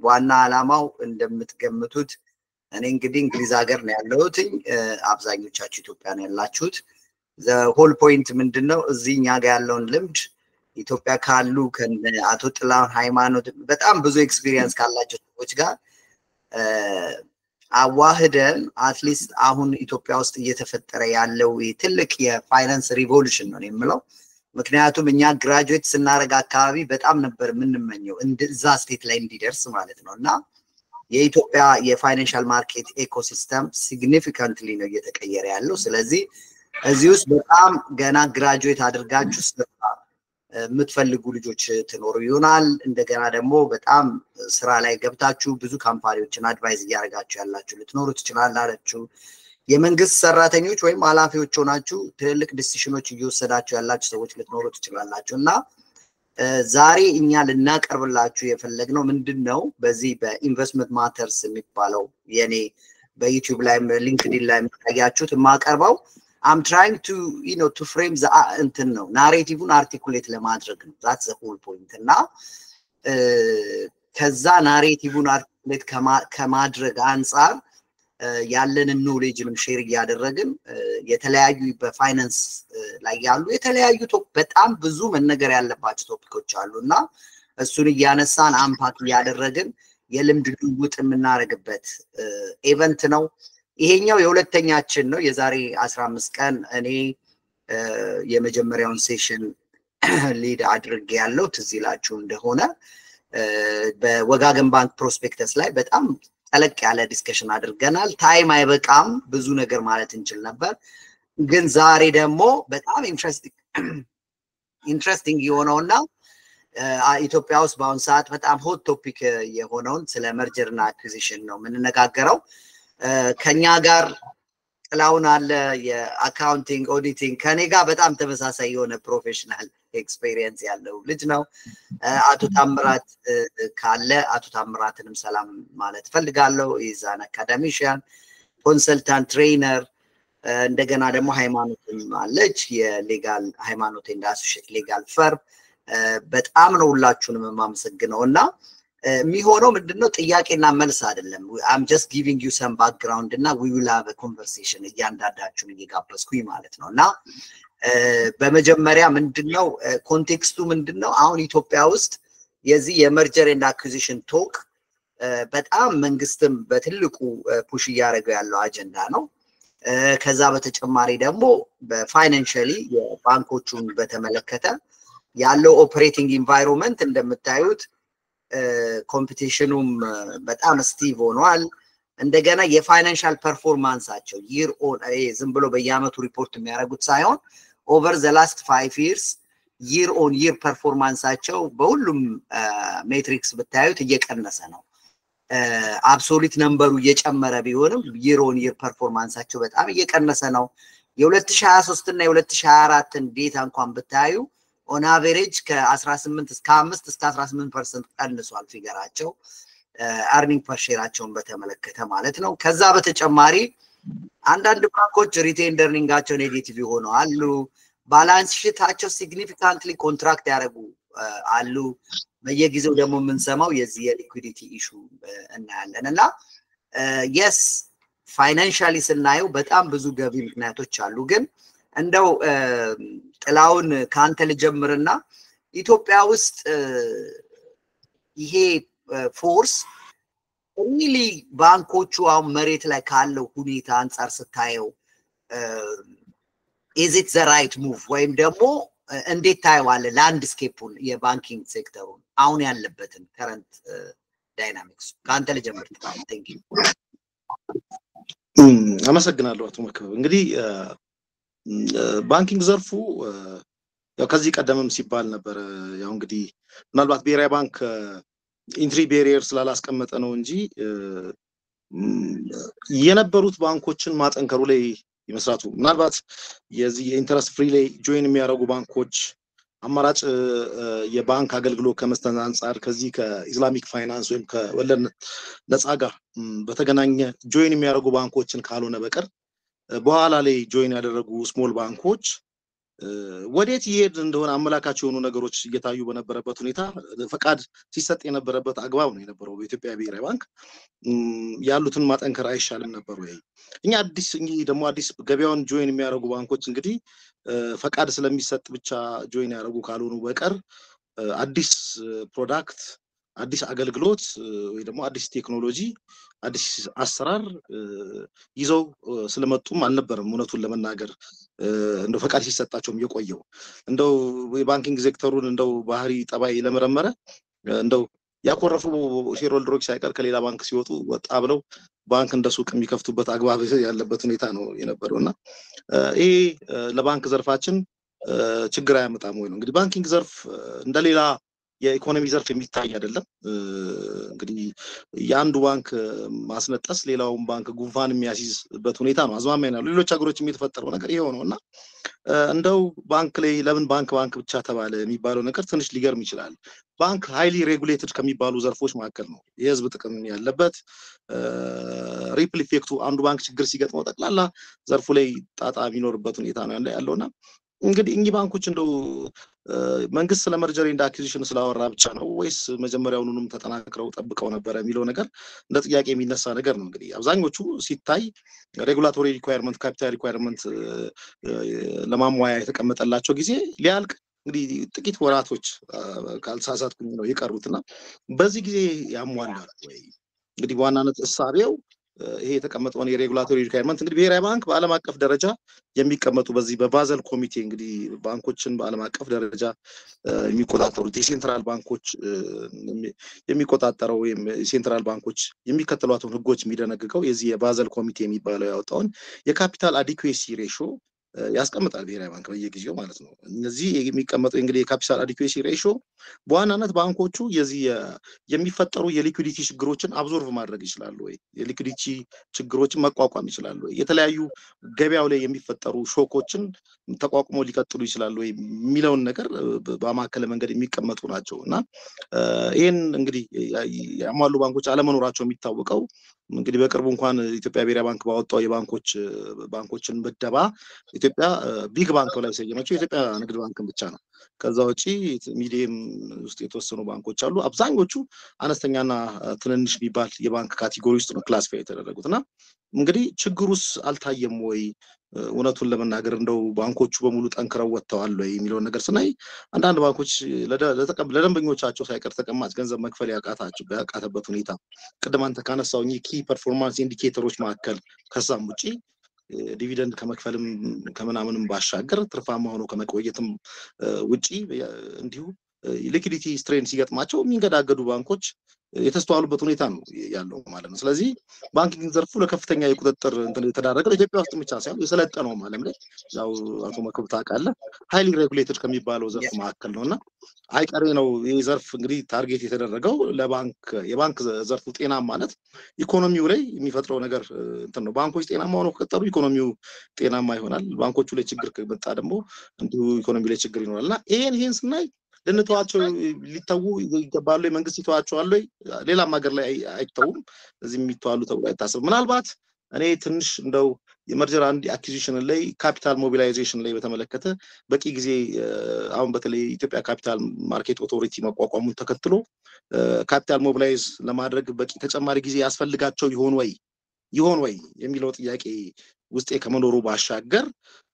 ዋና ዓላማው እንደምትገምቱት እኔ እንግዲህ እንግሊዝ ሀገር ነው ያለሁት አብዛኞቻችሁ ኢትዮጵያ ነው ያላችሁት the whole point ምንድነው እዚህኛ ጋር ያለውን ልምድ ኢትዮጵያ ካሉ ከአቶ ጥላሁን ሃይማኖት በጣም ብዙ ኤክስፒሪየንስ ካላቸው ሰዎች ጋር አዋህደን አትሊስት አሁን ኢትዮጵያ ውስጥ እየተፈጠረ ያለው ትልቅ የፋይናንስ ሪቮሉሽን ነው የምለው ምክንያቱም እኛ ግራጁዌት ስናረጋ አካባቢ በጣም ነበር ምንመኘው እንደዛ ስቴት ላይ እንዲደርስ ማለት ነውና የኢትዮጵያ የፋይናንሻል ማርኬት ኢኮሲስተም ሲግኒፊካንትሊ ነው እየተቀየረ ያለው ስለዚህ እዚህ ውስጥ በጣም ገና ግራጁዌት አድርጋችሁ የምትፈልጉ ልጆች ትኖሩ ይሆናል እንደገና ደግሞ በጣም ስራ ላይ ገብታችሁ ብዙ ካምፓኒዎችን አድቫይዝ ያደርጋችሁ ያላችሁ ልትኖሩ ትችላላችሁ የመንግስት ሰራተኞች ወይም ኃላፊዎች ሆናችሁ ትልልቅ ዲሲሽኖች እየወሰዳችሁ ያላችሁ ሰዎች ልትኖሩ ትችላላችሁና ዛሬ እኛ ልናቀርብላችሁ የፈለግነው ምንድነው በዚህ በኢንቨስትመንት ማተርስ የሚባለው የኔ በዩቲዩብ ላይ ሊንክድኢን ላይ ታያችሁት ማቀርበው I'm trying to to frame the narrative articulate ለማድረግ ነው that's the whole point እና ከዛ narrative articulate ከማድረግ አንፃር ያለንን ኖሌጅንም ሼር ያደረግን የተለያዩ በፋይናንስ ላይ ያሉ የተለያዩ በጣም ብዙ መነገር ያለባቸው ቶፒኮች አሉና እሱን ያነሳን አምፓክ ያደረግን የልምድ ልውውጥ የምናረግበት ኢቨንት ነው ይሄኛው የሁለተኛችን ነው የዛሬ 15 ቀን እኔ የመጀመሪያውን ሴሽን ሊድ አድርጌ ያለው ትዝላችሁ እንደሆነ በወጋገን ባንክ ፕሮስፔክተስ ላይ በጣም ጠለቅ ያለ ዲስከሽን አድርገናል ታይም አይበቃም ብዙ ነገር ማለት እንችል ነበር ግን ዛሬ ደግሞ በጣም ኢንትረስቲንግ የሆነውና ኢትዮጵያ ውስጥ በአሁን ሰዓት በጣም ሆት ቶፒክ የሆነውን ስለ መርጀርና አኩዚሽን ነው ምንነጋገረው ከኛ ጋር ጥላውን አለ የአካውንቲንግ ኦዲቲንግ ከኔ ጋር በጣም ተመሳሳይ የሆነ ፕሮፌሽናል ኤክስፒሪየንስ ያለው ልጅ ነው አቶ ታምራት ካለ አቶ ታምራትንም ሰላም ማለት ፈልጋለሁ ኢዛን አካዳሚሽያን ኮንሰልታንት ትሬነር እንደገና ደግሞ ሃይማኖትም አለች የሌጋል ሃይማኖት ኤንድ አሶሺየት ሌጋል ፈርም በጣም ነው ሁላችሁንም ማመሰግነውና የሚሆነው ምንድነው ጥያቄና መልስ አይደለም I'm just giving you some background እና we will have a conversation እያንዳንዳችሁን እየጋበዝኩኝ ማለት ነውና በመጀመሪያ ምንድነው ኮንቴክስቱ ምንድነው አሁን ኢትዮጵያ ውስጥ የዚህ የመርጀር ኤንድ አኩዚሽን ቶክ በጣም መንግስትም በትልቁ ፑሽ ያደረገው ያለው አጀንዳ ነው ከዛ በተጨማሪ ደግሞ በፋይናንሻሊ የባንኮቹን በተመለከተ ያለው ኦፕሬቲንግ ኢንቫይሮንመንት እንደምታዩት ኮምፒቲሽኑም በጣም ስቲቭ ሆኗል እንደገና የፋይናንሻል ፐርፎርማንሳቸው year on ዝም ብሎ በየአመቱ ሪፖርት የሚያደርጉት ሳይሆን over the last 5 years year on year performanceአቸው በሁሉም ሜትሪክስ ብታዩት እየቀነሰ ነው አብሶሉት ነምበሩ እየጨመረ ቢሆንም year on year performanceአቸው በጣም እየቀነሰ ነው የ2023 እና የ2024 ዴታ እንኳን ብታዩ on average ከ18 እስከ 5 እስከ 18% ቀንሷል ፊገራቸው earning per shareአቸውን በተመለከተ ማለት ነው ከዛ በተጨማሪ አንዳንድ ባንኮች ሪቴን earningአቸው ኔጌቲቭ ሆነው አሉ ባላንስ ሺታቸው significantly contract ያደርጉ አሉ በየጊዜው ደግሞ የምንሰማው የዚህ የሊኩዊዲቲ ኢሹ እናያለንና yes financially ስናየው በጣም ብዙ ገቢ ምክንያቶች አሉ ግን እንደው ጥላውን ካንተ ልጀምርና ኢትዮጵያ ውስጥ ይሄ ፎርስ ሪሊ ባንኮቹ አሁን መሬት ላይ ካለው ሁኔታ አንፃር ስታየው is it the right move ወይም ደግሞ እንዴት ታየዋለ ላንድስኬፑን የባንኪንግ ሴክተሩን አሁን ያለበትን ከረንት ዳይናሚክስ ካንተ ልጀምር thank you አመሰግናለሁ አቶ መከበብ እንግዲህ ባንኪንግ ዘርፉ ያው ከዚህ ቀደምም ሲባል ነበር ያው እንግዲህ ምናልባት ብሔራዊ ባንክ ኢንትሪ ቤሪየር ስላላስቀመጠ ነው እንጂ የነበሩት ባንኮችን ማጠንከሩ ላይ ይመስላቱ ምናልባት የዚህ ኢንተረስት ፍሪ ላይ ጆይን የሚያደርጉ ባንኮች አማራጭ የባንክ አገልግሎት ከመስጠት አንፃር ከዚህ ከኢስላሚክ ፋይናንስ ወይም ከወለድ ነፃ ጋር በተገናኘ ጆይን የሚያደርጉ ባንኮችን ካልሆነ በቀር በኋላ ላይ ጆይን ያደረጉ ስሞል ባንኮች ወዴት ይሄድ እንደሆነ አመላካች የሆኑ ነገሮች እየታዩ በነበረበት ሁኔታ ፈቃድ ሲሰጥ የነበረበት አግባብ ነው የነበረው በኢትዮጵያ ብሔራዊ ባንክ ያሉትን ማጠንከር አይሻልም ነበር ወይ እኛ አዲስ ገበያውን ጆይን የሚያደርጉ ባንኮች እንግዲህ ፈቃድ ስለሚሰጥ ብቻ ጆይን ያደርጉ ካልሆኑ በቀር አዲስ ፕሮዳክት አዲስ አገልግሎት ወይ ደግሞ አዲስ ቴክኖሎጂ አዲስ አሰራር ይዘው ስለመጡም አልነበረም እውነቱን ለመናገር እንደው ፈቃድ ሲሰጣቸውም የቆየው እንደው የባንኪንግ ሴክተሩን እንደው ባህሪ ጠባይ ለመረመረ እንደው ያቆረፉ ሼርሆልደሮች ሳይቀር ከሌላ ባንክ ሲወጡ ወጣ ብለው ባንክ እንደ ሱቅ የሚከፍቱበት አግባብ ያለበት ሁኔታ ነው የነበረውና ይሄ ለባንክ ዘርፋችን ችግር አያመጣም ወይ ነው እንግዲህ ባንኪንግ ዘርፍ እንደሌላ የኢኮኖሚ ዘርፍ የሚታይ አይደለም እንግዲህ ያንዱ ባንክ ማስነጠስ ሌላውን ባንክ ጉንፋን የሚያስይዝበት ሁኔታ ነው አዝማሚያ ነው ሌሎች ሀገሮች የሚተፈጠረው ነገር ይሄው ነውና እንደው ባንክ ላይ ለምን ባንክ ብቻ ተባለ የሚባለው ነገር ትንሽ ሊገርም ይችላል ባንክ ሃይሊ ሬጉሌትድ ከሚባሉ ዘርፎች መካከል ነው የህዝብ ጥቅም ያለበት ሪፕል ኢፌክቱ አንዱ ባንክ ችግር ሲገጥመው ጠቅላላ ዘርፉ ላይ ጣጣ የሚኖርበት ሁኔታ ነው ያለውና እንግዲህ እኚህ ባንኮች እንደው መንግስት ስለመርጀር ኤንድ አኩዚሽን ስላወራ ብቻ ነው ወይስ መጀመሪያውንም ተጠናክረው ጠብቀው ነበር የሚለው ነገር እንደ ጥያቄ የሚነሳ ነገር ነው እንግዲህ አብዛኞቹ ሲታይ ሬጉላቶሪ ሪኳየርመንት ካፒታል ሪኳየርመንት ለማሟያ የተቀመጠላቸው ጊዜ ሊያልቅ እንግዲህ ጥቂት ወራቶች ካልሳሳትኩኝ ነው የቀሩትና በዚህ ጊዜ ያሟላል ወይ እንግዲህ በዋናነት እሳቤው ይሄ የተቀመጠውን የሬጉላቶሪ ሪኳየርመንት እንግዲህ ብሔራዊ ባንክ በዓለም አቀፍ ደረጃ የሚቀመጡ በዚህ በባዘል ኮሚቴ እንግዲህ ባንኮችን በዓለም አቀፍ ደረጃ የሚቆጣጠሩት የሴንትራል ባንኮች የሚቆጣጠረው የሴንትራል ባንኮች የሚከተሏቸውን ህጎች የሚደነግገው የዚህ የባዘል ኮሚቴ የሚባለው ያወጣውን የካፒታል አዲኩዌሲ ሬሽዮ ያስቀምጣል ብሔራዊ ባንክ በየጊዜው ማለት ነው እነዚህ የሚቀመጠው እንግዲህ የካፒታል አዲኩዌሲ ሬሽዮ በዋናነት ባንኮቹ የዚህ የሚፈጠሩ የሊኩዊዲቲ ችግሮችን አብዞርቭ ማድረግ ይችላሉ ወይ የሊኩዊዲቲ ችግሮችን መቋቋም ይችላሉ ወይ የተለያዩ ገበያው ላይ የሚፈጠሩ ሾኮችን ተቋቁሞ ሊቀጥሉ ይችላሉ ወይ የሚለውን ነገር በማከለ መንገድ የሚቀመጡ ናቸውና ይሄን እንግዲህ ያሟሉ ባንኮች አለመኖራቸው የሚታወቀው እንግዲህ በቅርቡ እንኳን ኢትዮጵያ ብሔራዊ ባንክ ባወጣው ባንኮችን ምደባ ኢትዮጵያ ቢግ ባንክ ላይ ሰየመችው ኢትዮጵያ ንግድ ባንክን ብቻ ነው ከዛ ውጪ ሚዲየም ውስጥ የተወሰኑ ባንኮች አሉ አብዛኞቹ አነስተኛና ትንንሽ ቢባል የባንክ ካቴጎሪ ውስጥ ነው ክላሲፋይ የተደረጉትና እንግዲህ ችግሩስ አልታየም ወይ እውነቱን ለመናገር እንደው ባንኮቹ በሙሉ ጠንክረው ወጥተዋል ወይ የሚለው ነገር ስናይ አንዳንድ ባንኮች ለደንበኞቻቸው ሳይቀር ተቀማጭ ገንዘብ መክፈል ያቃተበት ሁኔታ ቀደም አንተ ካነሳው ኪ ፐርፎርማንስ ኢንዲኬተሮች ማከል ከዛም ውጪ ዲቪደንድ ከመክፈልም ከመናምንም ባሻገር ትርፋማ ሆኖ ከመቆየትም ውጪ እንዲሁ ሊኩዊዲቲ ስትሬን ሲገጥማቸው የሚንገዳገዱ ባንኮች የተስተዋሉበት ሁኔታ ነው ያለው ማለት ነው ስለዚህ ባንኪንግ ዘርፉ ለከፍተኛ የቁጥጥር ተዳረገ ኢትዮጵያ ውስጥ ብቻ ሳይሆን የሰለጠነው ማለት ነው ያው አቶ መክብብ ታውቃለህ ሃይሊ ሬጉሌትድ ከሚባለው ዘርፍ መካከል ነውና አይቀሬ ነው ይሄ ዘርፍ እንግዲህ ታርጌት የተደረገው የባንክ ዘርፉ ጤና ማለት ኢኮኖሚው ላይ የሚፈጥረው ነገር ነው ባንኮች ጤናማ ሆነው ከቀጠሉ ኢኮኖሚው ጤናማ ይሆናል ባንኮቹ ላይ ችግር ከመጣ ደግሞ እንዲሁ ኢኮኖሚው ላይ ችግር ይኖራልና ይሄን ስናይ ለነቷቸው ሊታው ይገባሉ መንግስት ይተዋቸዋል ሌላ ሀገር ላይ አይተውም እዚህ የሚተዋሉ ተብሎ አይታሰብ ምናልባት እኔ ትንሽ እንደው የመርጀር አንድ አኩዚሽን ላይ ካፒታል ሞቢላይዜሽን ላይ በተመለከተ በቂ ጊዜ አሁን በተለይ ኢትዮጵያ ካፒታል ማርኬት ኦቶሪቲ መቋቋሙን ተከትሎ ካፒታል ሞቢላይዝ ለማድረግ በቂ ተጨማሪ ጊዜ ያስፈልጋቸው ይሆን ወይ የሚለው ጥያቄ ውስጤ ከመኖሩ ባሻገር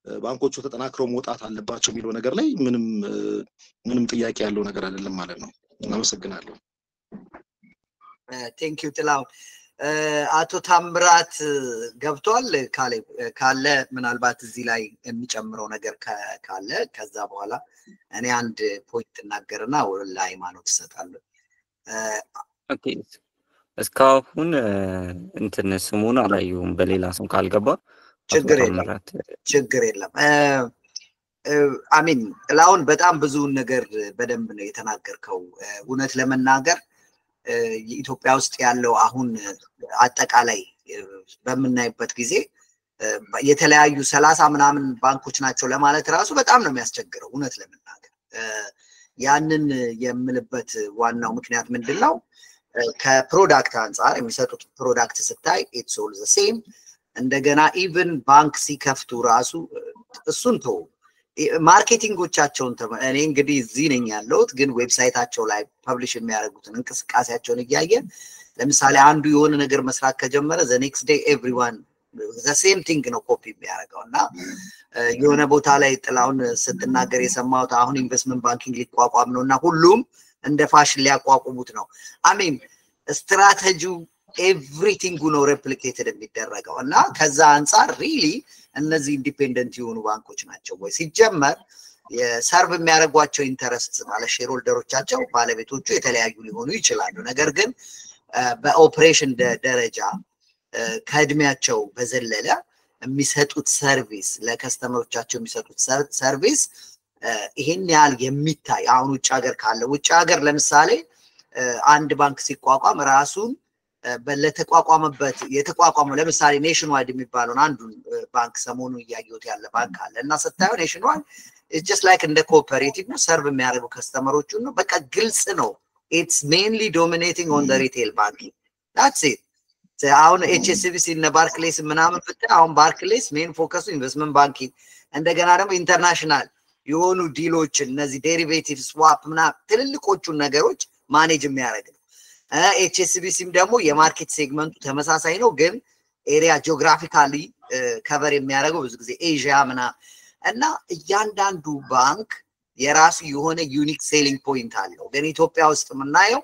ባንኮቹ ተጠናክረው መውጣት አለባቸው የሚለው ነገር ላይ ምንም ጥያቄ ያለው ነገር አይደለም ማለት ነው እናመሰግናለሁ ቴንክ ዩ ጥላው አቶ ታምራት ገብቷል ካለ ምናልባት እዚህ ላይ የሚጨምረው ነገር ካለ ከዛ በኋላ እኔ አንድ ፖይንት እናገርና ወለ ሃይማኖት ተሰጣለሁ ኦኬ እስካሁን እንትን ስሙን አላየሁም በሌላ ስም ካልገባ ችግር የለም አሚን ጥላውን በጣም ብዙ ነገር በደንብ ነው የተናገርከው እውነት ለመናገር የኢትዮጵያ ውስጥ ያለው አሁን አጠቃላይ በመናይበት ጊዜ የተለያዩ 30 ምናምን ባንኮች ናቸው ለማለት ራሱ በጣም ነው የሚያስቸግረው እውነት ለመናገር ያንን የምልበት ዋናው ምክንያት ምንድነው ከፕሮዳክት አንፃር የሚሰጡት ፕሮዳክት ስታይ ኢትስ ኦል ዘ ሴም እንደገና ኢቭን ባንክ ሲከፍቱ ራሱ እሱን ተው ማርኬቲንጎቻቸውን እኔ እንግዲህ እዚህ ነኝ ያለሁት ግን ዌብሳይታቸው ላይ ፐብሊሽ የሚያደርጉትን እንቅስቃሴያቸውን እያየን ለምሳሌ አንዱ የሆነ ነገር መስራት ከጀመረ the next day everyone the same thing ነው ኮፒ የሚያደርገውና የሆነ ቦታ ላይ ጥላውን ስትናገር የሰማሁት አሁን ኢንቨስትመንት ባንኪንግ ሊቋቋም ነውና ሁሉም እንደ ፋሽን ሊያቋቁሙት ነው አሜን ስትራቴጂው everything ነው replicated የሚደረገውና ከዛ አንፃር really እነዚህ ኢንዲፔንደንት የሆኑ ባንኮች ናቸው ወይ ሲጀመር የሰርቭ የሚያደርጓቸው ኢንተረስት ማለት ሼር ሆልደሮቻቸው ባለቤቶቹ የተለያዩ ሊሆኑ ይችላሉ ነገር ግን በኦፕሬሽን ደረጃ ከእድሜያቸው በዘለለ የሚሰጡት ሰርቪስ ለከስተመሮቻቸው የሚሰጡት ሰርቪስ ይሄን ያህል የሚታይ አሁን ውጭ ሀገር ካለ ውጭ ሀገር ለምሳሌ አንድ ባንክ ሲቋቋም ራሱን በለተቋቋመበት የተቋቋመው ለምሳሌ ኔሽን ዋይድ የሚባለው አንዱን ባንክ ሰሞኑ ያያዩት ያለ ባንክ አለ እና ስታዩ ኔሽን ዋይድ it's just like እንደ ኮኦፐሬቲቭ ነው ሰርቭ የሚያደርጉ ከስተመሮቹን ነው በቃ ግልጽ ነው it's mainly dominating on the retail banking that's it አሁን HSBC እና ባርክሌስ ምናምን ፍትህ አሁን ባርክሌስ ሜን ፎከሱ ኢንቨስትመንት ባንኪንግ እንደገና ደግሞ ኢንተርናሽናል የሆኑ ዲሎችን እነዚህ ዴሪቬቲቭ ስዋፕ ምናምን ትልልቆቹን ነገሮች ማኔጅ የሚያደርግ ነው HSBCም ደግሞ የማርኬት ሴግመንቱ ተመሳሳይ ነው ግን ኤሪያ ጂኦግራፊካሊ ከቨር የሚያደርገው ብዙ ጊዜ ኤዥያ እና እያንዳንዱ ባንክ የራሱ የሆነ ዩኒክ ሴሊንግ ፖይንት አለው ግን ኢትዮጵያ ውስጥ የምናየው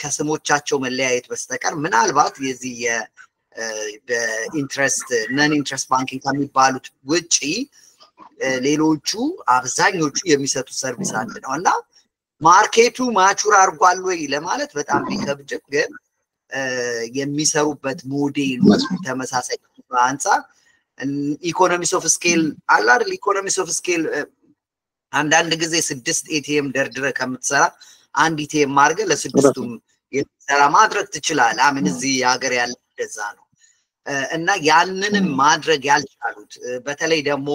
ከስሞቻቸው መለያየት በስተቀር ምናልባት የዚህ በኢንትረስት ነን ኢንትረስት ባንኪንግ ከሚባሉት ውጪ ሌሎቹ አብዛኞቹ የሚሰጡት ሰርቪስ አለ ነውና ማርኬቱ ማቹር አርጓል ወይ ለማለት በጣም ቢከብድም ግን የሚሰሩበት ሞዴል ተመሳሳይ አንፃር ኢኮኖሚስ ኦፍ ስኬል አላር ኢኮኖሚስ ኦፍ ስኬል አንዳንድ ጊዜ 6 ኤቲኤም ደርድረ ከምትሰራ አንድ ኤቲኤም ማርገ ለስድስቱም የተሰራ ማድረግ ትችላል አምን እዚህ ሀገር ያለ እንደዛ ነው እና ያንንም ማድረግ ያልቻሉት በተለይ ደግሞ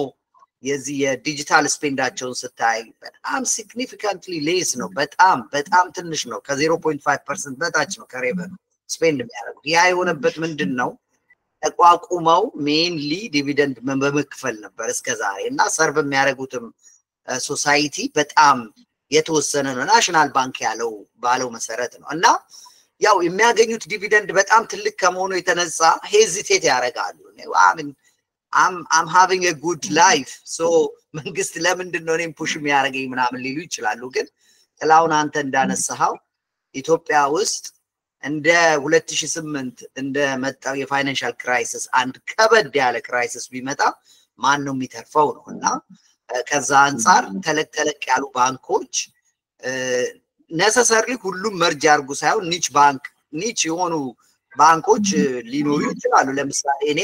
የዚህ የዲጂታል ስፔንዳቸውን ስታይ በጣም ሲግኒፊካንትሊ ሌስ ነው በጣም ትንሽ ነው ከ0.5% በታች ነው ከሬቨን ስፔንድ የሚያደርጉት ያ የሆነበት ምንድነው ተቋቁመው ሜንሊ ዲቪደንድ በመክፈል ነበር እስከዛሬ እና ሰርቭ የሚያደርጉትም ሶሳይቲ በጣም የተወሰነ ነው ናሽናል ባንክ ያለው ባለው መሰረት ነው እና ያው የሚያገኙት ዲቪደንድ በጣም ትልቅ ከመሆኑ የተነሳ ሄዚቴት ያደርጋሉ I'm having a good life so መንግስት ለምንድን ነው እኔም ፑሽ የሚያደርገኝ ምናምን ሊሉ ይችላሉ ግን ጥላውን አንተ እንዳነሳው ኢትዮጵያ ውስጥ እንደ 2008 እንደ መጣው የፋይናንሻል ክራይሲስ አንድ ከበድ ያለ ክራይሲስ ቢመጣ ማን ነው የሚተርፈው ነውና ከዛ አንፃር ተለቅ ያሉ ባንኮች necessarily ሁሉም መርጅ ያርጉ ሳይሆን ኒች የሆኑ ባንኮች ሊኖሩ ይችላሉ ለምሳሌ እኔ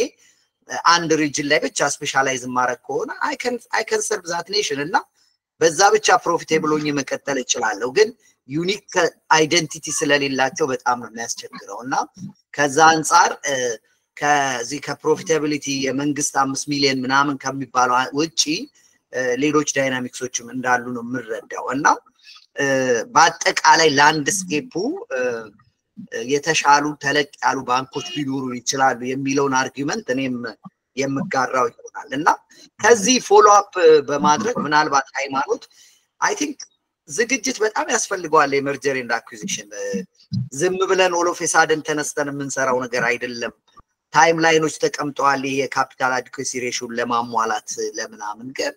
አንድ ሪጅን ላይ ብቻ ስፔሻላይዝ ማረክ ከሆነ I can serve that nation እና በዛ ብቻ ፕሮፊቴብል ሆኜ መቀጠል እችላለሁ ግን ዩኒክ አይደንቲቲ ስለሌላቸው በጣም ነው የሚያስቸግረውና ከዛ አንፃር ከዚህ ከፕሮፊታቢሊቲ የመንግስት 5 ሚሊዮን ምናምን ከሚባለው ውጪ ሌሎች ዳይናሚክሶችም እንዳሉ ነው የምረዳው እና በአጠቃላይ ላንድስኬፑ የተሻሉ ተለቅ ያሉ ባንኮች ቢኖሩ ይችላሉ የሚለውን አርጊመንት እኔም የምጋራው ይሆናል እና ከዚህ ፎሎ አፕ በማድረግ ምናልባት ሃይማኖት I think ዝግጅት በጣም ያስፈልጋል የመርጀር ኤንድ አኩዚሽን ዝም ብለን ኦል ኦፍ ሳደን ተነስተን የምንሰራው ነገር አይደለም ታይም ላይኖች ተቀምጠዋል ይሄ ካፒታል አዲኩዌሲ ሬሽዮ ለማሟላት ለምናምን ግን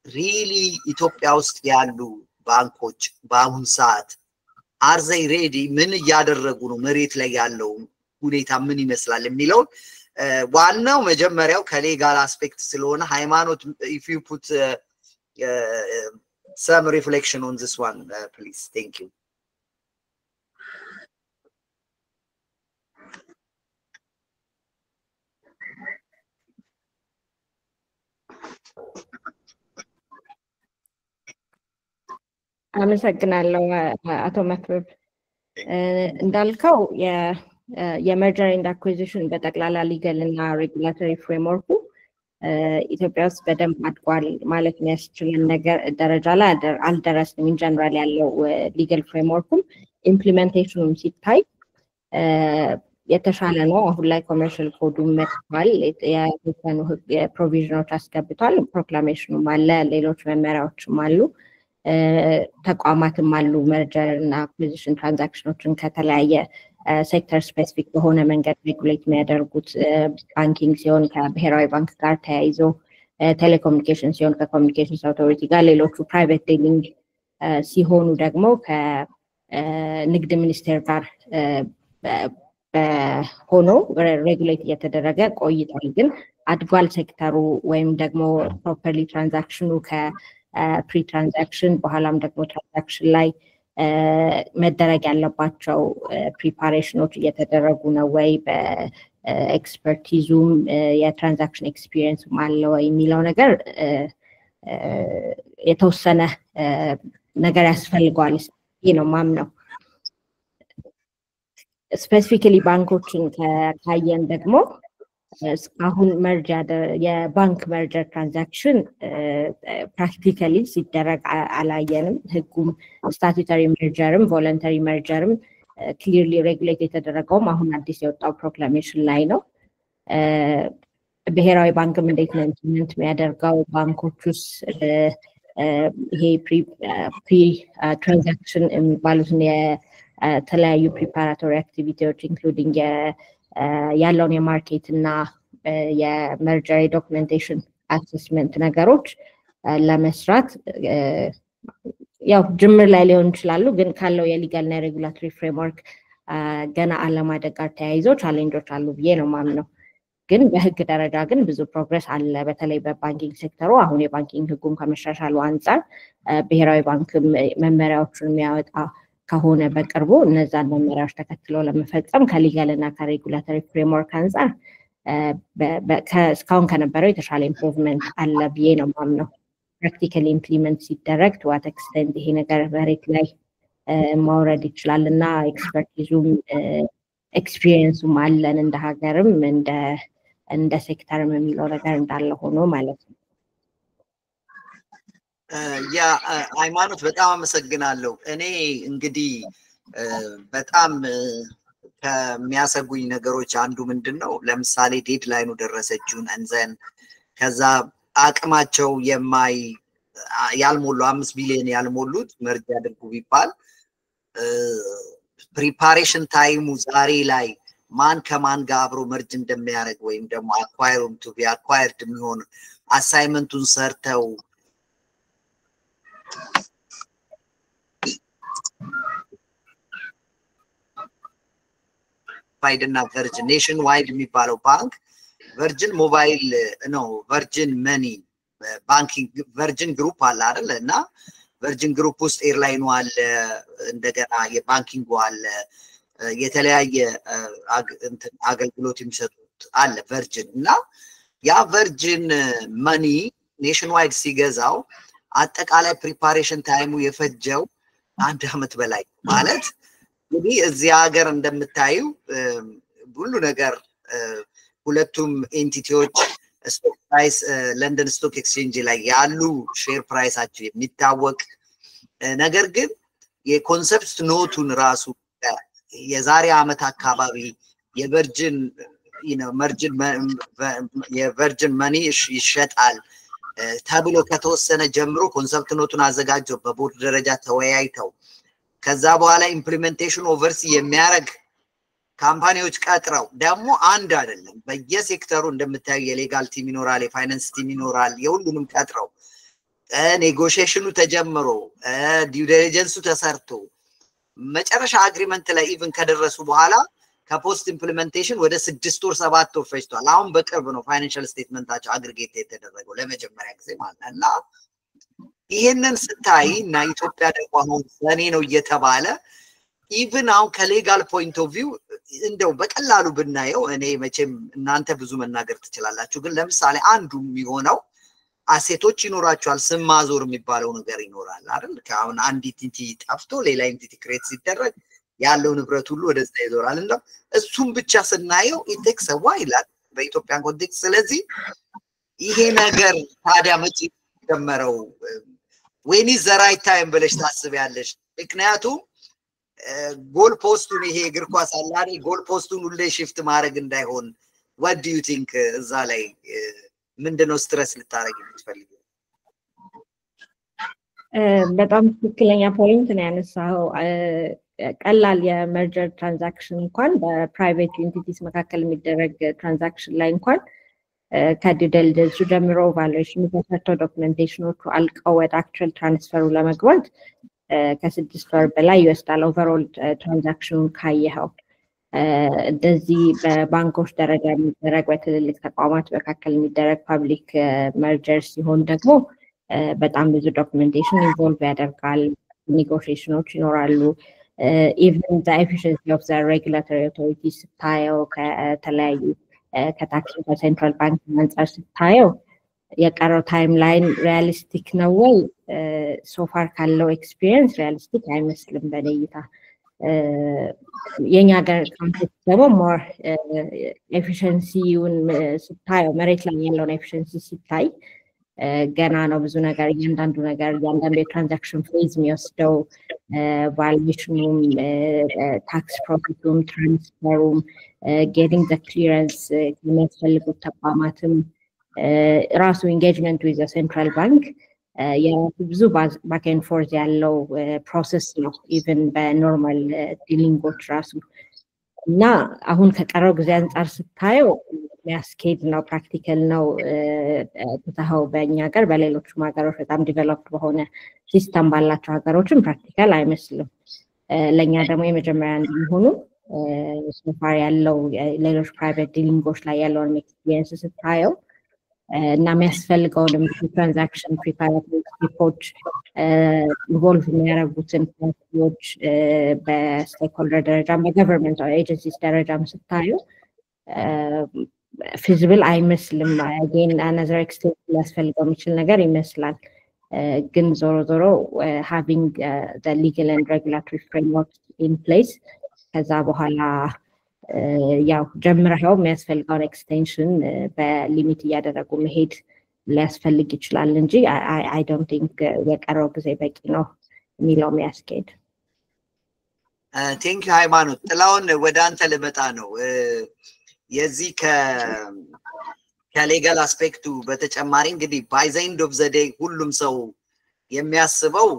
ሪሊ ኢትዮጵያ ውስጥ ያሉ ባንኮች በአሁን ሰዓት are they ready ምን ያደረጉ ነው መሬት ላይ ያለው ሁኔታ ምን ይመስላል የሚለው ዋናው መጀመሪያው ከሌጋል አስፔክት ስለሆነ ሃይማኖት if you put some reflection on this one please thank you አመሰግናለሁ አቶ መክብብ እንዳልከው የመርጀር ኤንድ አኩዚሽን በጠቅላላ ሊጋል እና ሬጉላቶሪ ፍሬምወርኩ ኢትዮጵያ ውስጥ በደንብ አድጓል ማለት የሚያስችል ነገር ደረጃ ላይ አልደረስንም ኢን ጀነራል ያለው ሊጋል ፍሬምወርኩ ኢምፕሊሜንቴሽኑም ሲታይ የተሻለ ነው አሁን ላይ ኮመርሻል ኮዱን መጥቷል የተወሰኑ የፕሮቪዥኖች አስገብቷል ፕሮክላሜሽኑም አለ ሌሎች መመሪያዎችም አሉ ተቋማትም አሉ መርጀር እና አኩዚሽን ትራንዛክሽኖችን ከተለያየ ሴክተር ስፔሲፊክ በሆነ መንገድ ሬጉሌት የሚያደርጉት ባንኪንግ ሲሆን ከብሔራዊ ባንክ ጋር ተያይዞ ቴሌኮሙኒኬሽን ሲሆን ከኮሙኒኬሽንስ አውቶሪቲ ጋር ሌሎቹ ፕራይቬት ዲሊንግ ሲሆኑ ደግሞ ከንግድ ሚኒስቴር ጋር ሆኖ ሬጉሌት እየተደረገ ቆይቷል ግን አድጓል ሴክተሩ ወይም ደግሞ ፕሮፐርሊ ትራንዛክሽኑ ከፕሪ ትራንዛክሽን በኋላም ደግሞ ትራንዛክሽን ላይ መደረግ ያለባቸው ፕሪፓሬሽኖች እየተደረጉ ነው ወይ በኤክስፐርቲዙም የትራንዛክሽን ኤክስፒሪየንስም አለ ወይ የሚለው ነገር የተወሰነ ነገር ያስፈልገዋል ይሄ ነው ማምነው ስፔሲፊካሊ ባንኮችን ካየን ደግሞ እስካሁን መርጀር የባንክ መርጀር ትራንዛክሽን ፕራክቲካሊ ሲደረግ አላየንም ህጉም ስታቱተሪ መርጀርም ቮለንተሪ መርጀርም ክሊርሊ ሬጉሌት የተደረገውም አሁን አዲስ የወጣው ፕሮክላሜሽን ላይ ነው ብሔራዊ ባንክም እንዴት ነው ኢምፕሊመንት የሚያደርገው ባንኮቹስ ይሄ ፕሪ ትራንዛክሽን የሚባሉትን የተለያዩ ፕሪፓራቶሪ አክቲቪቲዎች ኢንክሉዲንግ ያለውን የማርኬት እና የመርጀር ዶክመንቴሽን አሰስመንት ነገሮች ለመስራት ያው ጅምር ላይ ሊሆን ይችላሉ ግን ካለው የሊጋል እና ሬጉላቶሪ ፍሬምወርክ ገና አለማደግ ጋር ተያይዞ ቻሌንጆች አሉ ብዬ ነው ማምነው ግን በህግ ደረጃ ግን ብዙ ፕሮግረስ አለ በተለይ በባንኪንግ ሴክተሩ አሁን የባንኪንግ ህጉም ከመሻሻሉ አንፃር ብሔራዊ ባንክ መመሪያዎችን የሚያወጣ ከሆነ በቅርቡ እነዛን መመሪያዎች ተከትሎ ለመፈጸም ከሊጋል እና ከሬጉላቶሪ ፍሬምወርክ አንፃር እስካሁን ከነበረው የተሻለ ኢምፕሩቭመንት አለ ብዬ ነው ማምነው ፕራክቲካሊ ኢምፕሊመንት ሲደረግ to what extent ይሄ ነገር መሬት ላይ ማውረድ ይችላል እና ኤክስፐርቲዙም ኤክስፒሪየንሱም አለን እንደ ሀገርም እንደ ሴክተርም የሚለው ነገር እንዳለ ሆኖ ማለት ነው ያ ሃይማኖት በጣም አመሰግናለሁ እኔ እንግዲህ በጣም ከሚያሰጉኝ ነገሮች አንዱ ምንድነው ለምሳሌ ዴድላይኑ ደረሰ ጁን እንዘን ከዛ አቅማቸው ያልሞሉ 5 ቢሊዮን ያልሞሉት መርጅ ያድርጉ ቢባል ፕሪፓሬሽን ታይሙ ዛሬ ላይ ማን ከማን ጋር አብሮ መርጅ እንደሚያደርግ ወይም ደግሞ አኳየሩም ቱ ቢ አኳየርድ የሚሆን አሳይመንቱን ሰርተው ፋይድና ቨርጅን ኔሽን ዋይድ የሚባለው ባንክ ቨርጅን ሞባይል ነው ቨርጅን መኒ ባንኪንግ ቨርጅን ግሩፕ አለ አይደል እና ቨርጅን ግሩፕ ውስጥ ኤርላይኑ አለ እንደገና የባንኪንግ አለ የተለያየ አገልግሎት የሚሰጡት አለ ቨርጅን እና ያ ቨርጅን መኒ ኔሽን ዋይድ ሲገዛው አጠቃላይ ፕሪፓሬሽን ታይሙ የፈጀው 1 አመት በላይ ማለት እንግዲህ እዚህ ሀገር እንደምታዩ ሁሉ ነገር ሁለቱም ኤንቲቲዎች ስቶክ ፕራይስ ለንደን ስቶክ ኤክስቼንጅ ላይ ያሉ ሼር ፕራይሳቸው የሚታወቅ ነገር ግን የኮንሰፕት ኖቱን ራሱ የዛሬ አመት አካባቢ የቨርጅን የቨርጅን መኒ ይሸጣል ተብሎ ከተወሰነ ጀምሮ ኮንሰፕት ኖቱን አዘጋጀው በቦርድ ደረጃ ተወያይተው ከዛ በኋላ ኢምፕሊሜንቴሽን ኦቨርሲ የሚያረግ ካምፓኒዎች ቀጥረው ደግሞ አንድ አይደለም በየሴክተሩ እንደምታዩ የሌጋል ቲም ይኖራል የፋይናንስ ቲም ይኖራል የሁሉንም ቀጥረው ኔጎሺዬሽኑ ተጀምሮ ዲው ዲሊጀንሱ ተሰርቶ መጨረሻ አግሪመንት ላይ ኢቭን ከደረሱ በኋላ ከፖስት ኢምፕሊሜንቴሽን ወደ 6 ወር 7 ወር ፈጅቷል አሁን በቅርብ ነው ፋይናንሻል ስቴትመንታቸው አግሪጌት የተደረገው ለመጀመሪያ ጊዜ ማለትና ይሄንን ስታይ እና ኢትዮጵያ ደግሞ አሁን ሰኔ ነው እየተባለ ኢቭን አሁን ከሌጋል ፖይንት ኦፍ ቪው እንደው በቀላሉ ብናየው እኔ መቼም እናንተ ብዙ መናገር ትችላላችሁ ግን ለምሳሌ አንዱ የሚሆነው አሴቶች ይኖራቸዋል ስም ማዞር የሚባለው ነገር ይኖራል አይደል ካሁን አንድ ኢንቲቲ ጠፍቶ ሌላ ኢንቲቲ ክሬት ሲደረግ ያለው ንብረት ሁሉ ወደዛ ይዞራል እና እሱም ብቻ ስናየው ኢቴክስ ዋይላል በኢትዮጵያ ኮንቴክስት ስለዚህ ይሄ ነገር ታዲያ መቼ ጀመረው when is the right time ብለሽ ታስቢያለሽ ምክንያቱም ጎል ፖስቱን ይሄ እግር ኳስ አላሪ ጎል ፖስቱን ሁሌ ሽፍት ማድረግ እንዳይሆን what do you think እዛ ላይ ምንድነው ስትረስ ልታረግ የምትፈልጊው? በጣም ትክክለኛ ፖይንት ነው ያነሳው። ቀላል የመርጀር ትራንዛክሽን እንኳን በፕራይቬት ኢንቲቲስ መካከል የሚደረግ ትራንዛክሽን ላይ እንኳን ከዲዲልጀንሱ ጀምሮ ቫሉዌሽኑ ተሰርተው ዶክመንቴሽኖቹ አልቀው ወደ አክቹዋል ትራንስፈሩ ለመግባት ከ6 ወር በላይ ይወስዳል። ኦቨርኦል ትራንዛክሽኑን ካየኸው እንደዚህ በባንኮች ደረጃ የሚደረግ በትልልቅ ተቋማት መካከል የሚደረግ ፐብሊክ መርጀር ሲሆን ደግሞ በጣም ብዙ ዶክመንቴሽን ኢንቮልቭ ያደርጋል። ኔጎሽዬሽኖች ይኖራሉ። ኢቨን ዘ ኤፊሺየንሲ ኦፍ ዘ ሬጉላቶሪ ኦቶሪቲስ ስታየው ከተለያዩ ከታክስ ከሴንትራል ባንክ አንጻር ስታየው የቀረው ታይምላይን ሪያሊስቲክ ነው ወይ? ሶፋር ካለው ኤክስፒሪየንስ ሪያሊስቲክ አይመስልም በኔ እይታ። የኛ ሀገር ካምፓኒዎች ደግሞ ሞር ኤፊሺየንሲውን ስታየው መሬት ላይ ያለውን ኤፊሺየንሲ ሲታይ ገና ነው። ብዙ ነገር እያንዳንዱ የትራንዛክሽን ፌዝ የሚወስደው ቫሉዌሽኑም ታክስ ፕሮፊቱም ትራንስፈሩም ጌቲንግ ዘ ክሊረንስ የሚያስፈልጉት ተቋማትም ራሱ ኢንጌጅመንት ዊዝ ሴንትራል ባንክ የራሱ ብዙ ባክ ኤንድ ፎርዝ ያለው ፕሮሰስ ነው ኢቨን በኖርማል ዲሊንጎች ራሱ እና አሁን ከቀረው ጊዜ አንጻር ስታየው የሚያስኬድ ነው፣ ፕራክቲካል ነው። ተታው በእኛ ሀገር በሌሎችም ሀገሮች በጣም ዲቨሎፕድ በሆነ ሲስተም ባላቸው ሀገሮችም ፕራክቲካል አይመስልም። ለእኛ ደግሞ የመጀመሪያ እንደሆኑ ሶፋር ያለው ሌሎች ፕራይቬት ዲሊንጎች ላይ ያለውን ኤክስፒሪየንስ ስታየው እና የሚያስፈልገውንም ትራንዛክሽን ፕሪፓራቶሪ ስቴፖች ኢንቮልቭ የሚያደርጉትን ፓርቲዎች በስቴክሆልደር ደረጃ በገቨርንመንት ኤጀንሲስ ደረጃም ስታየው ፊዚብል አይመስልም። አጌን አናዘር ኤክስቴንት ሊያስፈልገው የሚችል ነገር ይመስላል። ግን ዞሮ ዞሮ ሃቪንግ ዘ ሊጋል ኤንድ ሬጉላቶሪ ፍሬምወርክ ኢን ፕሌስ ከዛ በኋላ ያው ጀምረው የሚያስፈልገውን ኤክስቴንሽን በሊሚት እያደረጉ መሄድ ሊያስፈልግ ይችላል እንጂ አይ ዶንት ቲንክ የቀረው ጊዜ በቂ ነው የሚለው የሚያስኬድ። ቴንክ ዩ ሃይማኖት። ጥላውን ወደ አንተ ልመጣ ነው። የዚህ ከሌጋል አስፔክቱ በተጨማሪ እንግዲህ ባይ ዘ ኤንድ ኦፍ ዘ ዴይ ሁሉም ሰው የሚያስበው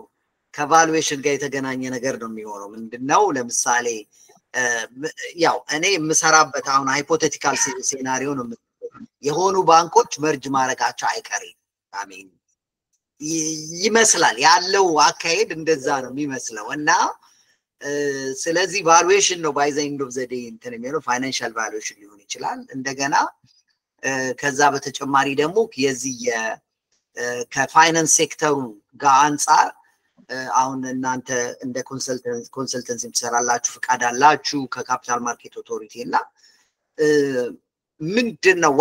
ከቫሉዌሽን ጋር የተገናኘ ነገር ነው የሚሆነው። ምንድነው ለምሳሌ ያው እኔ የምሰራበት አሁን ሃይፖቴቲካል ሴናሪዮ ነው የሆኑ ባንኮች መርጅ ማድረጋቸው አይቀሬ አሜን ይመስላል ያለው አካሄድ እንደዛ ነው የሚመስለው እና ስለዚህ ቫሉዌሽን ነው ባይ ዘ ኤንድ ኦፍ ዘ ዴይ እንትን የሚለው ፋይናንሻል ቫሉዌሽን ሊሆን ይችላል። እንደገና ከዛ በተጨማሪ ደግሞ የዚህ ከፋይናንስ ሴክተሩ ጋር አንፃር አሁን እናንተ እንደ ኮንሰልተንሲ ትሰራላችሁ፣ ፍቃድ አላችሁ ከካፒታል ማርኬት ኦቶሪቲ እና ምንድነው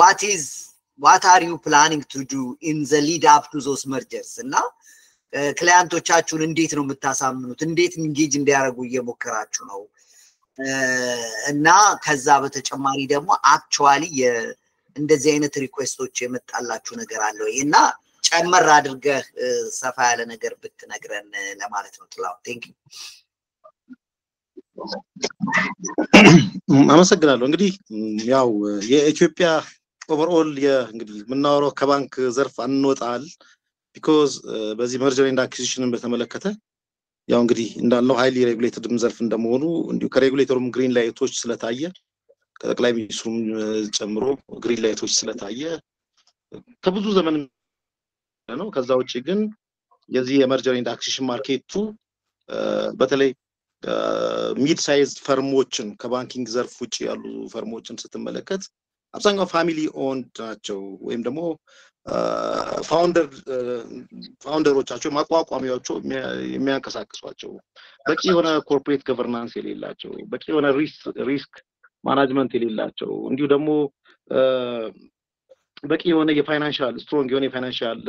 what are you planning to do in the lead up to those mergers እና ክላይንቶቻችሁን እንዴት ነው የምታሳምኑት? እንዴት ኢንጌጅ እንዲያደርጉ እየሞከራችሁ ነው? እና ከዛ በተጨማሪ ደግሞ አክቹአሊ እንደዚህ አይነት ሪኩዌስቶች የመጣላችሁ ነገር አለ ወይ? እና ጨመር አድርገህ ሰፋ ያለ ነገር ብትነግረን ለማለት ነው። ጥላው ቴንክ ዩ። አመሰግናለሁ። እንግዲህ ያው የኢትዮጵያ ኦቨርኦል እንግዲህ የምናወራው ከባንክ ዘርፍ አንወጣል ቢኮዝ በዚህ መርጀር ኤንድ አኩዚሽንን በተመለከተ ያው እንግዲህ እንዳለው ሃይሊ ሬጉሌትድም ዘርፍ እንደመሆኑ እንዲሁ ከሬጉሌተሩም ግሪን ላይቶች ስለታየ ከጠቅላይ ሚኒስትሩም ጨምሮ ግሪን ላይቶች ስለታየ ከብዙ ዘመን ነው። ከዛ ውጪ ግን የዚህ የመርጀር ኤንድ አኩዚሽን ማርኬቱ በተለይ ሚድ ሳይዝ ፈርሞችን ከባንኪንግ ዘርፍ ውጪ ያሉ ፈርሞችን ስትመለከት አብዛኛው ፋሚሊ ኦንድ ናቸው ወይም ደግሞ ፋውንደሮቻቸው ማቋቋሚያቸው የሚያንቀሳቅሷቸው በቂ የሆነ ኮርፖሬት ገቨርናንስ የሌላቸው በቂ የሆነ ሪስክ ማኔጅመንት የሌላቸው እንዲሁ ደግሞ በቂ የሆነ የፋይናንሻል ስትሮንግ የሆነ የፋይናንሻል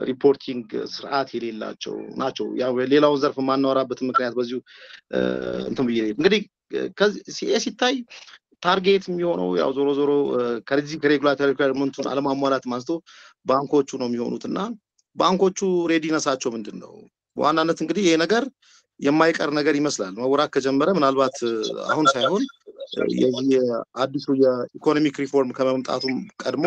ሪፖርቲንግ ስርዓት የሌላቸው ናቸው። ያው ሌላው ዘርፍ ማናወራበት ምክንያት በዚሁ እንትን ብዬ እንግዲህ ከዚህ ሲታይ ታርጌት የሚሆነው ያው ዞሮ ዞሮ ከዚህ ከሬጉላቶሪ ሪኳየርመንቱን አለማሟላት ማንስቶ ባንኮቹ ነው የሚሆኑትና ባንኮቹ ሬዲነሳቸው ምንድነው? በዋናነት እንግዲህ ይሄ ነገር የማይቀር ነገር ይመስላል መወራት ከጀመረ ምናልባት አሁን ሳይሆን የዚህ አዲሱ የኢኮኖሚክ ሪፎርም ከመምጣቱም ቀድሞ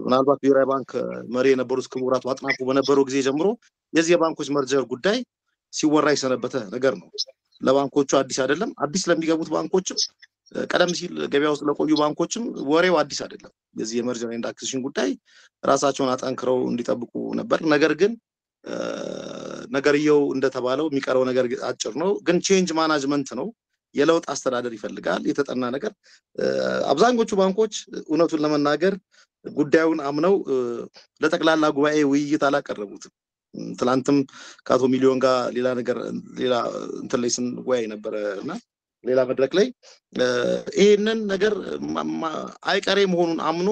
ምናልባት ብሔራዊ ባንክ መሪ የነበሩት ክቡራት አጥናፉ በነበረው ጊዜ ጀምሮ የዚህ የባንኮች መርጀር ጉዳይ ሲወራ የሰነበተ ነገር ነው ለባንኮቹ አዲስ አይደለም አዲስ ለሚገቡት ባንኮችም ቀደም ሲል ገበያ ውስጥ ለቆዩ ባንኮችም ወሬው አዲስ አይደለም የዚህ የመርጀር ኤንድ አክዊዚሽን ጉዳይ ራሳቸውን አጠንክረው እንዲጠብቁ ነበር ነገር ግን ነገርየው እንደተባለው የሚቀረው ነገር አጭር ነው ግን ቼንጅ ማኔጅመንት ነው የለውጥ አስተዳደር ይፈልጋል የተጠና ነገር አብዛኞቹ ባንኮች እውነቱን ለመናገር ጉዳዩን አምነው ለጠቅላላ ጉባኤ ውይይት አላቀረቡትም ትላንትም ካቶ ሚሊዮን ጋር ሌላ እንትን ላይ ስንወያይ ነበርና ሌላ መድረክ ላይ ይሄንን ነገር አይቀሬ መሆኑን አምኖ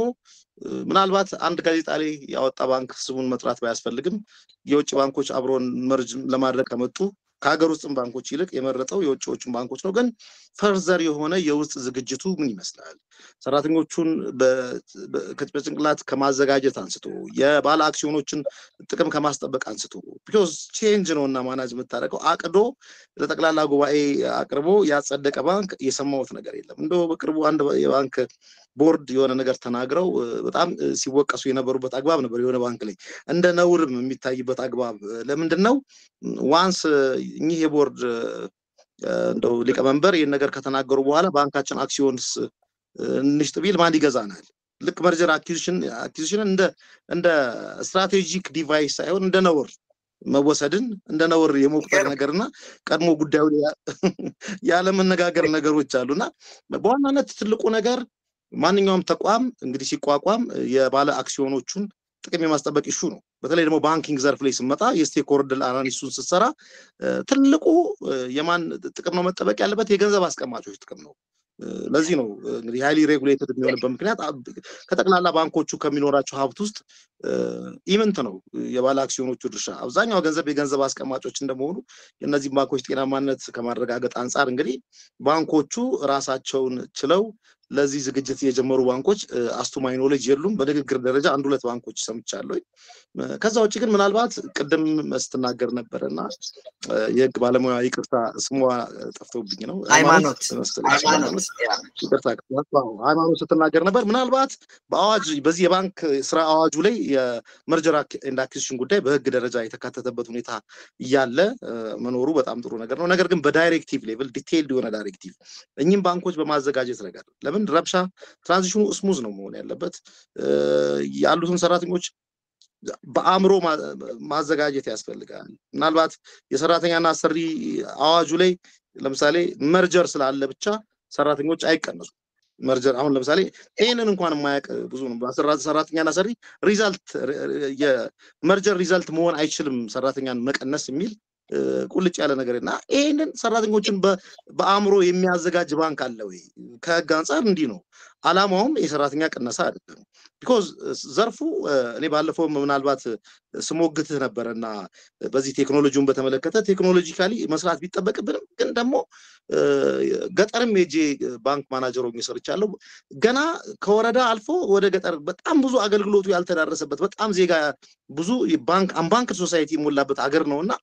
ምናልባት አንድ ጋዜጣ ላይ ያወጣ ባንክ ስሙን መጥራት ባያስፈልግም የውጭ ባንኮች አብሮን መርጅ ለማድረግ ከመጡ ከሀገር ውስጥም ባንኮች ይልቅ የመረጠው የውጭዎቹን ባንኮች ነው ግን ፈርዘር የሆነ የውስጥ ዝግጅቱ ምን ይመስላል ሰራተኞቹን በጭንቅላት ከማዘጋጀት አንስቶ የባለ አክሲዮኖችን ጥቅም ከማስጠበቅ አንስቶ because change ነውና ማናጅ የምታደርገው አቅዶ ለጠቅላላ ጉባኤ አቅርቦ ያጸደቀ ባንክ የሰማውት ነገር የለም እንደው በቅርቡ አንድ የባንክ ቦርድ የሆነ ነገር ተናግረው በጣም ሲወቀሱ የነበሩበት አግባብ ነበር የሆነ ባንክ ላይ እንደ ነውርም የሚታይበት አግባብ ለምንድነው ዋንስ እኚህ የቦርድ እንደው ሊቀመንበር ይሄን ነገር ከተናገሩ በኋላ ባንካችን አክሲዮንስ ንሽጥቢል ማን ይገዛናል ልክ መርጀር አክዊዚሽን እንደ ስትራቴጂክ ዲቫይስ ሳይሆን እንደ ነውር መወሰድን እንደ ነውር የሞቅጠር ነገርና ቀድሞ ጉዳዩ ያለ መነጋገር ነገሮች አሉና በዋናነት ትልቁ ነገር ማንኛውም ተቋም እንግዲህ ሲቋቋም የባለ አክሲዮኖቹን ጥቅም የማስጠበቅ ኢሹ ነው በተለይ ደግሞ ባንኪንግ ዘርፍ ላይ ሲመጣ የስቴክሆልደር አናሊሲሱን ሲሰራ ትልቁ የማን ጥቅም ነው መጠበቅ ያለበት የገንዘብ አስቀማጮች ጥቅም ነው ለዚህ ነው እንግዲህ ሃይሊ ሬጉሌትድ የሚሆንበት ምክንያት ከጠቅላላ ባንኮቹ ከሚኖራቸው ሀብት ውስጥ ኢቨንት ነው የባለ አክሲዮኖቹ ድርሻ አብዛኛው ገንዘብ የገንዘብ አስቀማጮች እንደመሆኑ የነዚህ ባንኮች ጤናማነት ከማረጋገጥ አንፃር እንግዲህ ባንኮቹ ራሳቸውን ችለው ለዚህ ዝግጅት የጀመሩ ባንኮች አስቱማይ ኖሌጅ የሉም በንግግር ደረጃ አንድ ሁለት ባንኮች ሰምቻለሁ ከዛ ውጪ ግን ምናልባት ቅድም መስተናገር ነበርና የህግ ባለሙያ ይቅርታ ስሟ ጠፍቶብኝ ነው ሃይማኖት ስትናገር ነበር ምናልባት በአዋጅ በዚህ የባንክ ስራ አዋጁ ላይ የመርጀር ኤንድ አክዊዚሽን ጉዳይ በህግ ደረጃ የተካተተበት ሁኔታ ያለ መኖሩ በጣም ጥሩ ነገር ነው ነገር ግን በዳይሬክቲቭ ሌቭል ዲቴይልድ የሆነ ዳይሬክቲቭ እኚህም ባንኮች በማዘጋጀት ረገድ ለምን ረብሻ ትራንዚሽኑ ስሙዝ ነው መሆን ያለበት ያሉትን ሰራተኞች በአምሮ ማዘጋጀት ያስፈልጋል ምናልባት የሰራተኛና አሰሪ አዋጁ ላይ ለምሳሌ መርጀር ስላለ ብቻ ሰራተኞች አይቀነሱ መርጀር አሁን ለምሳሌ ይሄንን እንኳን የማያውቅ ብዙ ነው ሰራተኛና አሰሪ ሪዛልት የመርጀር ሪዛልት መሆን አይችልም ሰራተኛን መቀነስ የሚል ቁልጭ ያለ ነገርና ይሄንን ሰራተኞችን በአምሮ የሚያዘጋጅ ባንክ አለ ወይ ከህግ አንፃር እንዲህ ነው አላማውም የሰራተኛ ቅነሳ አይደለም because ዘርፉ እኔ ባለፈው ምናልባት ስሞግትህ ነበርና በዚህ ቴክኖሎጂውን በተመለከተ ቴክኖሎጂካሊ መስራት ቢጠበቅብንም ግን ደግሞ ገጠርም ሄጄ ባንክ ማናጀር ሆኜ ሰርቻለሁ ገና ከወረዳ አልፎ ወደ ገጠር በጣም ብዙ አገልግሎቱ ያልተዳረሰበት በጣም ዜጋ ብዙ ባንክ አንባንክ ሶሳይቲ ሞላበት ሀገር ነውና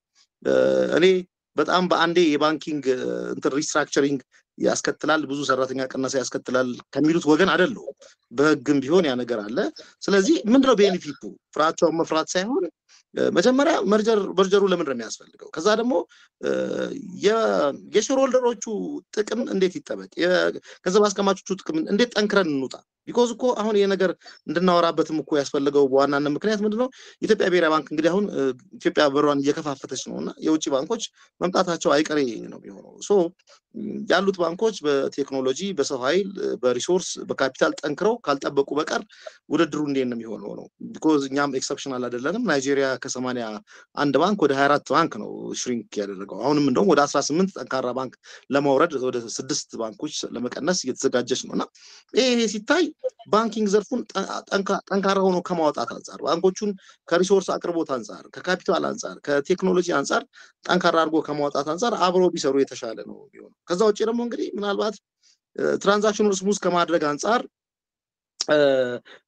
እኔ በጣም በአንዴ የባንኪንግ ሪስትራክቸሪንግ ያስከትላል ብዙ ሰራተኛ ቅነሳ ያስከትላል ከሚሉት ወገን አይደለም በህግም ቢሆን ያ ነገር አለ ስለዚህ ምንድነው ቤኔፊቱ ፍራቻው መፍራት ሳይሆን መጀመሪያ መርጀሩ ለምን ነው የሚያስፈልገው ከዛ ደግሞ የሼርሆልደሮቹ ጥቅም እንዴት ይጠበቅ የገንዘብ አስቀማጮቹ ጥቅም እንዴት ጠንክረን እንውጣ because እኮ አሁን ይሄ ነገር እንድናወራበትም እኮ ያስፈልገው በዋናነት ምክንያት ምንድነው ኢትዮጵያ ብሔራዊ ባንክ እንግዲህ አሁን ኢትዮጵያ በሯን እየከፋፈተች ነውና የውጭ ባንኮች መምጣታቸው አይቀሬ ነው የሚሆነው ሶ ያሉት ባንኮች በቴክኖሎጂ በሰው ኃይል በሪሶርስ በካፒታል ጠንክረው ካልጠበቁ በቀር ውድድሩ እንዴት ነው የሚሆነው ነው because እኛም ኤክሰፕሽናል አይደለንም ናይጄሪያ ከ81 ባንክ ወደ 24 ባንክ ነው ሽሪንክ ያደረገው አሁንም እንደውም ወደ 18 ጠንካራ ባንክ ለማውረድ ወደ 6 ባንኮች ለመቀነስ እየተዘጋጀች ነውና ይሄ ሲታይ ባንኪንግ ዘርፉን ጠንካራ ሆኖ ከማውጣት አንፃር ባንኮቹን ከሪሶርስ አቅርቦት አንፃር ከካፒታል አንፃር ከቴክኖሎጂ አንፃር ጠንካራ አድርጎ ከማውጣት አንፃር አብሮ ቢሰሩ የተሻለ ነው ቢሆን ከዛ ውጪ ደግሞ እንግዲህ ምናልባት ትራንዛክሽኑን ስሙዝ ከማድረግ አንፃር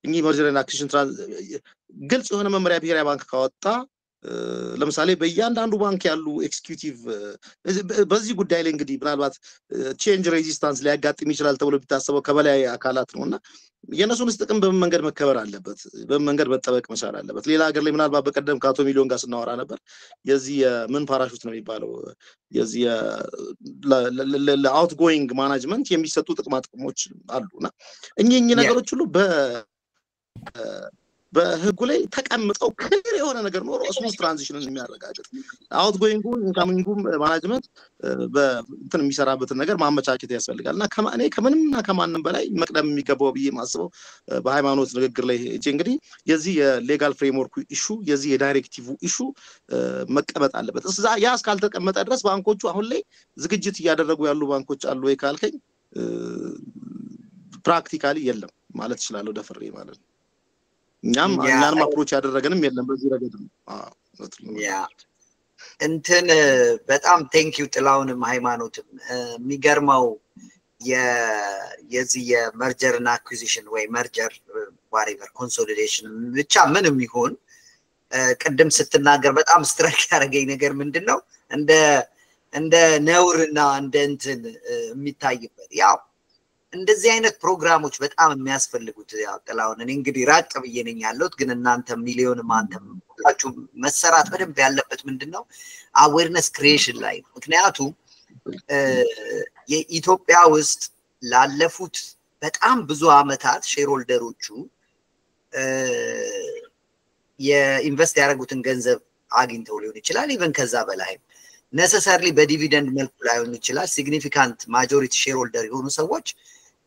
እኚህ መርጀር ኤንድ አክዊዚሽን ግልጽ የሆነ መመሪያ ብሔራዊ ባንክ ካወጣ ለምሳሌ በእያንዳንዱ ባንክ ያሉ ኤክስኪዩቲቭ በዚህ ጉዳይ ላይ እንግዲህ ምናልባት ቼንጅ ሬዚስታንስ ሊያጋጥም ይችላል ተብሎ ቢታሰበው ከበላይ አካላት ነውና የነሱን ጥቅም በምን መንገድ መከበር አለበት በምን መንገድ መጠበቅ መቻል አለበት ሌላ ሀገር ላይ ምናልባት በቀደም ከአቶ ሚሊዮን ጋር ስናወራ ነበር የዚህ ምን ፓራሹት ነው የሚባለው የዚህ ለአውትጎይንግ ማኔጅመንት የሚሰጡ ጥቅሞች አሉና እኚህ ነገሮች ሁሉ በህጉ ላይ ተቀምጠው ክሊር የሆነ ነገር ኖሮ ስሙዝ ትራንዚሽንን የሚያረጋግጥ አውትጎይንጉ ኢንካሚንጉም ማኔጅመንት በእንትን የሚሰራበትን ነገር ማመቻቸት ያስፈልጋልና ከማኔ ከምንምና ከማንም በላይ መቅደም የሚገባው ብዬ ማስበው በሃይማኖት ንግግር ላይ እንግዲህ የዚህ የሌጋል ፍሬምወርክ ኢሹ የዚህ የዳይሬክቲቭ ኢሹ መቀመጥ አለበት እዛ ያ እስካልተቀመጠ ድረስ ባንኮቹ አሁን ላይ ዝግጅት እያደረጉ ያሉ ባንኮች አሉ ወይ ካልከኝ ፕራክቲካሊ የለም ማለት ይችላል ደፍሬ ማለት ነው እኛም አፕሮች ያደረገንም የለም በዚህ ረገድ ነው ያ እንትን በጣም ቴንክ ዩ ጥላውንም ሃይማኖትም የሚገርመው የዚህ የመርጀር እና አኩዚሽን ወይ መርጀር ዋሬቨር ኮንሶሊዴሽን ብቻ ምንም ይሁን ቅድም ስትናገር በጣም ስትራይክ ያደረገኝ ነገር ምንድነው እንደ ነውርና እንደ እንትን የሚታይበት ያው እንደዚህ አይነት ፕሮግራሞች በጣም የሚያስፈልጉት ያው ጥላውን እኔ እንግዲህ ራቅ ብዬ ነኝ ያለሁት ግን እናንተ ሚሊዮንም አንተም ሁላችሁ መሰራት በደንብ ያለበት ምንድነው አዌርነስ ክሪኤሽን ላይ ምክንያቱም የኢትዮጵያ ውስጥ ላለፉት በጣም ብዙ አመታት ሼርሆልደሮቹ የኢንቨስት ያደረጉትን ገንዘብ አግኝተው ሊሆን ይችላል ኢቨን ከዛ በላይ necessarily በዲቪደንድ መልኩ ላይሆን ይችላል ሲግኒፊካንት ማጆሪቲ ሼርሆልደር የሆኑ ሰዎች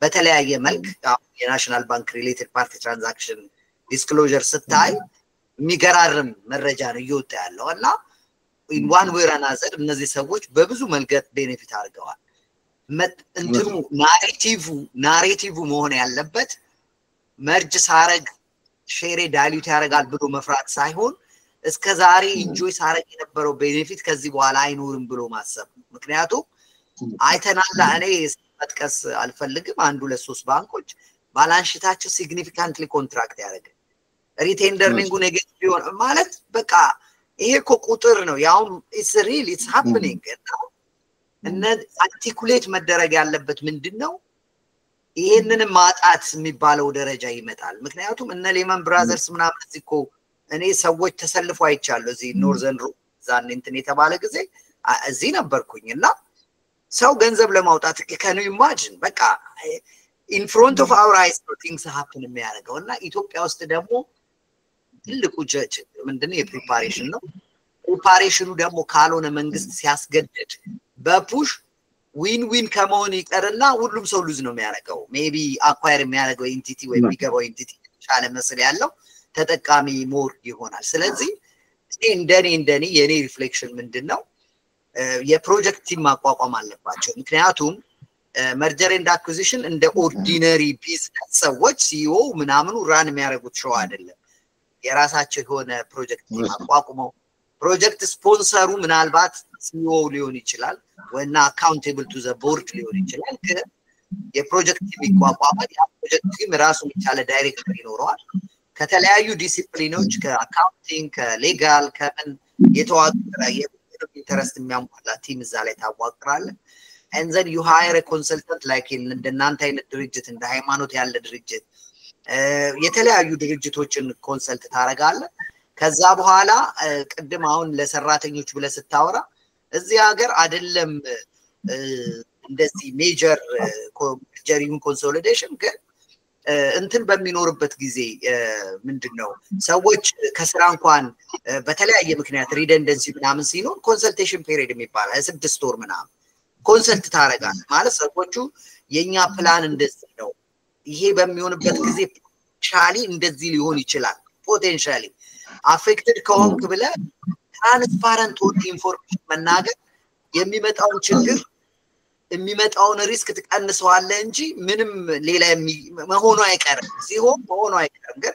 በተለያየ መልክ የናሽናል ባንክ ሪሌትድ ፓርቲ ትራንዛክሽን ዲስክሎዠር ስታይ የሚገራርም መረጃ ነው እየወጣ ያለውና in one way or another እነዚህ ሰዎች በብዙ መልገት ቤኔፊት አድርገዋል እንትኑ ናሬቲቭ መሆን ያለበት መርጅ ሳረግ ሼሬ ዳይሉት ያደርጋል ብሎ መፍራት ሳይሆን እስከዛሬ ኢንጆይ ሳረግ የነበረው ቤኔፊት ከዚህ በኋላ አይኖርም ብሎ ማሰብ ምክንያቱም አይተናል እኔ መጥቀስ አልፈልግም አንዱ ለሶስት ባንኮች ባላንሽታቸው ሲግኒፊካንትሊ ኮንትራክት ያደረገ ሪቴንደርኒንጉ ኔጌቲቭ ቢሆን ማለት በቃ ይሄ እኮ ቁጥር ነው ያው ኢትስ ሪል ኢትስ ሃፕኒንግ እና አርቲኩሌት መደረግ ያለበት ምንድነው ይሄንን ማጣት የሚባለው ደረጃ ይመጣል ምክንያቱም እነ ሌመን ብራዘርስ ምናምን እኮ እኔ ሰዎች ተሰልፈው አይቻለሁ እዚህ ኖርዘርን ዛን እንትን የተባለ ጊዜ እዚህ ነበርኩኝና ሰው ገንዘብ ለማውጣት ከኑ ኢማጂን በቃ in front of our eyes things happen የሚያደርገውና ኢትዮጵያ ውስጥ ደግሞ ትልቁ ጀጅ ምንድነው የፕሪፓሬሽን ነው ፕሪፓሬሽኑ ደግሞ ካልሆነ መንግስት ሲያስገድድ በፑሽ ዊን ከመሆን ይቀርና ሁሉም ሰው ሉዝ ነው የሚያደርገው ሜቢ አኳየር የሚያደርገው ኤንቲቲ ወይ የሚገባው ኤንቲቲ ቻለ መስል ያለው ተጠቃሚ ሞር ይሆናል ስለዚህ እንደኔ የኔ ሪፍሌክሽን ምንድነው የፕሮጀክት ቲም ማቋቋም አለባቸው ምክንያቱም መርጀር ኤንድ አኩዚሽን እንደ ኦርዲነሪ ቢዝነስ ሰዎች ሲኦ ምናምኑ ራን የሚያደርጉት ሾው አይደለም የራሳቸው የሆነ ፕሮጀክት ቲም አቋቁመው ፕሮጀክት ስፖንሰሩ ምናልባት ሲኦ ሊሆን ይችላል ወይና አካውንቴብል ቱ ዘ ቦርድ ሊሆን ይችላል ግን የፕሮጀክት ቲም ይቋቋማል ያ ፕሮጀክት ቲም ራሱ የሚቻለ ዳይሬክተር ይኖረዋል ከተለያዩ ዲሲፕሊኖች ከአካውንቲንግ ከሌጋል ከምን የተዋቀረ የኢንተረስት የሚያሟላ ቲም እዛ ላይ ታዋቅራለህ and then you hire a consultant like እንደናንተ አይነት ድርጅት እንደ ሃይማኖት ያለ ድርጅት የተለያዩ ድርጅቶችን ኮንሰልት ታረጋለህ ከዛ በኋላ ቅድም አሁን ለሰራተኞች ብለ ስታወራ እዚህ ሀገር አይደለም እንደዚህ ሜጀር ጀሪንግ ኮንሶሊዴሽን ግን እንትን በሚኖርበት ጊዜ ምንድነው ሰዎች ከስራ እንኳን በተለያየ ምክንያት ሪደንደንሲ ምናምን ሲኖር ኮንሰልቴሽን ፔሪድ የሚባል 6 ወር ምናምን ኮንሰልት ታረጋለህ ማለት ሰዎቹ የኛ ፕላን እንደዚህ ነው ይሄ በሚሆንበት ጊዜ ፖቴንሻሊ እንደዚህ ሊሆን ይችላል ፖቴንሻሊ አፌክትድ ከሆንክ ብለ ትራንስፓረንት ወጥ ኢንፎርሜሽን መናገር የሚመጣውን ችግር የሚመጣውን ሪስክ ትቀንሰዋለህ እንጂ ምንም ሌላ መሆኑ አይቀርም ሲሆን መሆኑ አይቀርም ግን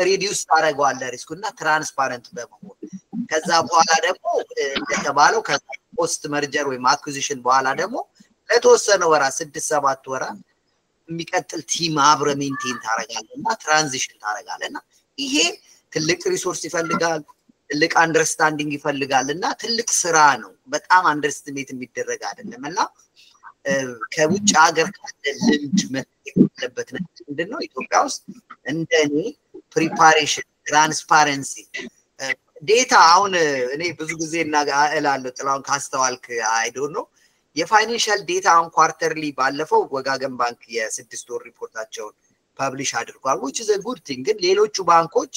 ሪዲዩስ ታረጋዋለህ ሪስኩና ትራንስፓረንት በመሆን ከዛ በኋላ ደግሞ እንደተባለው ከፖስት መርጀር ወይ አኩዚሽን በኋላ ደግሞ ለተወሰነ ወራ 6-7 ወራ የሚቀጥል ቲም አብረ ሜንቴን ታረጋለህና ትራንዚሽን ታረጋለህና ይሄ ትልቅ ሪሶርስ ይፈልጋል ትልቅ አንደርስታንዲንግ ይፈልጋልና ትልቅ ስራ ነው በጣም አንደርስቲሜት የሚደረግ አይደለምና ከውጭ ሀገር ካለ ልምድ መጥተበት ምንድነው ኢትዮጵያ ውስጥ እንደኔ ፕሪፓሬሽን ትራንስፓረንሲ ዴታ አሁን እኔ ብዙ ጊዜ እናላለሁ ጥላውን ካስተዋልክ አይ ዶንት ኖ የፋይናንሻል ዴታ ኦን ኳርተርሊ ባለፈው ወጋገን ባንክ የ6 ወር ሪፖርታቸውን ፐብሊሽ አድርጓል which is a good thing ግን ሌሎቹ ባንኮች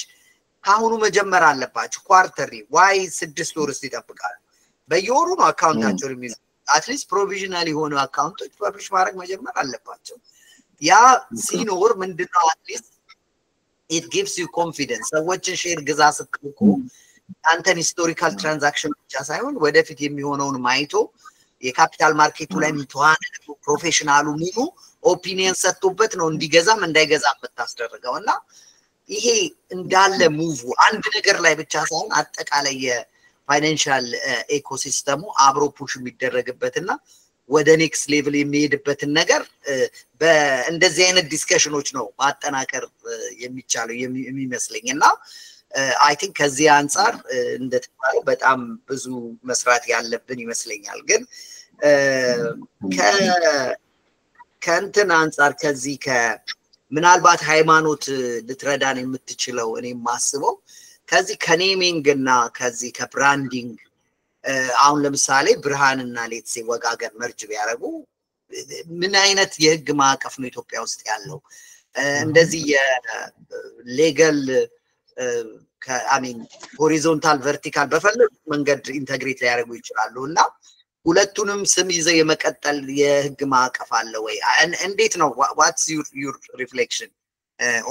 ካሁኑ መጀመር አለባቸው ኳርተርሊ ዋይ 6 ወር ይጠብቃሉ በየወሩ ነው አካውንታቸው የሚይዙ አትሊስት ፕሮቪዥናል የሆኑ አካውንቶች ፐብሊሽ ማድረግ መጀመር አለባቸው ያ ሲኖር ምንድነው አትሊስት it gives you confidence ሰዎችን ሼር ግዛ ስትልኩ አንተን ሂስቶሪካል ትራንዛክሽን ብቻ ሳይሆን ወደፊት የሚሆነውን ማይቶ የካፒታል ማርኬቱ ላይ ምትዋን ፕሮፌሽናሉ ምኑ ኦፒኒየን ሰጥቶበት ነው እንዲገዛም እንዳይገዛም ተታስደረገውና ይሄ እንዳለ ሙቭ አንድ ነገር ላይ ብቻ ሳይሆን አጠቃላይ የፋይናንሻል ኢኮሲስተሙ አብሮ ፑሽ የሚደረግበትና ወደ ኔክስት ሌቭል የሚሄድበትን ነገር በእንደዚህ አይነት ዲስከሽኖች ነው ማጠናከር የሚቻለው የሚመስለኝና አይ ቲንክ ከዚህ አንፃር እንደተባለው በጣም ብዙ መስራት ያለብን ይመስለኛል ግን ከእንትን አንፃር ከዚህ ምናልባት ሃይማኖት ልትረዳን የምትችለው እኔ ማስበው ከዚህ ከኔሚንግ እና ከዚህ ከብራንዲንግ አሁን ለምሳሌ ብርሃንና ሌትሴ ወጋገን መርጅ ቢያረጉ ምን አይነት የህግ ማዕቀፍ ነው ኢትዮጵያ ውስጥ ያለው እንደዚህ የሌጋል ከአሚን ሆሪዞንታል ቨርቲካል በፈለጉት መንገድ ኢንተግሬት ሊያደርጉ ይችላሉና ሁለቱንም ስም ይዘው የመቀጠል የህግ ማዕቀፍ አለ ወይ እንዴት ነው what's your reflection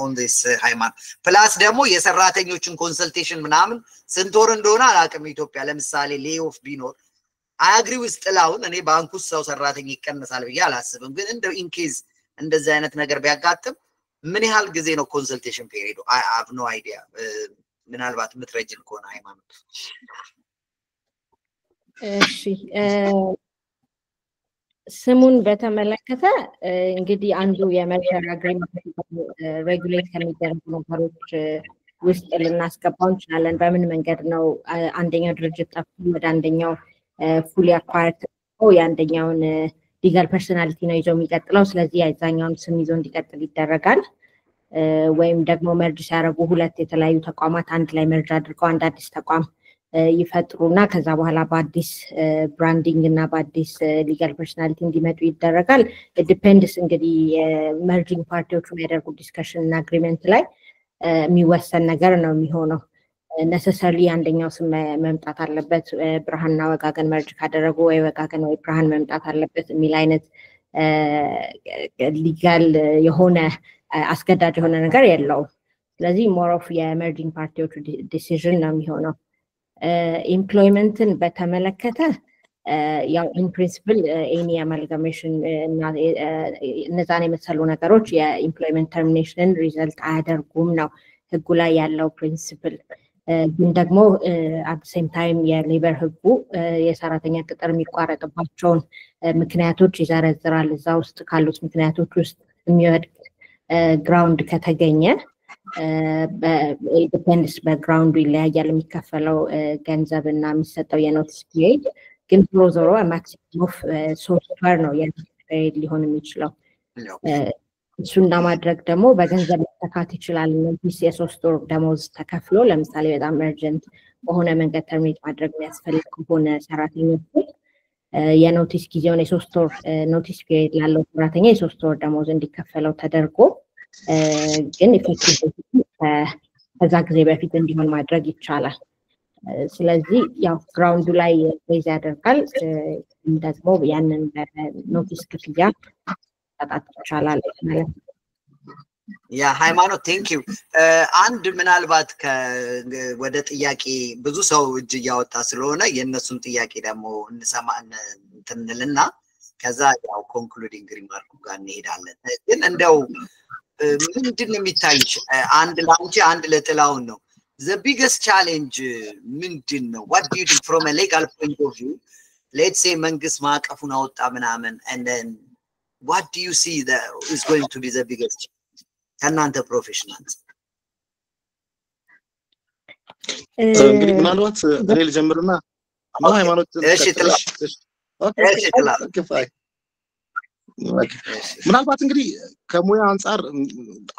on this ሃይማኖት ፕላስ ደግሞ የሰራተኞችን ኮንሰልቴሽን ምናምን ስንቶር እንደሆነ አላቅም ኢትዮጵያ ለምሳሌ ሌኦፍ ቢኖር I agree with ጥላውን እኔ ባንኩ ሰው ሰራተኛ ይቀነሳል ብዬ አላስብም ግን እንደው in case እንደዚህ አይነት ነገር ቢያጋጥም ምን ያህል ጊዜ ነው ኮንሰልቴሽን ፔሪዱ I have no idea ምናልባት ምትረጅን ከሆነ ሃይማኖት እሺ ስሙን በተመለከተ እንግዲህ አንዱ የመርጀር አግሪመንት ሬጉሌት ከሚደረጉ ነገሮች ውስጥ ልናስገባው እንችላለን በምን መንገድ ነው አንደኛው ድርጅት ጠፍቶ ወደ አንደኛው ፉሊ አኳየርድ ያንደኛውን ሊጋል ፐርሰናሊቲ ነው ይዞ የሚቀጥለው ስለዚህ ያዛኛውን ስም ይዞ እንዲቀጥል ይደረጋል ወይም ደግሞ መርጅ ሲያደርጉ ሁለት የተለያዩ ተቋማት አንድ ላይ መርጅ አድርገው አንድ አዲስ ተቋም ይፈጥሩና ከዛ በኋላ በአዲስ ብራንዲንግ እና በአዲስ ሊጋል ፐርሰናሊቲ እንዲመጡ ይደረጋል ዲፔንድስ እንግዲህ መርጂንግ ፓርቲዎቹ የሚያደርጉ ዲስከሽን እና አግሪመንት ላይ የሚወሰን ነገር ነው የሚሆነው necessarily አንደኛው ስም መምጣት አለበት ብርሃንና ወጋገን መርጅ ካደረጉ ወይ ወጋገን ወይ ብርሃን መምጣት አለበት የሚል አይነት ሊጋል የሆነ አስገዳጅ የሆነ ነገር የለውም ስለዚህ ሞር ኦፍ የመርጂንግ ፓርቲዎቹ ዲሲዥን ነው የሚሆነው ኢምፕሎይመንትን በተመለከተ ያው ኢን ፕሪንሲፕል ኤኒ አማልጋሜሽን እና እነዛን የመሰሉ ነገሮች የኢምፕሎይመንት ተርሚኔሽንን ሪዘልት አያደርጉም ነው ህጉ ላይ ያለው ፕሪንሲፕል ግን ደግሞ አት ሴም ታይም የሌበር ህጉ የሰራተኛ ቅጥር የሚቋረጥባቸውን ምክንያቶች ይዘረዝራል እዛ ውስጥ ካሉት ምክንያቶች ውስጥ የሚወድቅ ግራውንድ ከተገኘ ዲፔንድስ በግራውንዱ ይለያያል የሚከፈለው ገንዘብ እና የሚሰጠው የኖቲስ ፒሪድ ግን ዞሮ ማክሲመም ኦፍ 3 ወር ነው የኖቲስ ፒሪድ ሊሆን የሚችለው እሱን ለማድረግ ደግሞ በገንዘብ መተካት ይችላል ኖቲስ የ3 ወር ደሞዝ ተከፍሎ ለምሳሌ በጣም እርጀንት በሆነ መንገድ ተርሚኔት ማድረግ የሚያስፈልግ ከሆነ ሰራተኞች የኖቲስ ጊዜውን የ3 ወር ኖቲስ ፒሪድ ላለው ሰራተኛ የ3 ወር ደሞዝ እንዲከፈለው ተደርጎ ግን ኢፌክቲቭ ከዛ ጊዜ በፊት እንዲሆን ማድረግ ይቻላል ስለዚህ ያው ግራውንዱ ላይ ቤዝ ያደርጋል ደግሞ ያንን ኖቲስ ክፍያ ማጣጣት ይቻላል ማለት ነው ያ ሃይማኖት ቴንክ ዩ አንድ ምናልባት ወደ ጥያቄ ብዙ ሰው እጅ ያወጣ ስለሆነ የነሱን ጥያቄ ደግሞ እንሰማ እንትንልና ከዛ ያው ኮንክሉዲንግ ሪማርኩ ጋር እንሄዳለን ግን እንደው ምንድነው የሚታይሽ አንድ ላንቺ አንድ ለጥላውን ነው the biggest challenge ምንድነው what do you think from a legal point of view let's say መንግስት ማቀፉን አወጣ ምናምን and then what do you see that is going to be the biggest ከናንተ ፕሮፌሽናልስ እንግዲህ ምናልባት እኔ ልጀምርና ነው ሃይማኖት እሺ ምናልባት እንግዲህ ከሙያ አንፃር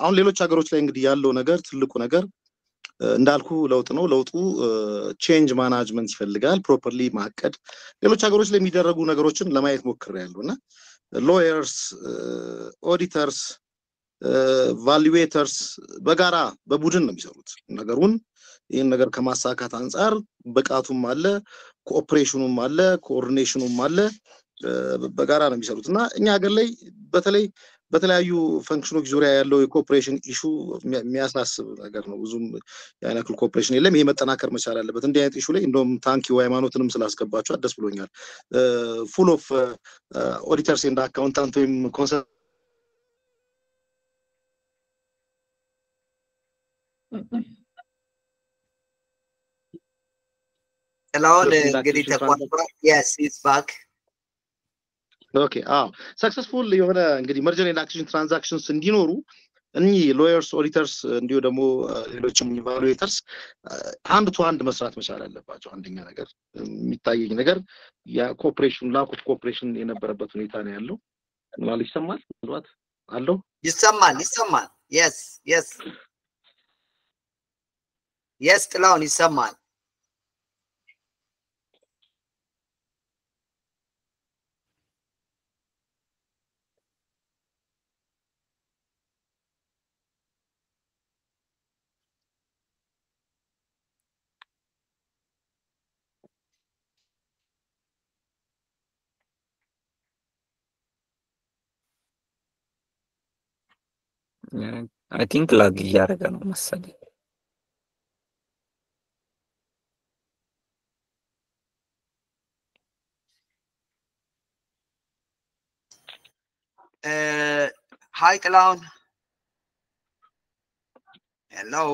አሁን ሌሎች ሀገሮች ላይ እንግዲህ ያለው ነገር ትልቁ ነገር እንዳልኩ ለውጥ ነው ለውጡ ቼንጅ ማኔጅመንት ይፈልጋል ፕሮፐርሊ ማቀድ ሌሎች ሀገሮች ላይ የሚደረጉ ነገሮችን ለማየት ሞክሬያለሁና ሎየርስ ኦዲተርስ ቫሉዌተርስ በጋራ በቡድን ነው የሚሰሩት ነገሩን ይሄን ነገር ከማሳካት አንፃር በቃቱም አለ ኮኦፕሬሽኑም አለ ኮኦርዲኔሽኑም አለ በጋራ ነው የሚሰሩትና እኛ ሀገር ላይ በተለያዩ ፈንክሽኖች ዙሪያ ያለው የኮኦፕሬሽን ኢሹ የሚያሳስብ ነገር ነው ብዙም ያናክል ኮኦፕሬሽን የለም ይሄ መጠናከር መቻል አለበት እንዲህ አይነት ኢሹ ላይ እንደውም ታንኪው ሃይማኖትንም ስላስገባችሁ ደስ ብሎኛል ፉል ኦፍ ኦዲተርስ ኤንድ አካውንታንት ወይም ኮንሰልት Hello, እንግዲህ ተቋርጧል yes it's back ኦኬ ሰክሰስፉል የሆነ እንግዲህ መርጀር ኤንድ አክዊዚሽን ትራንዛክሽንስ እንዲኖሩ እኚህ ሎየርስ ኦዲተርስ እንዲሁ ደግሞ ሌሎችም ኢቫሉዌተርስ አንድ ቱ አንድ መስራት መቻል አለባቸው አንደኛ ነገር የሚታየኝ ነገር የኮኦፕሬሽን ላክ ኦፍ ኮኦፕሬሽን የነበረበት ሁኔታ ነው ያለው ማለት ይሰማል ማለት አለው ይሰማል yes ጥላውን ይሰማል I think lag እያደረገ ነው መሰለኝ hi ጥላውን hello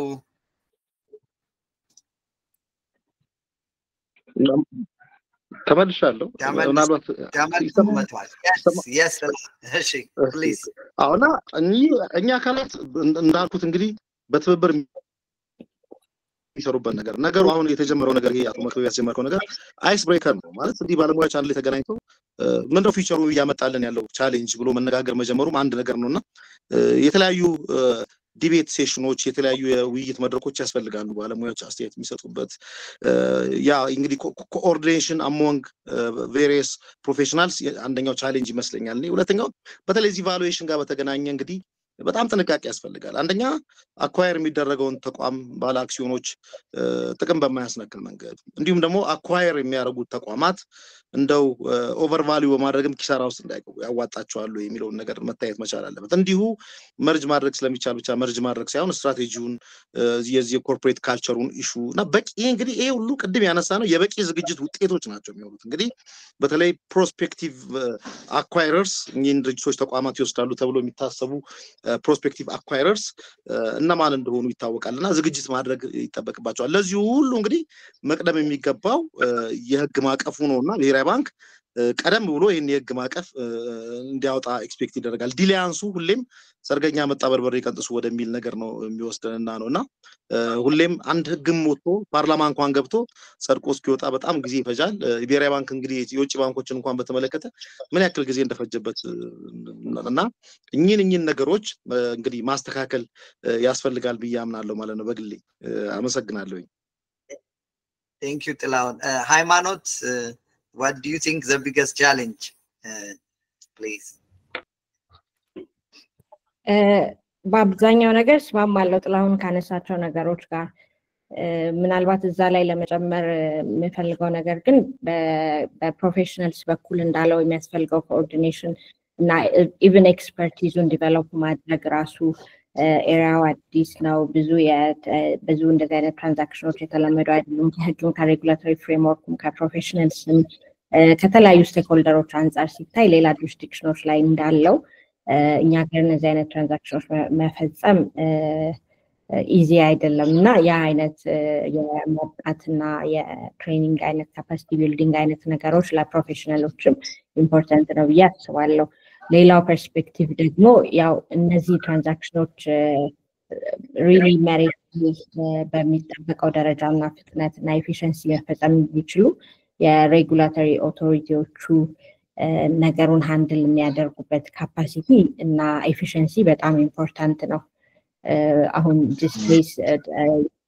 ተመልሻለሁ ምናልባት yes እሺ please አሁን እኛ አካላት እንዳልኩት እንግዲህ በትብብር የሚሰሩበት ነገሩ አሁን የተጀመረው ነገር ይሄ አቶ መክበብ ያስጀመረው ነገር አይስ ብሬከር ነው ማለት እንዲህ ባለሙያዎች አንድ ላይ ተገናኝተው ምንድነው ፊቸሩ ያመጣልን ያለው ቻሌንጅ ብሎ መነጋገር መጀመሩም አንድ ነገር ነውና የተለያዩ ዲቤት ሴሽኖች የተለያዩ የውይይት መድረኮች ያስፈልጋሉ ባለሙያዎች አስተያየት የሚሰጡበት ያ እንግዲህ ኮኦርዲኔሽን አሞንግ ቬሪየስ ፕሮፌሽናልስ አንደኛው ቻሌንጅ ይመስለኛል ሁለተኛው በተለይ ዚህ ቫሉዌሽን ጋር በተገናኘ እንግዲህ በጣም ጥንቃቄ ያስፈልጋል አንደኛ አኳየር የሚደረገውን ተቋም ባለ አክሲዮኖች ጥቅም በማያስነክል መንገድ እንዲሁም ደግሞ አኳየር የሚያደርጉት ተቋማት እንደው ኦቨር ቫልዩ በማድረግም ኪሳራ ውስጥ እንዳይገቡ ያዋጣቸዋል የሚለው ነገር መታየት መቻል አለበት እንዲሁ መርጅ ማድረግ ስለሚቻል ብቻ መርጅ ማድረግ ሳይሆን ስትራቴጂውን የዚህ ኮርፖሬት ካልቸሩን ኢሹ እና በቂ እንግዲህ ይሄ ሁሉ ቅድም ያነሳ ነው የበቂ ዝግጅት ውጤቶች ናቸው የሚሆኑት እንግዲህ በተለይ ፕሮስፔክቲቭ አኳየረርስ እኚህን ድርጅቶች ተቋማት ይወስዳሉ ተብሎ የሚታሰቡ ፕሮስፔክቲቭ አኳየረርስ እነማን እንደሆኑ ይታወቃልና ዝግጅት ማድረግ ይጠበቅባቸዋል ለዚህ ሁሉ እንግዲህ መቅደም የሚገባው የህግ ማቀፉ ነውና ብሔራዊ ባንክ ቀደም ብሎ ይሄን የህግ ማቀፍ እንዲያወጣ ኤክስፔክት ይደረጋል ዲሊያንሱ ሁሌም ሰርገኛ መጣ በርበሬ ቀንጥሱ ወደሚል ነገር ነው የሚወስደንና ነውና ሁሌም አንድ ህግም ወጥቶ ፓርላማ እንኳን ገብቶ ጸድቆ እስኪወጣ በጣም ጊዜ ይፈጃል ብሔራዊ ባንክ እንግዲህ የውጭ ባንኮችን እንኳን በተመለከተ ምን ያክል ጊዜ እንደፈጀበት እና እኚህን ነገሮች እንግዲህ ማስተካከል ያስፈልጋል ብያምናለሁ ማለት ነው በግሌ አመሰግናለሁ Thank you ጥላውን ሃይማኖት what do you think the biggest challenge please በአብዛኛው ነገር ስማማለሁ ጥላውን ካነሳቸው ነገሮች ጋር ምናልባት እዛ ላይ ለመጨመር የምፈልገው ነገር ግን በፕሮፌሽናልስ በኩል እንዳለው የሚያስፈልገው ኮኦርዲኔሽን እና ኢቭን ኤክስፐርቲዙን ዲቨሎፕ ማድረግ ራሱ ኤሪያው አዲስ ነው ብዙ እንደዚህ አይነት ትራንዛክሽኖች የተለመዱ አይደሉም ከህግም ከሬጉላቶሪ ፍሬምወርኩም ከፕሮፌሽናልስም ከተለያዩ ስቴክሆልደሮች አንጻር ሲታይ ሌላ ጁሪስዲክሽኖች ላይ እንዳለው እኛ ሀገር እነዚህ አይነት ትራንዛክሽኖች መፈጸም ኢዚ አይደለም እና ያ አይነት የማብቃትና የትሬኒንግ አይነት ካፓሲቲ ቢልዲንግ አይነት ነገሮች ለፕሮፌሽናሎችም ኢምፖርታንት ነው ብዬ አስባለሁ ሌላው ፐርስፔክቲቭ ደግሞ ያው እነዚህ ትራንዛክሽኖች ሪሊ ሜሪት በሚጠበቀው ደረጃና ፍጥነትና ኤፊሽንሲ መፈጸም የሚችሉ የሬጉላቶሪ ኦቶሪቲዎቹ ነገሩን ሃንድል የሚያደርጉበት ካፓሲቲ እና ኤፊሽንሲ በጣም ኢምፖርታንት ነው። አሁን ዲስፕሌስ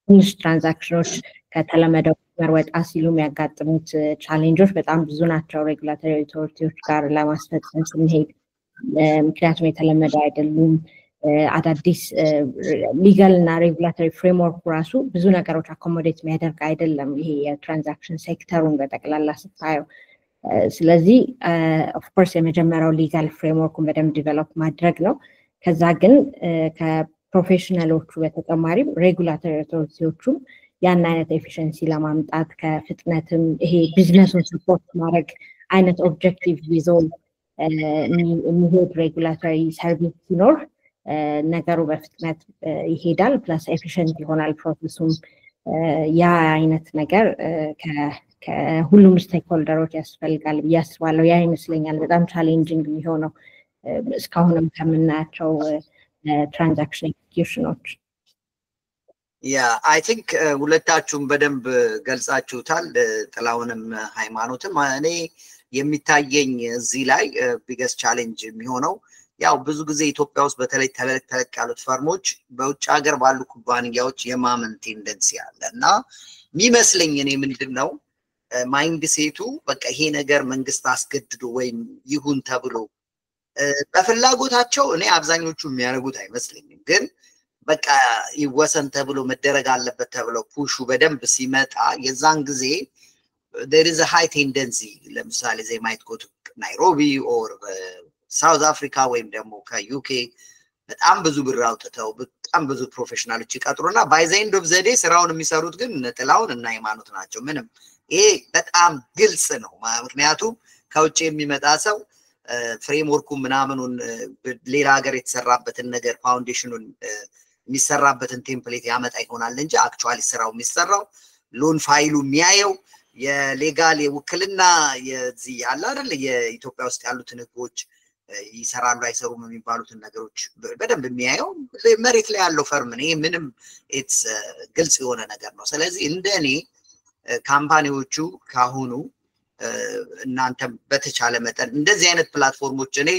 ትንሽ ትራንዛክሽኖች ከተለመደው ጋር ወጣ ሲሉ የሚያጋጥሙት ቻሌንጆች በጣም ብዙ ናቸው ሬጉላቶሪ ኦቶሪቲዎች ጋር ለማስፈጸም ስንሄድ፣ ምክንያቱም የተለመደ አይደሉም። አዳዲስ ሊጋል እና ሬጉላቶሪ ፍሬምወርክ ራሱ ብዙ ነገሮች አኮሞዴት የሚያደርግ አይደለም ይሄ የትራንዛክሽን ሴክተሩን በጠቅላላ ስታየው። ስለዚህ ኦፍኮርስ የመጀመሪያው ሊጋል ፍሬምወርኩን በደንብ ዲቨሎፕ ማድረግ ነው። ከዛ ግን ከፕሮፌሽናሎቹ በተጨማሪም ሬጉላቶሪ ኦቶሪቲዎቹም ያን አይነት ኤፊሽንሲ ለማምጣት ከፍጥነትም ይሄ ቢዝነሱን ሰፖርት ማድረግ አይነት ኦብጀክቲቭ ይዞ የሚሄድ ሬጉላቶሪ ሰርቪስ ሲኖር ነገሩ በፍጥነት ይሄዳል፣ ፕላስ ኤፊሽንት ይሆናል ፕሮሰሱም። ያ አይነት ነገር ከሁሉም ስቴክሆልደሮች ያስፈልጋል ብዬ አስባለሁ። ያ ይመስለኛል በጣም ቻሌንጂንግ የሚሆነው እስካሁንም ከምናያቸው ትራንዛክሽን ኤክስኪዩሽኖች። ያ አይ ቲንክ ሁለታችሁም በደንብ ገልጻችሁታል፣ ጥላውንም ሃይማኖትም። እኔ የሚታየኝ እዚህ ላይ ቢገስ ቻሌንጅ የሚሆነው ያው ብዙ ጊዜ ኢትዮጵያ ውስጥ በተለይ ተለቅ ያሉት ፈርሞች በውጭ ሀገር ባሉ ኩባንያዎች የማመን ቴንደንሲ አለ እና የሚመስለኝ እኔ ምንድነው ማይንድ ሴቱ በቃ ይሄ ነገር መንግስት አስገድዶ ወይም ይሁን ተብሎ በፍላጎታቸው እኔ አብዛኞቹ የሚያደርጉት አይመስለኝም፣ ግን በቃ ይወሰን ተብሎ መደረግ አለበት ተብሎ ፑሹ በደንብ ሲመጣ የዛን ጊዜ there is a high tendency ለምሳሌ they might go to Nairobi or ሳውዝ አፍሪካ ወይም ደግሞ ከዩኬ በጣም ብዙ ብር አውጥተው በጣም ብዙ ፕሮፌሽናሎች ይቀጥሩና ባይ ዘ ኤንድ ኦፍ ዘ ዴይ ስራውን የሚሰሩት ግን ጥላውን እና ሃይማኖት ናቸው። ምንም ይሄ በጣም ግልጽ ነው። ምክንያቱም ከውጭ የሚመጣ ሰው ፍሬምወርኩ ምናምኑን ሌላ ሀገር የተሰራበትን ነገር ፋውንዴሽኑን የሚሰራበትን ቴምፕሌት ያመጣ ይሆናል እንጂ አክቹአሊ ስራው የሚሰራው ሎን ፋይሉ የሚያየው የሌጋል የውክልና የዚህ ያለ አይደል የኢትዮጵያ ውስጥ ያሉትን ህጎች ይሰራሉ አይሰሩም የሚባሉትን ነገሮች በደንብ የሚያየው መሬት ላይ ያለው ፈርም ነው። ይሄ ምንም ኢትስ ግልጽ የሆነ ነገር ነው። ስለዚህ እንደኔ ካምፓኒዎቹ ካሁኑ እናንተ በተቻለ መጠን እንደዚህ አይነት ፕላትፎርሞች እኔ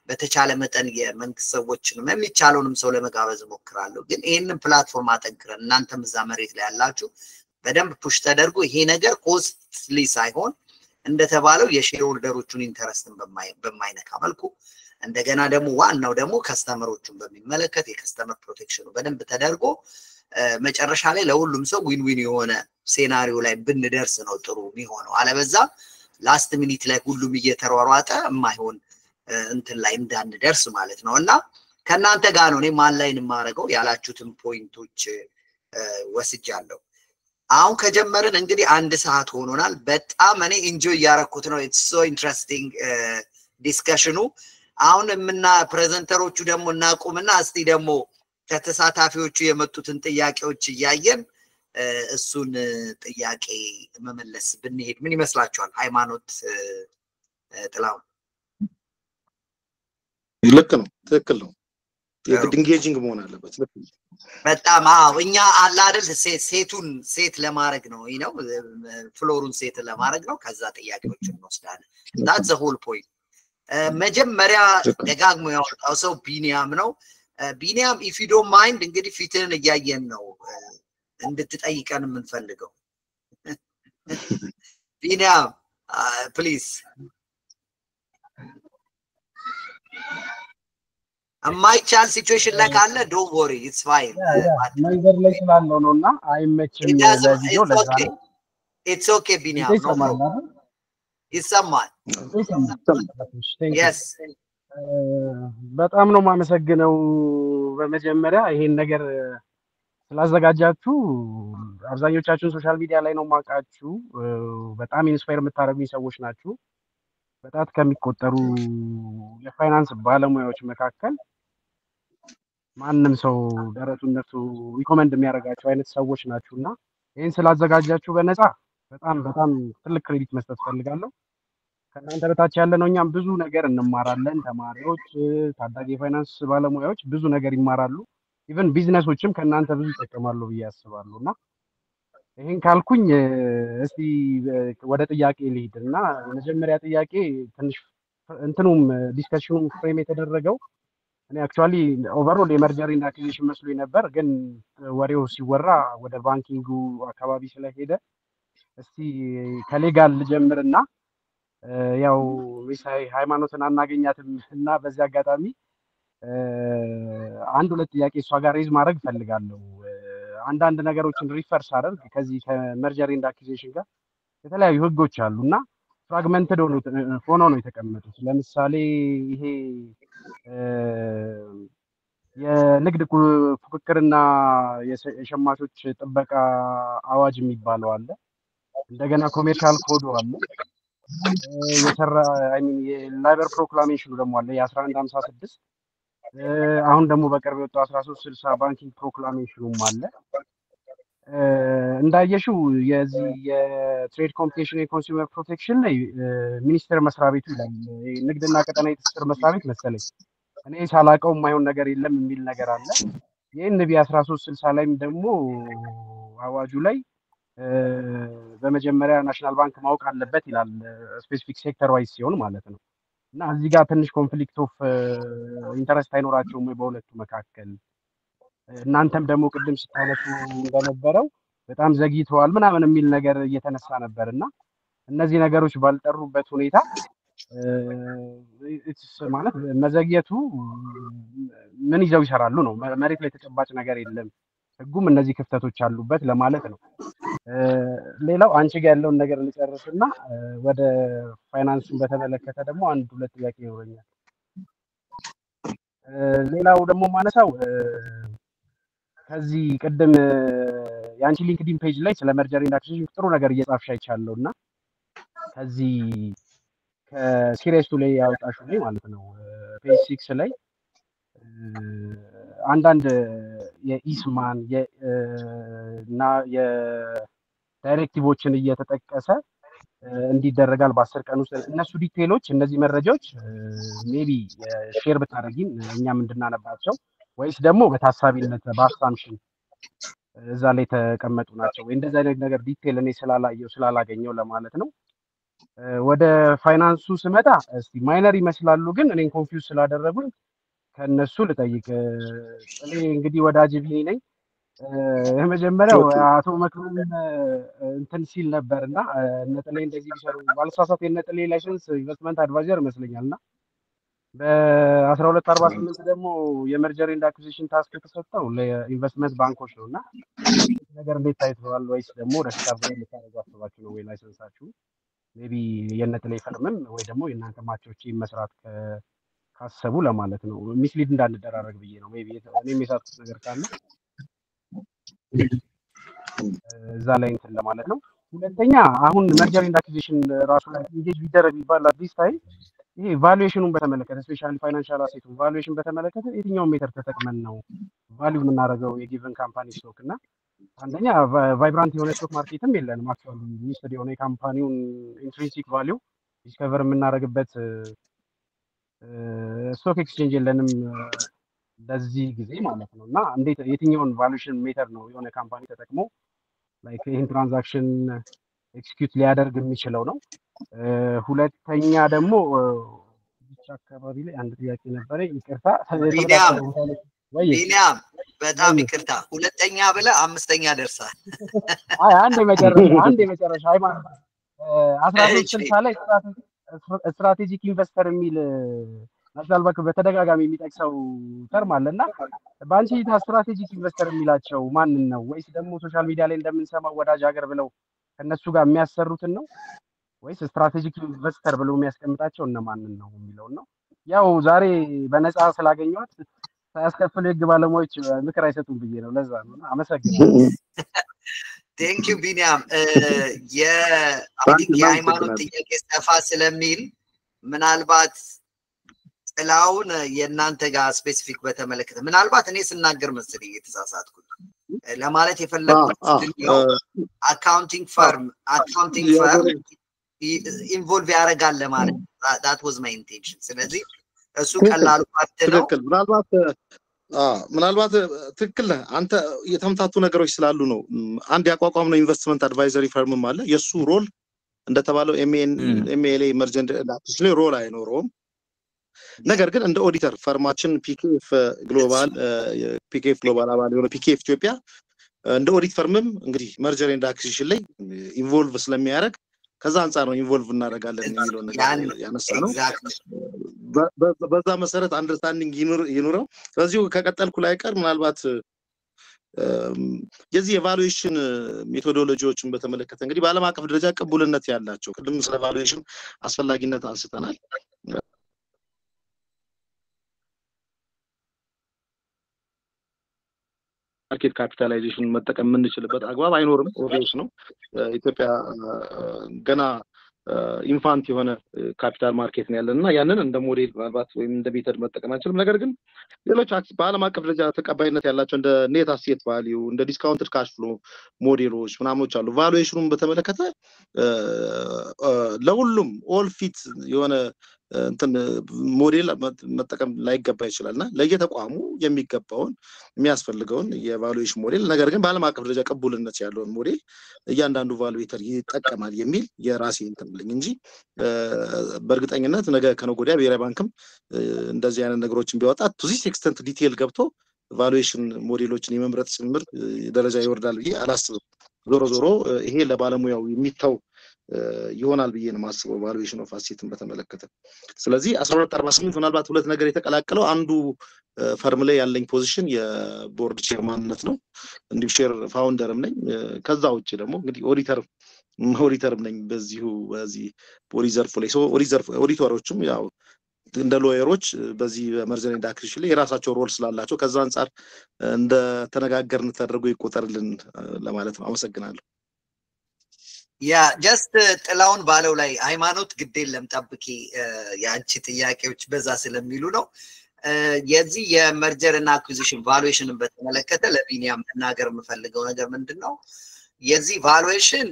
በተቻለ መጠን የመንግስት ሰዎችንም የሚቻለውንም ሰው ለመጋበዝ ሞክራለሁ። ግን ይሄንን ፕላትፎርም አጠንክረን እናንተም እዛ መሬት ላይ ያላችሁ በደንብ ፑሽ ተደርጎ ይሄ ነገር ኮስትሊ ሳይሆን እንደተባለው የሼር ሆልደሮቹን ኢንተረስትን በማይነካ መልኩ እንደገና ደግሞ ዋናው ደግሞ ከስተመሮቹን በሚመለከት የከስተመር ፕሮቴክሽኑ በደንብ ተደርጎ መጨረሻ ላይ ለሁሉም ሰው ዊን ዊን የሆነ ሴናሪዮ ላይ ብንደርስ ነው ጥሩ የሚሆነው። አለበዛ ላስት ሚኒት ላይ ሁሉም እየተሯሯጠ የማይሆን እንትን ላይ እንዳንደርስ ማለት ነው። እና ከናንተ ጋር ነው እኔ ማን ላይ እንማረገው ያላችሁትን ፖይንቶች ወስጃለሁ። አሁን ከጀመርን እንግዲህ 1 ሰዓት ሆኖናል። በጣም እኔ ኢንጆይ ያረኩት ነው። ኢትስ ሶ ኢንትረስቲንግ ዲስከሽኑ። አሁን ምንና ፕሬዘንተሮቹ ደግሞ እናቁምና እስቲ ደግሞ ከተሳታፊዎቹ የመጡትን ጥያቄዎች እያየን እሱን ጥያቄ መመለስ ብንሄድ ምን ይመስላችኋል? ሃይማኖት ጥላው። ልክ ነው፣ ትክክል ነው። የግድንጌጂንግ መሆን አለበት። በጣም እኛ አለ አይደል ሴቱን ሴት ለማድረግ ነው ነው ፍሎሩን ሴት ለማድረግ ነው። ከዛ ጥያቄዎችን እንወስዳለን። that's the whole point። መጀመሪያ ደጋግሞ ያወጣው ሰው ቢኒያም ነው። ቢኒያም if you don't mind እንግዲህ ፊትን እያየን ነው እንድትጠይቀን የምንፈልገው። ቢኒያም please የማይቻል ሲቹዌሽን ላይ ካለ ዶንት ወሪ ኢትስ ፋይን። መንገድ ላይ ስላለው ነውና አይመችም ለቪዲዮ ለዛ ነው። ኢትስ ኦኬ ቢኒያም ነው ይሰማል። yes በጣም ነው ማመሰግነው። በመጀመሪያ ይሄን ነገር ስላዘጋጃችሁ አብዛኞቻችሁን ሶሻል ሚዲያ ላይ ነው ማውቃችሁ። በጣም ኢንስፓየር የምታደርጉኝ ሰዎች ናችሁ። በጣም ከሚቆጠሩ የፋይናንስ ባለሙያዎች መካከል ማንንም ሰው ደረቱን ነፍቶ ሪኮመንድ የሚያደርጋቸው አይነት ሰዎች ናችሁና ይሄን ስላዘጋጃችሁ በነፃ በጣም ትልቅ ክሬዲት መስጠት ፈልጋለሁ። ከእናንተ በታች ያለ ነው እኛም ብዙ ነገር እንማራለን። ተማሪዎች፣ ታዳጊ የፋይናንስ ባለሙያዎች ብዙ ነገር ይማራሉ። ኢቭን ቢዝነሶችም ከእናንተ ብዙ ይጠቀማሉ ብዬ አስባለሁና ይሄን ካልኩኝ እስቲ ወደ ጥያቄ ልሂድና መጀመሪያ ጥያቄ ትንሽ እንትኑም ዲስከሽኑም ፍሬም የተደረገው እኔ አክቹአሊ ኦቨርኦል የመርጀር ኤንድ አኩዚሽን መስሎኝ ነበር ግን ወሬው ሲወራ ወደ ባንኪንጉ አካባቢ ስለሄደ እስቲ ከሌጋል ልጀምርና ያው ሚሳይ ሃይማኖትን አናገኛትም እና በዚህ አጋጣሚ አንድ ሁለት ጥያቄ እሷ ጋር ሬዝ ማድረግ ፈልጋለሁ አንዳንድ ነገሮችን ሪፈርስ አደርግ ከዚህ ከመርጀር ኤንድ አኩዚሽን ጋር የተለያዩ ህጎች አሉና ፍራግመንትድ ሆኖ ነው የተቀመጡት ለምሳሌ ይሄ የንግድ ፉክክርና የሸማቾች ጥበቃ አዋጅ የሚባለው አለ እንደገና ኮሜርሻል ኮድ አለ የሰራ አይ ሚን የላይበር ፕሮክላሜሽኑ ደግሞ አለ የ1156 አሁን ደግሞ በቅርብ የወጣው 1360 ባንኪንግ ፕሮክላሜሽኑም አለ እንዳየሽው የዚህ የትሬድ ኮምፒቲሽን ኤንድ ኮንሱመር ፕሮቴክሽን ላይ ሚኒስቴር መስሪያ ቤቱ ይላል ንግድና ቀጠናዊ ትስስር መስሪያ ቤት መሰለኝ እኔ ሳላቀው የማይሆን ነገር የለም የሚል ነገር አለ የኤንቢ 1360 ላይም ደግሞ አዋጁ ላይ በመጀመሪያ ናሽናል ባንክ ማወቅ አለበት ይላል ስፔሲፊክ ሴክተር ዋይዝ ሲሆን ማለት ነው እና እዚህ ጋር ትንሽ ኮንፍሊክት ኦፍ ኢንተረስት አይኖራቸውም በሁለቱ መካከል እናንተም ደግሞ ቅድም ስታነሱ እንደነበረው በጣም ዘግይተዋል ምናምን የሚል ነገር እየተነሳ ነበርና እነዚህ ነገሮች ባልጠሩበት ሁኔታ ማለት መዘግየቱ ምን ይዘው ይሰራሉ ነው መሬት ላይ ተጨባጭ ነገር የለም ህጉም እነዚህ ክፍተቶች አሉበት ለማለት ነው ሌላው አንቺ ጋር ያለውን ነገር ልጨርስና ወደ ፋይናንሱን በተመለከተ ደግሞ አንድ ሁለት ጥያቄ ይኖረኛል ሌላው ደግሞ ማነሳው ከዚህ ቀደም የአንቺ ሊንክዲን ፔጅ ላይ ስለ መርጀር ኤንድ አኩዚሽን ጥሩ ነገር እየጻፍሽ አይቻለሁና ከዚህ ከሲሪየስ ላይ ያወጣሽው ላይ ማለት ነው ፔጅ 6 ላይ አንዳንድ የኢስማን እና የዳይሬክቲቮችን እየተጠቀሰ እንዲደረጋል በ10 ቀን ውስጥ እነሱ ዲቴሎች እነዚህ መረጃዎች ሜቢ ሼር ብታደርጊን እኛም እንድናነባቸው ወይስ ደግሞ በታሳቢነት በአሳምሽን እዛ ላይ ተቀመጡ ናቸው ወይ እንደዛ አይነት ነገር ዲቴል እኔ ስላላገኘው ለማለት ነው ወደ ፋይናንሱ ስመጣ እስቲ ማይነር ይመስላሉ ግን እኔን ኮንፊውዝ ስላደረጉኝ ከነሱ ልጠይቅ እኔ እንግዲህ ወዳጅ ቢኒ ነኝ የመጀመሪያው አቶ መክሩም እንትን ሲል ነበርና ነጥሌ እንደዚህ ቢሰሩ ባልሳሳት የነጥሌ ላይሰንስ ኢንቨስትመንት አድቫይዘር መስለኛልና በ1248 ደግሞ የመርጀር ኤንድ አኩዚሽን ታስክ የተሰጠው ለኢንቨስትመንት ባንኮች ነውና ነገር እንዴት ታይቷል ወይስ ደግሞ ረስታብን ልታረጋግጡ አስባችሁ ነው ወይ ላይሰንሳችሁ ሜቢ የነጥሌ ፈርምም ወይ ደግሞ የእናንተ ማቾች መስራት ካሰቡ ለማለት ነው ሚስሊድ እንዳንደራረግ ብዬ ነው ሜቢ እኔም የሳትኩት ነገር ካለ እዛ ላይ እንትን ለማለት ነው ሁለተኛ አሁን መርጀር ኤንድ አኩዚሽን ራሱ ላይ ኢንጌጅ ቢደረግ ይባላል አዲስ ታይም ይሄ ቫሉዌሽኑን በተመለከተ ስፔሻሊ ፋይናንሻል አሴቱ ቫሉዌሽን በተመለከተ የትኛው ሜተር ተጠቅመን ነው ቫልዩ የምናደርገው የጊቨን ካምፓኒ ስቶክ እና አንደኛ ቫይብራንት የሆነ ስቶክ ማርኬትም የለንም አክቹአሊ ሚኒስትሪ የሆነ ካምፓኒውን ኢንትሪንሲክ ቫልዩ ዲስከቨር የምናደርግበት ስቶክ ኤክስቼንጅ የለንም በዚህ ጊዜ ማለት ነው እና እንዴት የትኛውን ቫሉዌሽን ሜተር ነው የሆነ ካምፓኒ ተጠቅሞ ላይክ ይሄን ትራንዛክሽን ኤክስኪዩት ሊያደርግ የሚችለው ነው ሁለተኛ ደግሞ ብቻ አካባቢ ላይ አንድ ጥያቄ ነበር ይቅርታ ቢኒያም በጣም ይቅርታ ሁለተኛ ብለ አምስተኛ ደርሳል አይ አንድ የመጨረሻ ሃይማኖት 1360 ላይ ስትራቴጂክ ኢንቨስተር የሚል ናሽናል ባንክ በተደጋጋሚ የሚጠቅሰው ተርም አለና ባንቺ ስትራቴጂክ ኢንቨስተር የሚላቸው ማንን ነው ወይስ ደግሞ ሶሻል ሚዲያ ላይ እንደምንሰማው ወዳጅ ሀገር ብለው ከነሱ ጋር የሚያሰሩትን ነው ወይስ ስትራቴጂክ ኢንቨስተር ብለው የሚያስቀምጣቸው እነማንን ነው የሚለው ነው ያው ዛሬ በነፃ ስላገኘሁት ሳያስከፍሉ የህግ ባለሙያዎች ምክር አይሰጡም ብዬ ነው ለዛ ነው አመሰግናለሁ ቴንክ ዩ ቢኒያም የሃይማኖት ጥያቄ ሰፋ ስለሚል ምናልባት ጥላውን የእናንተ ጋር ስፔሲፊክ በተመለከተ ምናልባት እኔ ስናገር መሰለኝ የተሳሳትኩት ለማለት የፈለኩት አካውንቲንግ ፈርም ኢንቮልቭ ያደርጋል ለማለት that was my intention ስለዚህ እሱ ቀላሉ ፓርት ነው ምናልባት ምናልባት ትክክል ነህ አንተ የተምታቱ ነገሮች ስላሉ ነው አንድ ያቋቋም ነው ኢንቨስትመንት አድቫይዘሪ ፈርምም አለ የሱ ሮል እንደተባለው ኤምኤልኤ መርጀንት ላፕስሊ ሮል አይኖረውም ነገር ግን እንደ ኦዲተር ፈርማችን ፒኬኤፍ ግሎባል አባል የሆነ ፒኬኤፍ ኢትዮጵያ እንደ ኦዲት ፈርምም እንግዲህ መርጀር ኤንድ አክዊዚሽን ላይ ኢንቮልቭ ስለሚያደርግ ከዛ አንፃር ነው ኢንቮልቭ እናደርጋለን የሚለው ነገር ያነሳ ነው በዛ መሰረት አንደርስታንዲንግ ይኑረው ስለዚህ ከቀጠልኩ ላይ ቀር ምናልባት የዚህ ኤቫሉዌሽን ሜቶዶሎጂዎችን በተመለከተ እንግዲህ በዓለም አቀፍ ደረጃ ቅቡልነት ያላቸው ቅድም ስለ ኤቫሉዌሽን አስፈላጊነት አንስተናል ማርኬት ካፒታላይዜሽን መጠቀም የምንችልበት አግባብ አይኖርም ኦብቪየስ ነው ኢትዮጵያ ገና ኢንፋንት የሆነ ካፒታል ማርኬት ነው ያለና ያንን እንደ ሞዴል ምናልባት ወይም እንደ ሜተድ መጠቀም አንችልም ነገር ግን ሌሎች በዓለም አቀፍ ደረጃ ተቀባይነት ያላቸው እንደ ኔት አሴት ቫልዩ እንደ ዲስካውንትድ ካሽ ፍሎ ሞዴሎች ምናምኖች አሉ ቫሉዌሽኑን በተመለከተ ለሁሉም ኦል ፊት የሆነ እንትን ሞዴል መጠቀም ላይገባ ይችላልና ለየተቋሙ የሚገባውን የሚያስፈልገውን የቫሉዌሽን ሞዴል ነገር ግን በዓለም አቀፍ ደረጃ ቅቡልነት ያለውን ሞዴል እያንዳንዱ ቫሉዌተር ይጠቀማል የሚል የራሴ እንትን ልኝ እንጂ በእርግጠኝነት ነገ ከነጎዲያ ብሔራዊ ባንክም እንደዚህ አይነት ነገሮችን ቢያወጣ ቱ ዚስ ኤክስተንት ዲቴል ገብቶ ቫሉዌሽን ሞዴሎችን የመምረጥ ጭምር ደረጃ ይወርዳል ብዬ አላስብም ዞሮ ይሄ ለባለሙያው የሚታው ይሆናል ብዬ ነው ማስበው ቫሉዌሽን ኦፍ አሴትን በተመለከተ ስለዚህ 1248 ምናልባት ሁለት ነገር የተቀላቀለው አንዱ ፈርም ላይ ያለኝ ፖዚሽን የቦርድ ቼርማንነት ነው እንዲሁ ሼር ፋውንደርም ነኝ ከዛ ውጪ ደግሞ እንግዲህ ኦዲተርም ነኝ በዚህ ኦዲዘርፍ ላይ ኦዲተሮችም ያው እንደ ሎየሮች በዚህ መርጀር ኤንድ አክዊዚሽን ላይ የራሳቸው ሮል ስላላቸው ከዛ አንፃር እንደ ተነጋገርን ተደርጎ ይቆጠርልን ለማለት ነው አመሰግናለሁ ያ ጀስት ጥላውን ባለው ላይ ሃይማኖት ግዴል ለምጣብቂ ያንቺ ጥያቄዎች በዛ ስለሚሉ ነው የዚህ የመርጀር እና አኩዚሽን ቫሉዌሽንን በተመለከተ ለቢኒያም መናገር የምፈልገው ነገር ምንድነው የዚህ ቫሉዌሽን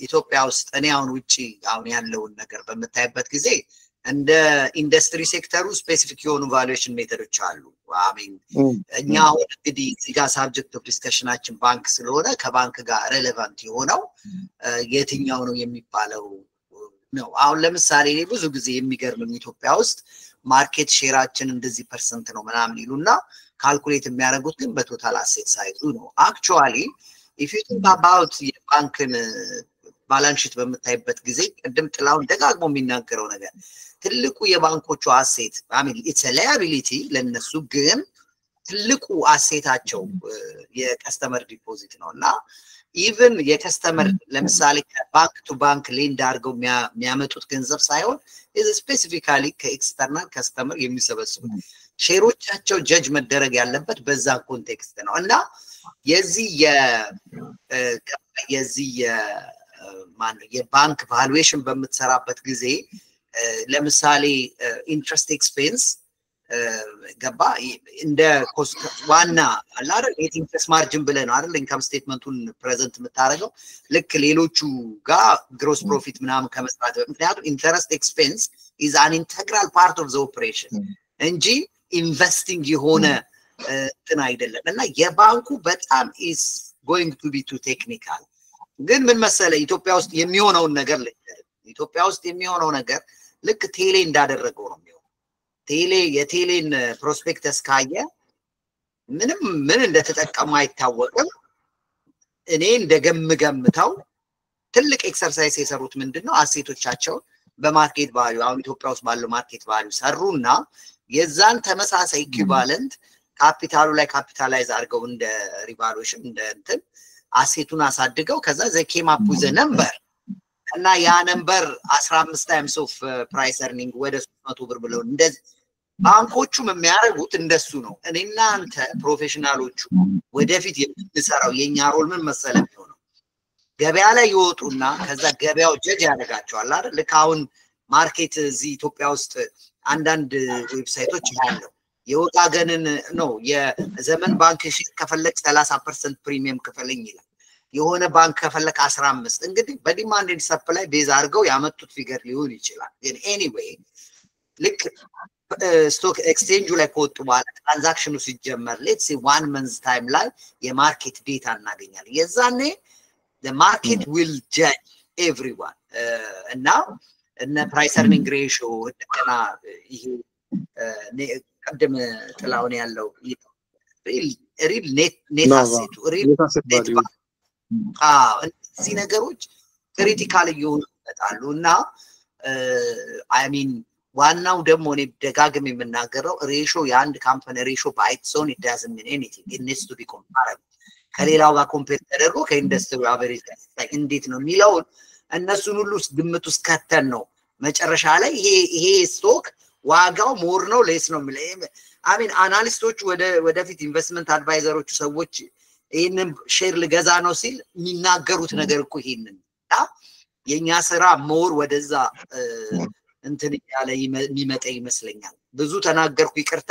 ኢትዮጵያ ውስጥ እኔ አሁን ያለውን ነገር በመታየበት ጊዜ እንደ ኢንዱስትሪ ሴክተሩ ስፔሲፊክ የሆኑ ቫሉዌሽን ሜተዶች አሉ አሜን እኛ አሁን እንግዲህ እዚህ ጋር ሳብጀክት ኦፍ ዲስከሽናችን ባንክ ስለሆነ ከባንክ ጋር ሬሌቫንት የሆነው የትኛው ነው የሚባለው ነው አሁን ለምሳሌ ብዙ ጊዜ የሚገርመኝ ኢትዮጵያ ውስጥ ማርኬት ሼራችን እንደዚህ ፐርሰንት ነው ምናምን ይሉና ካልኩሌት የሚያደርጉት ግን በቶታል አሴት ሳይዙ ነው አክቹአሊ if you think about የባንክን ባላንስ ሺት በመታይበት ጊዜ ቀደም ጥላውን ደጋግሞ የሚናገረው ነገር ትልቁ የባንኮቹ አሴት አሚን ኢትስ a liability ለነሱ ግን ትልቁ አሴታቸው የከስተመር ዲፖዚት ነውና ኢቭን የከስተመር ለምሳሌ ባንክ ቱ ባንክ ሌንድ አድርገው የሚያመጡት ገንዘብ ሳይሆን is specifically ከኤክስተርናል ከስተመር የሚሰበስቡ ሼሮቻቸው ጀጅ መደረግ ያለበት በዛ ኮንቴክስት ነው እና የዚህ የባንክ ቫሉዌሽን በመተሰራበት ጊዜ ለምሳሌ ኢንትረስት ኤክስፔንስ ገባ እንደ ኮስት ዋና አላረ ኢንትረስት ማርጂን ብለ ነው አይደል ኢንካም ስቴትመንቱን ፕሬዘንት የምታረገው ልክ ሌሎቹ ጋር ግሮስ ፕሮፊት ምናምን ከመስራት ምክንያቱም ኢንትረስት ኤክስፔንስ is an integral part of the operation እንጂ ኢንቨስቲንግ የሆነ እንትን አይደለም እና የባንኩ በጣም is going to be too technical ግን ምን መሰለ ኢትዮጵያ ውስጥ የሚሆነው ነገር ልክ ቴሌ እንዳደረገው ነው የሚሆነው የቴሌን ፕሮስፔክተስ ካየ ምን እንደተጠቀሙ አይታወቅም እኔ እንደገምገምታው ትልቅ ኤክሰርሳይዝ የሰሩት ምንድነው አሴቶቻቸው በማርኬት ቫልዩ አሁን ኢትዮጵያ ውስጥ ባለው ማርኬት ቫልዩ ሰሩና የዛን ተመሳሳይ ኢኩቫለንት ካፒታሉ ላይ ካፒታላይዝ አድርገው እንደ ሪቫሉዌሽን እንደ እንትን አሴቱን አሳድገው ከዛ they came up with a number እና ያ ነምበር 15 times of price earning ወደ 300 ብር ብለው እንደዚህ ባንኮቹም የሚያደርጉት እንደሱ ነው እኔና አንተ ፕሮፌሽናሎቹ ወደፊት የምንሰራው የኛ ሮል ምን መሰለም ነው ገበያ ላይ ይወጡና ከዛ ገበያው ጀጅ ያደርጋቸዋል አይደል ለካውን ማርኬት እዚህ ኢትዮጵያ ውስጥ አንዳንድ ዌብሳይቶች ያለው የወጣገንን ነው የዘመን ባንክ ሺት ከፈለክ 30% ፕሪሚየም ከፈለኝ ይላል የሆነ ባንክ ከፈለክ 15 እንግዲህ በዲማንድ ኤንድ ሰፕላይ ቤዝ አድርገው ያመጡት ፊገር ሊሆን ይችላል ግን ኤኒዌይ ልክ ስቶክ ኤክስቼንጁ ላይ ከወጡ በኋላ ትራንዛክሽኑ ሲጀመር ሌትስ ሲ 1 month ታይም ላይ የማርኬት ዴታ እናገኛለን የዛኔ the market will judge everyone and now እነ ፕራይስ ኤርኒንግ ሬሽዮ እንደገና ይሄ ቀደም ጥላውን ያለው ሪል ኔት አሴቱ ሪል ኔት እነዚህ ነገሮች ክሪቲካል እየሆኑ ይመጣሉና አይ ሚን ዋናው ደግሞ እኔ ደጋግሜ የምናገረው ሬሽዮ የአንድ ካምፓኒ ሬሽዮ ባይትስ ኦን it doesn't mean anything it needs to be comparable ከሌላው ጋር ኮምፔር ተደርጎ ከኢንዱስትሪው አቨሬጅ ጋር እንዴት ነው የሚለው እነሱን ሁሉ ግምት ውስጥ ከተን ነው መጨረሻ ላይ ይሄ ስቶክ ዋጋው ሞር ነው ሌስ ነው የሚለው አይ ሚን አናሊስቶች ወደፊት ኢንቨስትመንት አድቫይዘሮቹ ሰዎች ይሄንን ሼር ልገዛ ነው ሲል የሚናገሩት ነገር እኮ ይሄንን የኛ ስራ ሞር ወደዛ እንትን ያለ የሚመጣ ይመስለኛል ብዙ ተናገርኩ ይቅርታ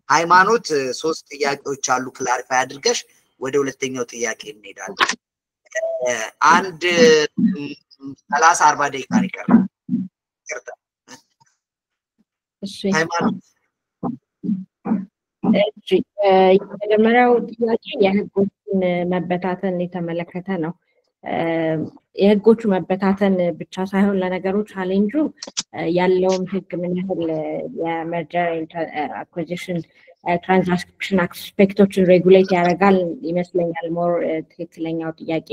ሃይማኖት 3 ጥያቄዎች አሉ ክላሪፋይ አድርገሽ ወደ ሁለተኛው ጥያቄ እንሄዳለን አንድ 30-40 ደቂቃ ይቀራል ይቅርታ እሺ ሃይማኖት የመጀመሪያው ጥያቄ የህጎችን መበታተን የተመለከተ ነው የህጎቹ መበታተን ብቻ ሳይሆን ለነገሩ ቻሌንጁ ያለውም ህግ ምን ያህል የመርጀር አኩዚሽን ትራንዛክሽን አስፔክቶችን ሬጉሌት ያደርጋል ይመስለኛል ሞር ትክክለኛው ጥያቄ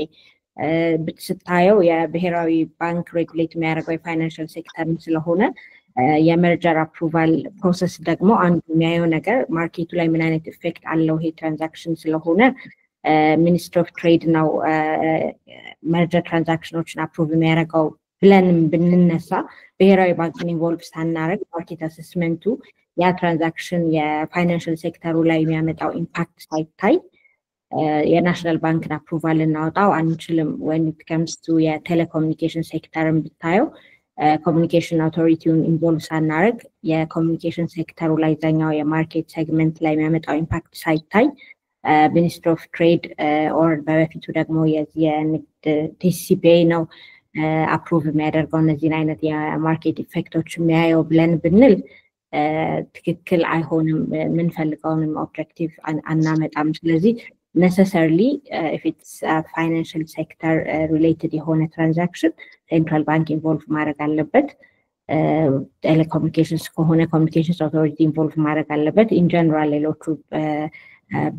ብትስታየው የብሔራዊ ባንክ ሬጉሌት የሚያደርገው የፋይናንሻል ሴክተር ስለሆነ የመርጀር አፕሩቫል ፕሮሰስ ደግሞ አንዱ የሚያየው ነገር ማርኬቱ ላይ ምን አይነት ኢፌክት አለው ይሄ ትራንዛክሽን ስለሆነ ሚኒስትሪ ኦፍ ትሬድ ነው መርጀር ትራንዛክሽኖችን አፕሩቭ የሚያደርገው ብለን ብንነሳ ብሔራዊ ባንክን ኢንቮልቭ ሳናደርግ ማርኬት አሰስመንቱ ያ ትራንዛክሽን የፋይናንሻል ሴክተሩ ላይ የሚያመጣው ኢምፓክት ሳይታይ የናሽናል ባንክን አፕሩቫል እናወጣው አንችልም when it comes to የቴሌኮሙኒኬሽን ሴክተርን ብታየው ኮሙኒኬሽን አውቶሪቲውን ኢንቮልቭ ሳናደርግ የኮሙኒኬሽን ሴክተሩ ላይ ዛኛው የማርኬት ሴግመንት ላይ የሚያመጣው ኢምፓክት ሳይታይ ሚኒስትሪ ኦፍ ትሬድ ኦር በፊቱ ደግሞ የንግድ ዲሲፒኤ ነው አፕሩቭ የሚያደርገው እነዚህን አይነት የማርኬት ኢፌክቶች የሚያየው ብለን ብንል ትክክል አይሆንም ምንፈልገውንም ኦብጀክቲቭ አናመጣም ስለዚህ necessarily if it's a financial sector related የሆነ transaction central bank involved ማድረግ አለበት telecommunications ከሆነ communications authority involved ማድረግ አለበት in general ሌሎቹ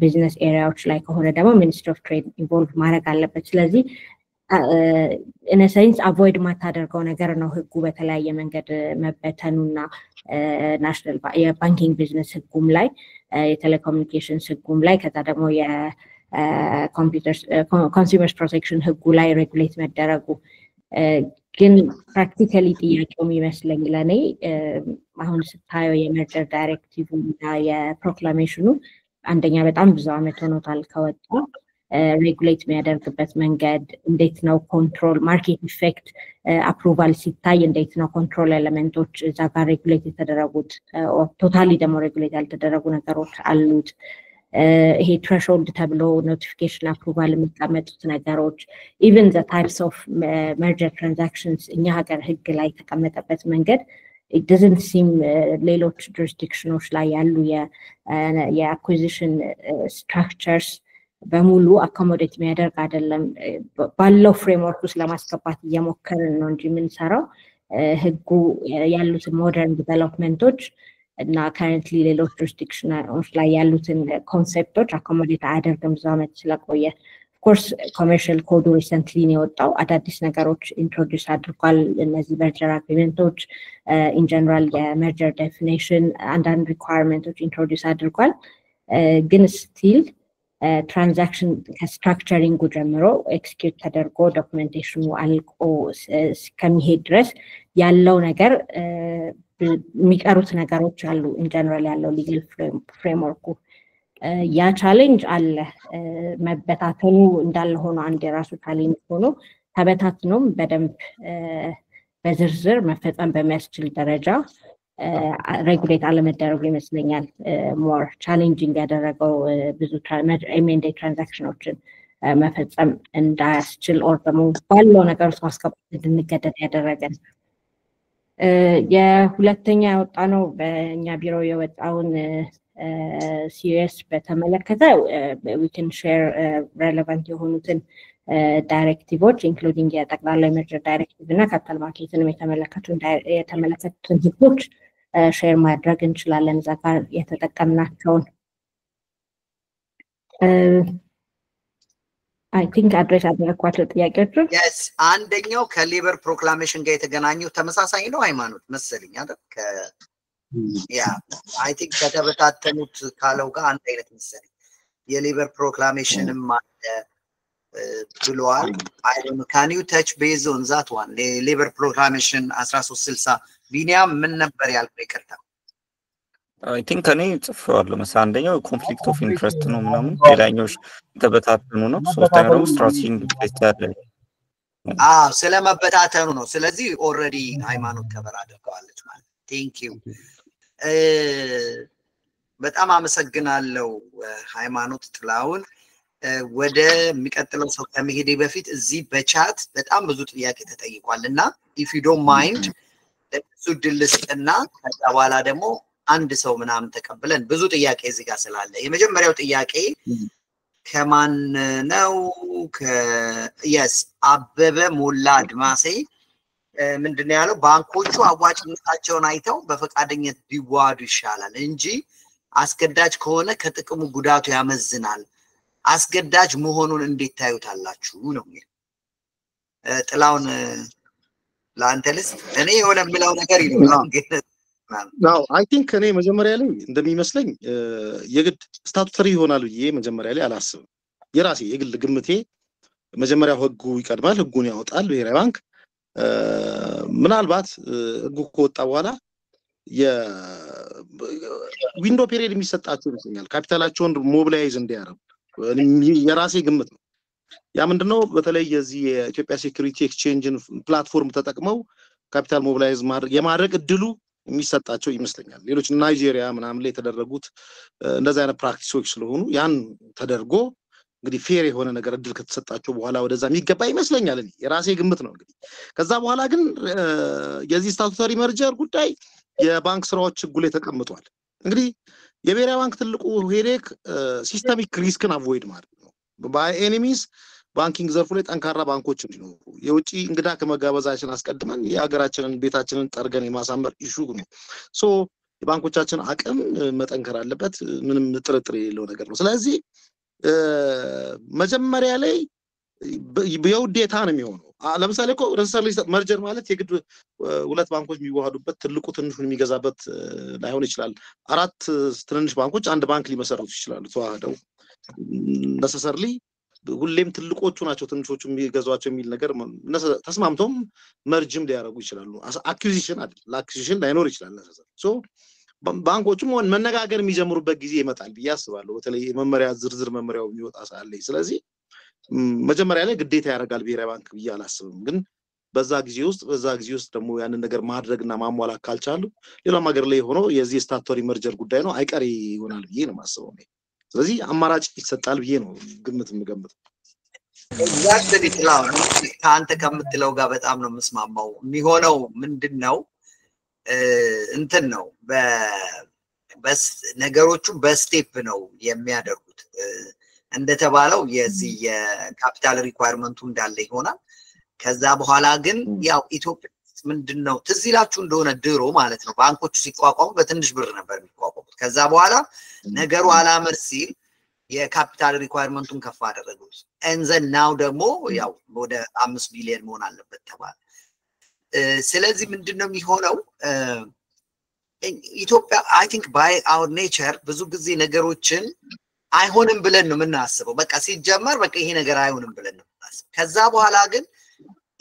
business areaዎች ላይ ከሆነ ደግሞ ministry of trade involved ማድረግ አለበት ስለዚህ in a sense avoid ማታደርገው ነገር ነው ህጉ በተለያየ መንገድ መበተኑና ናሽናል የባንኪንግ ቢዝነስ ህጉም ላይ የቴሌኮሙኒኬሽንስ ህጉም ላይ ከዛ ደግሞ የኮምፒውተር ኮንሱመርስ ፕሮቴክሽን ህጉ ላይ ሬጉሌት መደረጉ ግን ፕራክቲካሊ ጥያቄው የሚመስለኝ ለኔ አሁን ስታየው የመርጀር ዳይሬክቲቭ እና የፕሮክላሜሽኑ አንደኛ በጣም ብዙ አመት ሆኖታል ከወጣ ሬጉሌት የሚያደርግበት መንገድ እንዴት ነው ኮንትሮል ማርኬት ኢፌክት አፕሩቫል ሲታይ እንዴት ነው ኮንትሮል ኤሌመንቶች እዛ ጋር ሬጉሌት የተደረጉት ቶታሊ ደግሞ ሬጉሌት ያልተደረጉ ነገሮች አሉት ይሄ ትሬሾልድ ተብሎ ኖቲፊኬሽን አፕሩቫል የሚቀመጡት ነገሮች ኢቨን ዘ ታይፕስ ኦፍ መርጀር ትራንዛክሽንስ እኛ ሀገር ህግ ላይ የተቀመጠበት መንገድ it doesn't seem ሌሎች jurisdictions ላይ ያሉ የአኩዚሽን ስትራክቸርስ በሙሉ አኮሞዴት የሚያደርግ አይደለም ባለው ፍሬምወርክ ውስጥ ለማስገባት እየሞከርን ነው እንጂ የምንሰራው ህጉ ያሉት ሞደርን ዲቨሎፕመንቶች እና currently ሌሎች jurisdictions ላይ ያሉትን ኮንሴፕቶች አኮሞዴት አያደርግም ዛመት ስለቆየ of course commercial code recently ነው የወጣው አዳዲስ ነገሮች ኢንትሮዲዩስ አድርጓል እነዚህ merger agreementዎች in general የmerger definition and requirements ኢንትሮዲዩስ አድርጓል ግን still ትራንዛክሽን ከስትራክቸሪንግ ጀምሮ ኤክስኪዩት ተደርጎ ዶክመንቴሽኑ አልቆ እስከሚሄድ ድረስ ያለው ነገር የሚቀሩት ነገሮች አሉ ኢን ጀነራል ያለው ሊጋል ፍሬምወርኩ ያ ቻሌንጅ አለ መበታተኑ እንዳለ ሆኖ አንድ የራሱ ቻሌንጅ ሆኖ ተበታትኖም በደንብ በዝርዝር መፈጸም በሚያስችል ደረጃ ሬጉሌት አለመደረጉ ይመስለኛል ሞር ቻሌንጂንግ ያደረገው ብዙ ኤምኤንዲ ትራንዛክሽኖችን መፈጸም እንዳያስችል ኦር ደግሞ ባለው ነገር ውስጥ ማስገባት እንድንገደድ ያደረገን የሁለተኛ ያወጣ ነው በእኛ ቢሮ የወጣውን ሲሪየስ በተመለከተ we can share relevant የሆኑትን ዳይሬክቲቮች ኢንክሉዲንግ የጠቅላላ መርጀር ዳይሬክቲቭ እና ካፒታል ማርኬትንም የተመለከቱትን ህጎች ሼር ማድረግ እንችላለን እዛ ጋር የተጠቀምናቸውን I think አድሬስ አደረኳቸው ጥያቄዎቹ yes አንደኛው ከሌበር ፕሮክላሜሽን ጋር የተገናኘው ተመሳሳይ ነው ሃይማኖት መሰለኝ አይደል ያ I think ከተበታተኑት ካለው ጋር አንድ አይነት መሰለኝ የሌበር ፕሮክላሜሽንም አለ ብለዋል I don't know can you touch base on that one labor proclamation 1360 ቢኒያም ምን ነበር ያልከው ይቅርታ I think እኔ ጽፈዋለሁ መሰለኝ አንደኛው ኮንፍሊክት ኦፍ ኢንትረስት ነው ምናምን ሌላኛው ተበታተኑ ነው ሶስተኛው ደግሞ ስትራቴጂ ኢንዲኬት ያለ ስለመበታተኑ ነው ስለዚህ ኦሬዲ ሃይማኖት ከበር አድርገዋለች ማለት thank you በጣም አመሰግናለሁ ሃይማኖት ጥላውን ወደ የሚቀጥለው ሰው ከመሄዴ በፊት እዚህ በቻት በጣም ብዙ ጥያቄ ተጠይቋልና if you don't mind እሱ ድልስጥና ከዛ በኋላ ደግሞ አንድ ሰው ምናምን ተቀበለን ብዙ ጥያቄ እዚህ ጋር ስላለ የመጀመሪያው ጥያቄ ከማን ነው yes አበበ ሞላ አድማሴ ምንድነው ያለው ባንኮቹ አዋጭነታቸውን አይተው በፈቃደኝነት ቢዋዱ ይሻላል እንጂ አስገዳጅ ከሆነ ከጥቅሙ ጉዳቱ ያመዝናል አስገዳጅ መሆኑን እንዴት ታዩታላችሁ ነው ጥላውን ላንተልስ እኔ የሆነ ምለው ነገር ይኖራል now I think እኔ መጀመሪያ ላይ እንደሚመስለኝ የግድ ስታቱተሪ ይሆናል ብዬ መጀመሪያ ላይ አላስብም የራሴ የግል ግምቴ መጀመሪያ ህጉ ይቀድማል ህጉን ያወጣል ብሔራዊ ባንክ ምናልባት ህጉ ከወጣ በኋላ የዊንዶ ፔሪድ የሚሰጣቸው ይመስለኛል ካፒታላቸውን ሞቢላይዝ እንዲያረጉ የራሴ ግምት ነው ያ ምንድነው በተለይ የዚህ የኢትዮጵያ ሴኩሪቲ ኤክስቼንጅን ፕላትፎርም ተጠቅመው ካፒታል ሞቢላይዝ የማድረግ እድሉ የሚሰጣቸው ይመስለኛል ሌሎች ናይጄሪያ ምናምን ላይ የተደረጉት እንደዛ አይነት ፕራክቲሶች ስለሆኑ ያን ተደርጎ እንግዲህ ፌር የሆነ ነገር እድል ከተሰጣቸው በኋላ ወደዛ የሚገባ ይመስለኛል የራሴ ግምት ነው እንግዲህ ከዛ በኋላ ግን የዚህ ስታቱተሪ መርጀር ጉዳይ የባንክ ስራዎች ህጉ ላይ ተቀምጧል እንግዲህ የብሔራዊ ባንክ ትልቁ ሄዴክ ሲስተሚክ ሪስክን አቮይድ ማድረግ ነው ባይ ኤኒሚስ ባንኪንግ ዘርፉ ላይ ጠንካራ ባንኮች እንዲኖሩ የውጪ እንግዳ ከመጋበዛችን አስቀድመን የሀገራችንን ቤታችንን ጠርገን የማሳመር ኢሹ ነው ሶ የባንኮቻችን አቅም መጠንከር አለበት ምንም ጥርጥር የሌለው ነገር ነው ስለዚህ መጀመሪያ ላይ የውዴታ ነው የሚሆነው ለምሳሌ እኮ ሪሰርሊ መርጀር ማለት የግድ ሁለት ባንኮች የሚዋሃዱበት ትልቁ ትንሹን የሚገዛበት ላይሆን ይችላል አራት ትንንሽ ባንኮች አንድ ባንክ ሊመሰረቱ ይችላሉ ተዋህደው necessarily ሁሌም ትልቆቹ ናቸው ትንሾቹ የሚገዛዋቸው የሚል ነገር ተስማምቶም መርጅም ሊያረጉ ይችላሉ አኩዚሽን አይደል ለአኩዚሽን ላይኖር ይችላል necessarily ሶ ባንኮቹም መነጋገር የሚጀምሩበት ጊዜ ይመጣል በያስባለሁ በተለይ መመሪያ ዝርዝር መመሪያው የሚወጣ ሳለኝ ስለዚህ መጀመሪያ ላይ ግዴታ ያደርጋል ብሔራዊ ባንክ በያላስብም ግን በዛ ጊዜ ውስጥ ደግሞ ያንን ነገር ማድረግና ማሟላት ካልቻሉ ሌላም ሀገር ላይ ሆኖ የዚህ ስታቱተሪ መርጀር ጉዳይ ነው አይቀሪ ይሆናል ብዬ ነው ማስበው ስለዚህ አማራጭ ይሰጣል ብዬ ነው ግምት የምገምተው exactly ጥላው ካንተ ከምትለው ጋር በጣም ነው መስማማው የሚሆነው ምንድነው እንትን ነው በስ ነገሮቹ በስቴፕ ነው የሚያደርጉት እንደተባለው የዚህ የካፒታል ሪኳየርመንቱ እንዳለ ይሆናል ከዛ በኋላ ግን ያው ኢትዮጵያ ምንድነው ትዝላችሁ እንደሆነ ድሮ ማለት ነው ባንኮቹ ሲቋቋሙ በትንሽ ብር ነበር የሚቋቋሙት ከዛ በኋላ ነገሩ አላመር ሲል የካፒታል ሪኳየርመንቱን ከፍ አደረጉት and now ደግሞ ያው ወደ 5 ቢሊዮን መሆን አለበት ተባለ ስለዚህ ምንድነው የሚሆነው ኢትዮጵያ I think by our nature ብዙ ጊዜ ነገሮችን አይሆንም ብለን ነው የምናስበው በቃ ሲጀመር በቃ ይሄ ነገር አይሆንም ብለን ነው የምናስበው ከዛ በኋላ ግን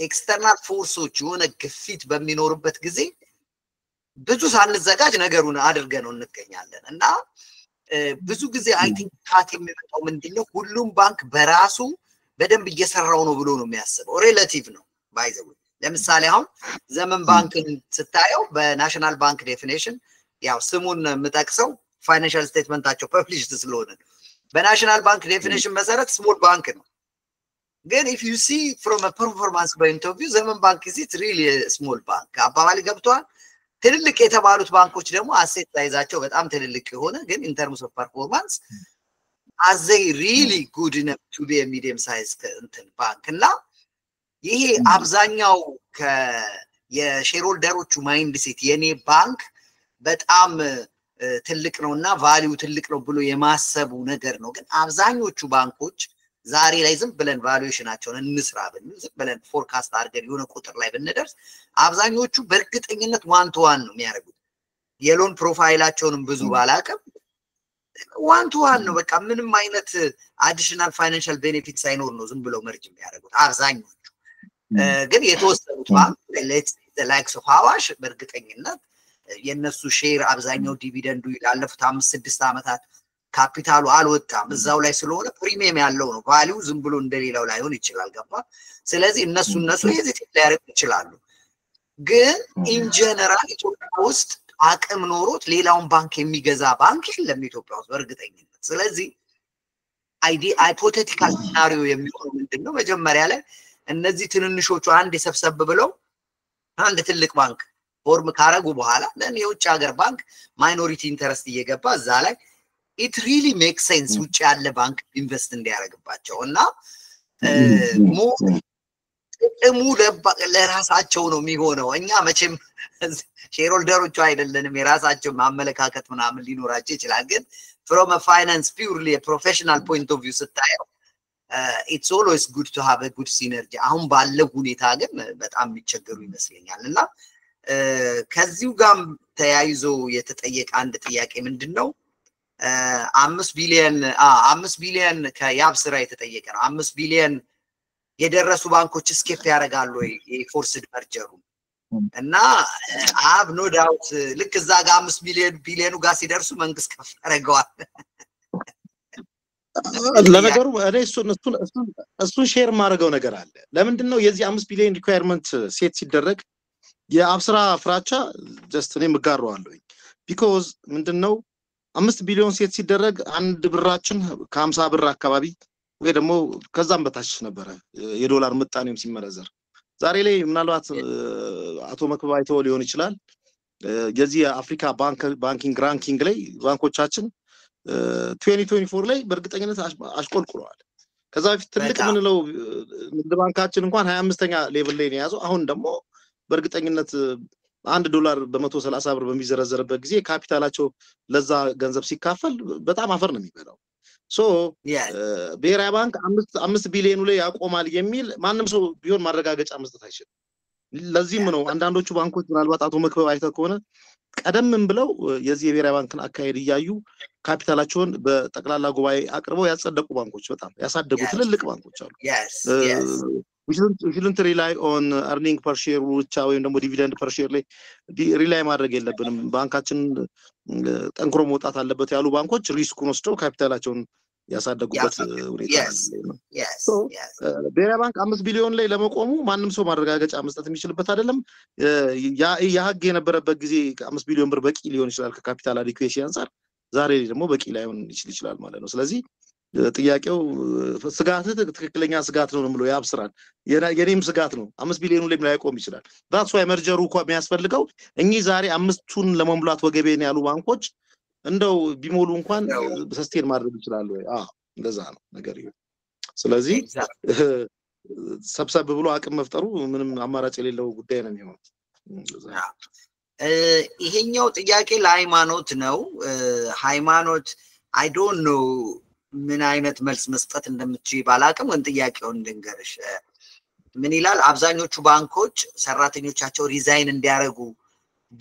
ኤክስተርናል ፎርሶች የሆነ ግፊት በሚኖርበት ጊዜ ብዙ ሳንዘጋጅ ነገሩን አድርገን ነው እንገኛለን እና ብዙ ጊዜ I think ታት የሚመጣው ምንድነው ሁሉም ባንክ በራሱ በደንብ እየሰራው ነው ብሎ ነው የሚያስበው ሪሌቲቭ ነው ባይዘው ለምሳሌ አሁን ዘመን ባንክን ስታየው በናሽናል ባንክ ዴፊኒሽን ያው ስሙን መጠቅሰው ፋይናንሻል ስቴትመንታቸው ፐብሊሽድ ስለሆነ በናሽናል ባንክ ዴፊኒሽን መሰረት ስሞል ባንክ ነው ግን if you see from a performance point of view ዘመን ባንክ is it really a small bank አባባል ገብቷል ትልልቅ የተባሉት ባንኮች ደግሞ አሴት ሳይዛቸው በጣም ትልልቅ የሆነ ግን in terms of performance are they really good enough to be a medium sized bank እና ይሄ አብዛኛው የሼርሆልደሮቹ ማይንድ ሴት የኔ ባንክ በጣም ትልቅ ነውና ቫልዩ ትልቅ ነው ብሎ የማሰቡ ነገር ነው ግን አብዛኞቹ ባንኮች ዛሬ ላይ ዝም ብለን ቫሉዌሽናቸውን እንስራ ብንል ዝም ብለን ፎርካስት አድርገን የሆነ ቁጥር ላይ ብንደርስ አብዛኞቹ በእርግጠኝነት ዋን ቱ ዋን ነው የሚያደርጉት የሎን ፕሮፋይላቸውንም ብዙ ባላቀም ዋን ቱ ዋን ነው በቃ ምንም አይነት አዲሽናል ፋይናንሻል ቤኔፊት ሳይኖር ነው ዝም ብለው መርጅ የሚያደርጉት አብዛኞቹ ግን የተወሰኑት ባንክ let's the likes of አዋሽ በእርግጠኝነት የነሱ ሼር አብዛኛው ዲቪደንዱ ያለፉት 5-6 አመታት ካፒታሉ አልወጣም እዛው ላይ ስለሆነ ፕሪሚየም ያለው ነው ቫልዩ ዝም ብሎ እንደሌላው ላይሆን ይችላል ገባ ስለዚህ እነሱ ሄዚቴት ሊያደርጉ ይችላሉ ግን ኢን ጀነራል ኢትዮጵያ ውስጥ አቅም ኖሮት ሌላውን ባንክ የሚገዛ ባንክ የለም ኢትዮጵያ ውስጥ በእርግጠኝነት ስለዚህ ሃይፖቴቲካል ሲናሪዮ የሚሆነው ምንድነው መጀመሪያ ላይ እነዚህ ትንንሾቹ አንድ የሰብሰብ ብለው አንድ ትልቅ ባንክ ፎርም ካረጉ በኋላ ለኔ የውጭ ሀገር ባንክ ማይኖሪቲ ኢንተረስት እየገባ እዛ ላይ it really makes sense ውጭ ያለ ባንክ ኢንቨስት እንዲያደርግባቸው እና ጥቅሙ ለራሳቸው ነው የሚሆነው እኛ መቼም ሼርሆልደሮቹ አይደለንም የራሳቸው ማመለካከት ምናምን ሊኖራቸው ይችላል ግን from a finance purely a professional point of view ስታየው it's always good to have a good synergy አሁን ባለው ሁኔታ ግን በጣም የሚቸገሩ ይመስለኛል እና ከዚሁ ጋር ተያይዞ የተጠየቀ አንድ ጥያቄ ምንድነው 5 ቢሊዮን ከያብ ስራ የተጠየቀ ነው 5 ቢሊዮን የደረሱ ባንኮች ስኬፕ ያደርጋሉ ወይ የፎርስድ መርጀሩ እና አብ ኖ ዳውት ልክ እዛ ጋር 5 ቢሊዮኑ ጋር ሲደርሱ መንግስት ከፍ ያደርገዋል ለነገሩ እኔ እሱን ሼር ማድረገው ነገር አለ ለምንድነው የዚህ 5 ቢሊዮን ሪኳየርመንት ሴት ሲደረግ የአብስራ ፍራቻ ጀስት እኔ ምጋራዋለሁ ቢኮዝ ምንድነው 5 ቢሊዮን ሴት ሲደረግ አንድ ብራችን ከ50 ብር አካባቢ ወይ ደግሞ ከዛም በታች ነበር የዶላር ምጣኔም ሲመረዘር ዛሬ ላይ ምናልባት አቶ መክባይቶ ሊሆን ይችላል የዚህ የአፍሪካ ባንኪንግ ራንኪንግ ላይ ባንኮቻችን 2024 ላይ በእርግጠኝነት አሽቆልቁለዋል ከዛ በፊት ትልቅ ምንለው ንግድ ባንካችን እንኳን 25ኛ ሌቭል ላይ ነው ያዘው አሁን ደግሞ በእርግጠኝነት $1 በ130 ብር በሚዘረዘርበት ጊዜ ካፒታላቸው ለዛ ገንዘብ ሲካፈል በጣም አፈር ነው የሚበላው ሶ ብሔራዊ ባንክ 5 ቢሊዮን ላይ ያቆማል የሚል ማንንም ሰው ቢሆን ማረጋገጫ መስጠት አይችልም ለዚህም ነው አንዳንዶቹ ባንኮች ምናልባት አቶ መክበብ አይተ ከሆነ ቀደምም ብለው የዚህ የብሔራዊ ባንክን አካሄድ ይያዩ ካፒታላቸውን በጠቅላላ ጉባኤ አቅርበው ያጸደቁ ባንኮች በጣም ያሳደጉ ትልልቅ ባንኮች አሉ we shouldn't rely on earning per share ብቻ ወይም ደግሞ dividend per share ላይ ሪላይ ማድረግ የለብንም ባንካችን ጠንክሮ መውጣት አለበት ያሉ ባንኮች ሪስኩን ወስደው ካፒታላቸውን ያሳደጉበት ሁኔታ ነው ብሔራዊ ባንክ 5 ቢሊዮን ላይ ለመቆሙ ማንንም ሰው ማረጋገጫ መስጠት የሚችልበት አይደለም ያህግ የነበረበት ጊዜ 5 ቢሊዮን ብር በቂ ሊሆን ይችላል ከካፒታል አዲኩዌሲ አንፃር ዛሬ ደግሞ በቂ ላይሆን ይችላል ማለት ነው ስለዚህ ጥያቄው ስጋት ትክክለኛ ስጋት ነው ብሎ ያብስራል የኔም ስጋት ነው 5 ቢሊዮን ላይ ላይቆም ይችላል that's why መርጀሩ እኮ የሚያስፈልገው እኚህ ዛሬ 5ቱን ለመሙላት ወገቤን ያሉ ባንኮች እንደው ቢሞሉ እንኳን ሰስቴን ማድረግ ይችላል ወይ እንደዛ ነው ነገር ይሁን ስለዚህ ሰብሰብ ብሎ አቅም መፍጠሩ ምንም አማራጭ የሌለው ጉዳይ ነው የሚሆነው ይሄኛው ጥያቄ ለሃይማኖት ነው ሃይማኖት I don't know ምን አይነት መልስ መስጠት እንደምትችይ ባላቅም ግን ጥያቄውን ልንገርሽ ምን ይላል አብዛኞቹ ባንኮች ሰራተኞቻቸው ሪዛይን እንዲያረጉ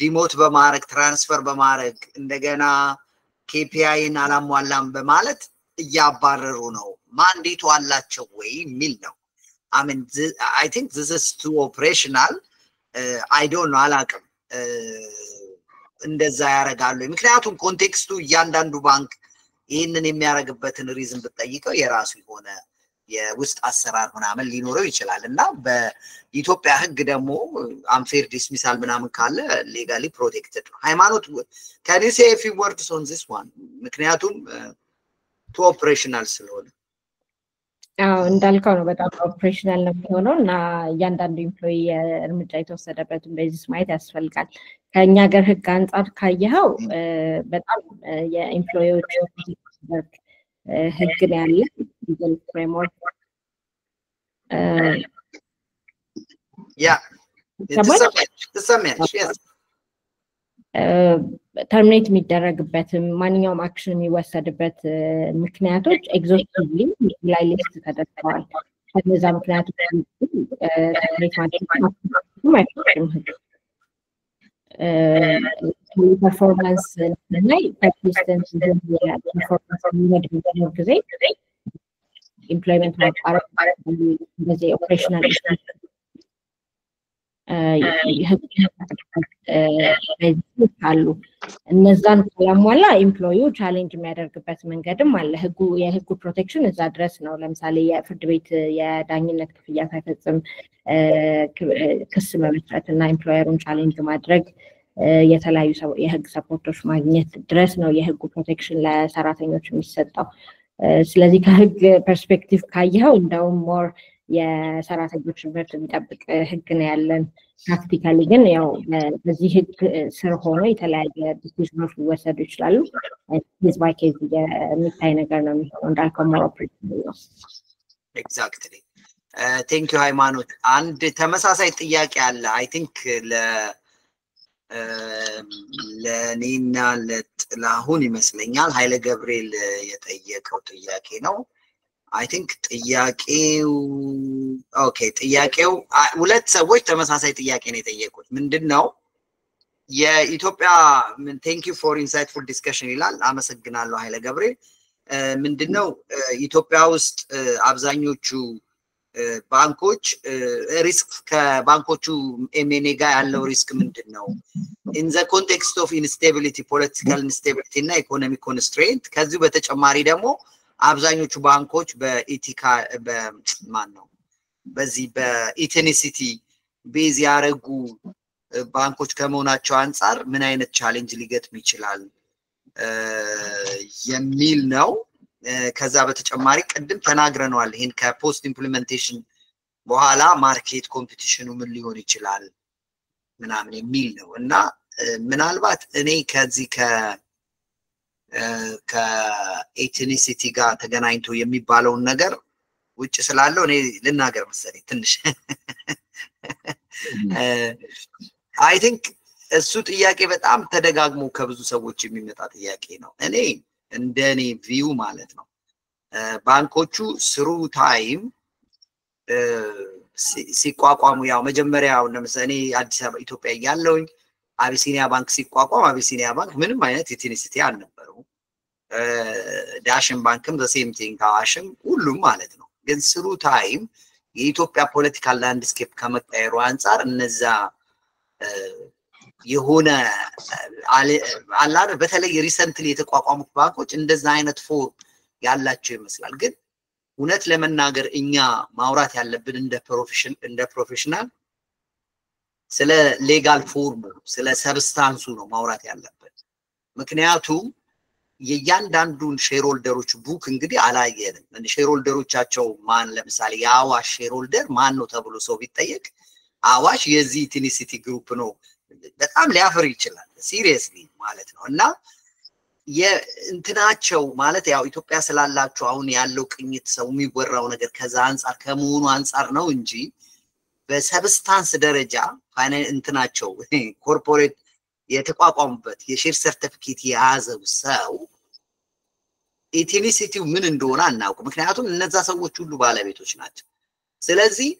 ዲሞት በማረግ ትራንስፈር በማረግ እንደገና KPIን አላሟላም በማለት እያባረሩ ነው ማንዴቱ አላቸው ወይ ሚል ነው I mean I think this is too operational I don't know አላቅም እንደዛ ያረጋሉ ምክንያቱም ኮንቴክስቱ እያንዳንዱ ባንክ ይሄንን የሚያረግበትን ሪዝን ብትጠይቀው የራሱ የሆነ የውስጥ አሰራር ምናምን ሊኖረው ይችላል እና በኢትዮጵያ ህግ ደግሞ unfair dismissal ምናምን ካለ legally protected ነው ሃይማኖት can you say a few words on this one ምክንያቱም too operational ስለሆነ እንዳልከው ነው በጣም ኦፕሬሽናል ነው የሚሆነው እና እያንዳንዱ ኤምፕሎይ እርምጃ የተወሰደበትን ቤዚስ ማየት ያስፈልጋል። ከኛ ሀገር ህግ አንጻር ካየኸው በጣም የኤምፕሎዮች ህግ ነው ያለ ሊገል ፍሬምወርክ ተርሚኔት የሚደረግበትም ማንኛውም አክሽን የሚወሰድበት ምክንያቶች ኤግዞስቲቭሊ ላይ ሊስት ተደርገዋል። ከነዛ ምክንያቶች ተርሚኔት ማድረግ ፐርፎርማንስ ላይ ፐርሲስተንስ ፐርፎርማንስ የሚመድብበት ጊዜ ኢምፕሎይመንት ማቋረጥ እንደዚህ ኦፕሬሽናል አሉ። እነዛን ካላሟላ ኤምፕሎዩ ቻሌንጅ የሚያደርግበት መንገድም አለ። የህጉ ፕሮቴክሽን እዛ ድረስ ነው። ለምሳሌ የፍርድ ቤት የዳኝነት ክፍያ ሳይፈጽም ክስ መመስረት እና ኤምፕሎየሩን ቻሌንጅ ማድረግ የተለያዩ የህግ ሰፖርቶች ማግኘት ድረስ ነው የህጉ ፕሮቴክሽን ለሰራተኞች የሚሰጠው። ስለዚህ ከህግ ፐርስፔክቲቭ ካየኸው እንደውም ሞር የሰራተኞች ምርት የሚጠብቅ ህግ ነው ያለን። ፕራክቲካሊ ግን ያው በዚህ ህግ ስር ሆኖ የተለያየ ዲሲዥኖች ሊወሰዱ ይችላሉ። ኬዝ ባይ ኬዝ የሚታይ ነገር ነው የሚሆነው። እንዳልከው ሞር ኦፕሬሽናል ነው። ኤግዛክትሊ ቴንክ ዩ ሃይማኖት። አንድ ተመሳሳይ ጥያቄ አለ አይ ቲንክ ለኔና ለጥላሁን ይመስለኛል ኃይለ ገብርኤል የጠየቀው ጥያቄ ነው። አይ ቲንክ ጥያቄው ሁለት ሰዎች ተመሳሳይ ጥያቄ ነው የጠየቁት። ምንድነው የኢትዮጵያ ቴንክ ዩ ፎር ኢንሳይትፉል ዲስከሽን ይላል። አመሰግናለሁ ኃይለ ገብርኤል። ምንድነው ኢትዮጵያ ውስጥ አብዛኞቹ ባንኮች ሪስክ ከባንኮቹ ኤምኤንኤ ጋር ያለው ሪስክ ምንድነው? ኢን ዘ ኮንቴክስት ኦፍ ኢንስቴቢሊቲ ፖለቲካል ኢንስቴቢሊቲ እና ኢኮኖሚክ ኮንስትሬንት። ከዚህ በተጨማሪ ደግሞ አብዛኞቹ ባንኮች በዚህ በኢትኒሲቲ ቤዝ ያረጉ ባንኮች ከመሆናቸው አንፃር ምን አይነት ቻሌንጅ ሊገጥም ይችላል የሚል ነው። ከዛ በተጨማሪ ቅድም ተናግረናል ይሄን ከፖስት ኢምፕሊሜንቴሽን በኋላ ማርኬት ኮምፒቲሽኑ ምን ሊሆን ይችላል ምናምን የሚል ነው እና ምናልባት እኔ ከዚህ ከኤትኒሲቲ ጋር ተገናኝቶ የሚባለውን ነገር ውጭ ስላለው እኔ ልናገር መሰለኝ ትንሽ አይ ቲንክ እሱ ጥያቄ በጣም ተደጋግሞ ከብዙ ሰዎች የሚመጣ ጥያቄ ነው። እኔ እንደኔ ቪው ማለት ነው ባንኮቹ ስሩ ታይም ሲቋቋሙ ያው መጀመሪያው ለምሳሌ አዲስ አበባ ኢትዮጵያ ያለውኝ አቢሲኒያ ባንክ ሲቋቋም አቢሲኒያ ባንክ ምንም አይነት ኢትኒሲቲ አልነበረው። ዳሽን ባንክም ዘ ሴም ቲንግ አዋሽም ሁሉም ማለት ነው። ግን ስሩ ታይም የኢትዮጵያ ፖለቲካል ላንድስኬፕ ከመቀየሩ አንፃር እነዛ የሆነ አላር በተለይ ሪሰንትሊ የተቋቋሙት ባንኮች እንደዛ አይነት ፎርም ያላቸው ይመስላል። ግን እውነት ለመናገር እኛ ማውራት ያለብን እንደ ፕሮፌሽናል ስለ ሌጋል ፎርሙ ስለ ሰብስታንሱ ነው ማውራት ያለብን። ምክንያቱም የእያንዳንዱን ሼርሆልደሮች ቡክ እንግዲህ አላየንም። ሼርሆልደሮቻቸው ማን ለምሳሌ የአዋሽ ሼርሆልደር ማን ነው ተብሎ ሰው ቢጠየቅ አዋሽ የዚህ ኢትኒሲቲ ግሩፕ ነው በጣም ሊያፈር ይችላል ሲሪየስሊ ማለት ነው። እና የእንትናቸው ማለት ያው ኢትዮጵያ ስላላችሁ አሁን ያለው ቅኝት ሰው የሚወራው ነገር ከዛ አንፃር ከመሆኑ አንፃር ነው እንጂ በሰብስታንስ ደረጃ ፋይናንስ እንትናቸው ኮርፖሬት የተቋቋሙበት የሼር ሰርቲፊኬት የያዘው ሰው ኢትኒሲቲው ምን እንደሆነ አናውቅም። ምክንያቱም እነዛ ሰዎች ሁሉ ባለቤቶች ናቸው። ስለዚህ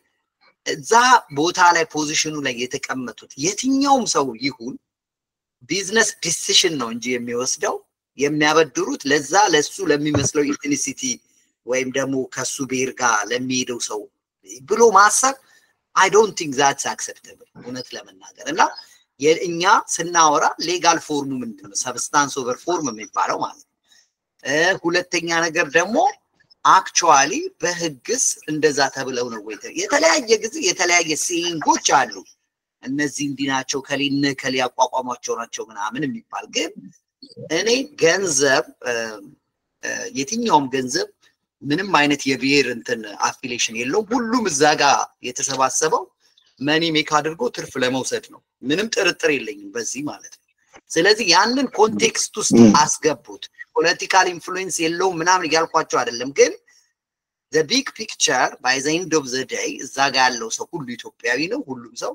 እዛ ቦታ ላይ ፖዚሽኑ ላይ የተቀመጡት የትኛውም ሰው ይሁን ቢዝነስ ዲሲሽን ነው እንጂ የሚወስደው የሚያበድሩት ለሱ ለሚመስለው ኢትኒሲቲ ወይም ደግሞ ከሱ ብሔር ጋር ለሚሄደው ሰው ብሎ ማሰብ I don't think that's acceptable እውነት ለመናገር። እና የእኛ ስናወራ ሌጋል ፎርሙ ምንድነው ሰብስታንስ ኦቨር ፎርም የሚባለው ማለት ነው። ሁለተኛ ነገር ደግሞ አክቹአሊ በህግስ እንደዛ ተብለው ነው ወይ? የተለያየ ጊዜ የተለያየ ሲንጎች አሉ። እነዚህ እንዲናቸው ከሊ ያቋቋሟቸው ናቸው ምናምን የሚባል ግን እኔ ገንዘብ የትኛውም ገንዘብ ምንም አይነት የብሔር እንትን አፊሊዬሽን የለው ሁሉም እዛ ጋር የተሰባሰበው መኒ ሜክ አድርጎ ትርፍ ለመውሰድ ነው ምንም ጥርጥር የለኝም በዚህ ማለት ነው ስለዚህ ያንን ኮንቴክስት ውስጥ አስገቡት ፖለቲካል ኢንፍሉዌንስ የለው ምናምን ያልኳቸው አይደለም ግን the big picture by the end of the day እዛ ጋር ያለው ሰው ሁሉ ኢትዮጵያዊ ነው ሁሉም ሰው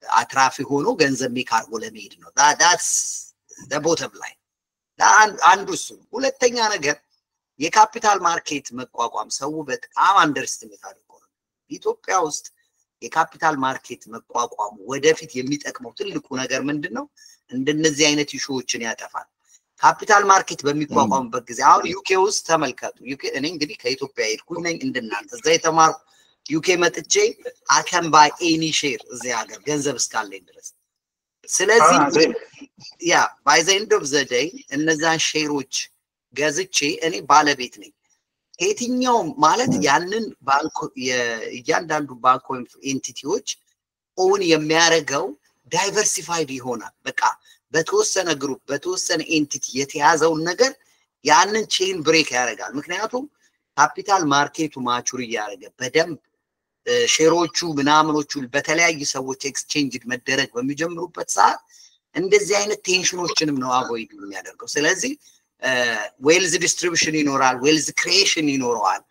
አትራፊ ሆኖ ገንዘብ ሜክ አድርጎ ለመሄድ ነው that's the bottom line አንዱ እሱ ሁለተኛ ነገር የካፒታል ማርኬት መቋቋም ሰው በጣም አንደርስቲሜት አድርጎ ነው ኢትዮጵያ ውስጥ የካፒታል ማርኬት መቋቋም ወደፊት የሚጠቅመው ትልቁ ነገር ምንድነው እንደነዚህ አይነት ኢሹዎችን ያጠፋል ካፒታል ማርኬት በሚቋቋምበት ጊዜ አሁን ዩኬ ውስጥ ተመልከቱ ዩኬ እኔ እንግዲህ ከኢትዮጵያ ሄድኩኝ ነኝ እንደናንተ እዛ የተማርኩ ዩኬ መጥቼ I can buy any share እዚህ ሀገር ገንዘብ እስካለኝ ድረስ ስለዚህ ያ by the end of the day እነዛን ሼሮች ገዝቼ እኔ ባለቤት ነኝ የትኛው ማለት ያንን ባንክ የእያንዳንዱ ባንክ ኤንቲቲዎች ኦን የሚያረጋው ዳይቨርሲፋይድ ይሆናል በቃ በተወሰነ ግሩፕ በተወሰነ ኤንቲቲ የተያዘው ነገር ያንን ቼን ብሬክ ያደርጋል ምክንያቱም ካፒታል ማርኬቱ ማቹር ያደረገ በደንብ ሼሮቹ ምናምኖቹ በተለያዩ ሰዎች ኤክስቼንጅ መደረግ በሚጀምሩበት ሰዓት እንደዚህ አይነት ቴንሽኖችንም ነው አቮይድ የሚያደርገው ስለዚህ ዌልዝ ዲስትሪቢዩሽን ይኖራል ዌልዝ ክሪኤሽን ይኖራል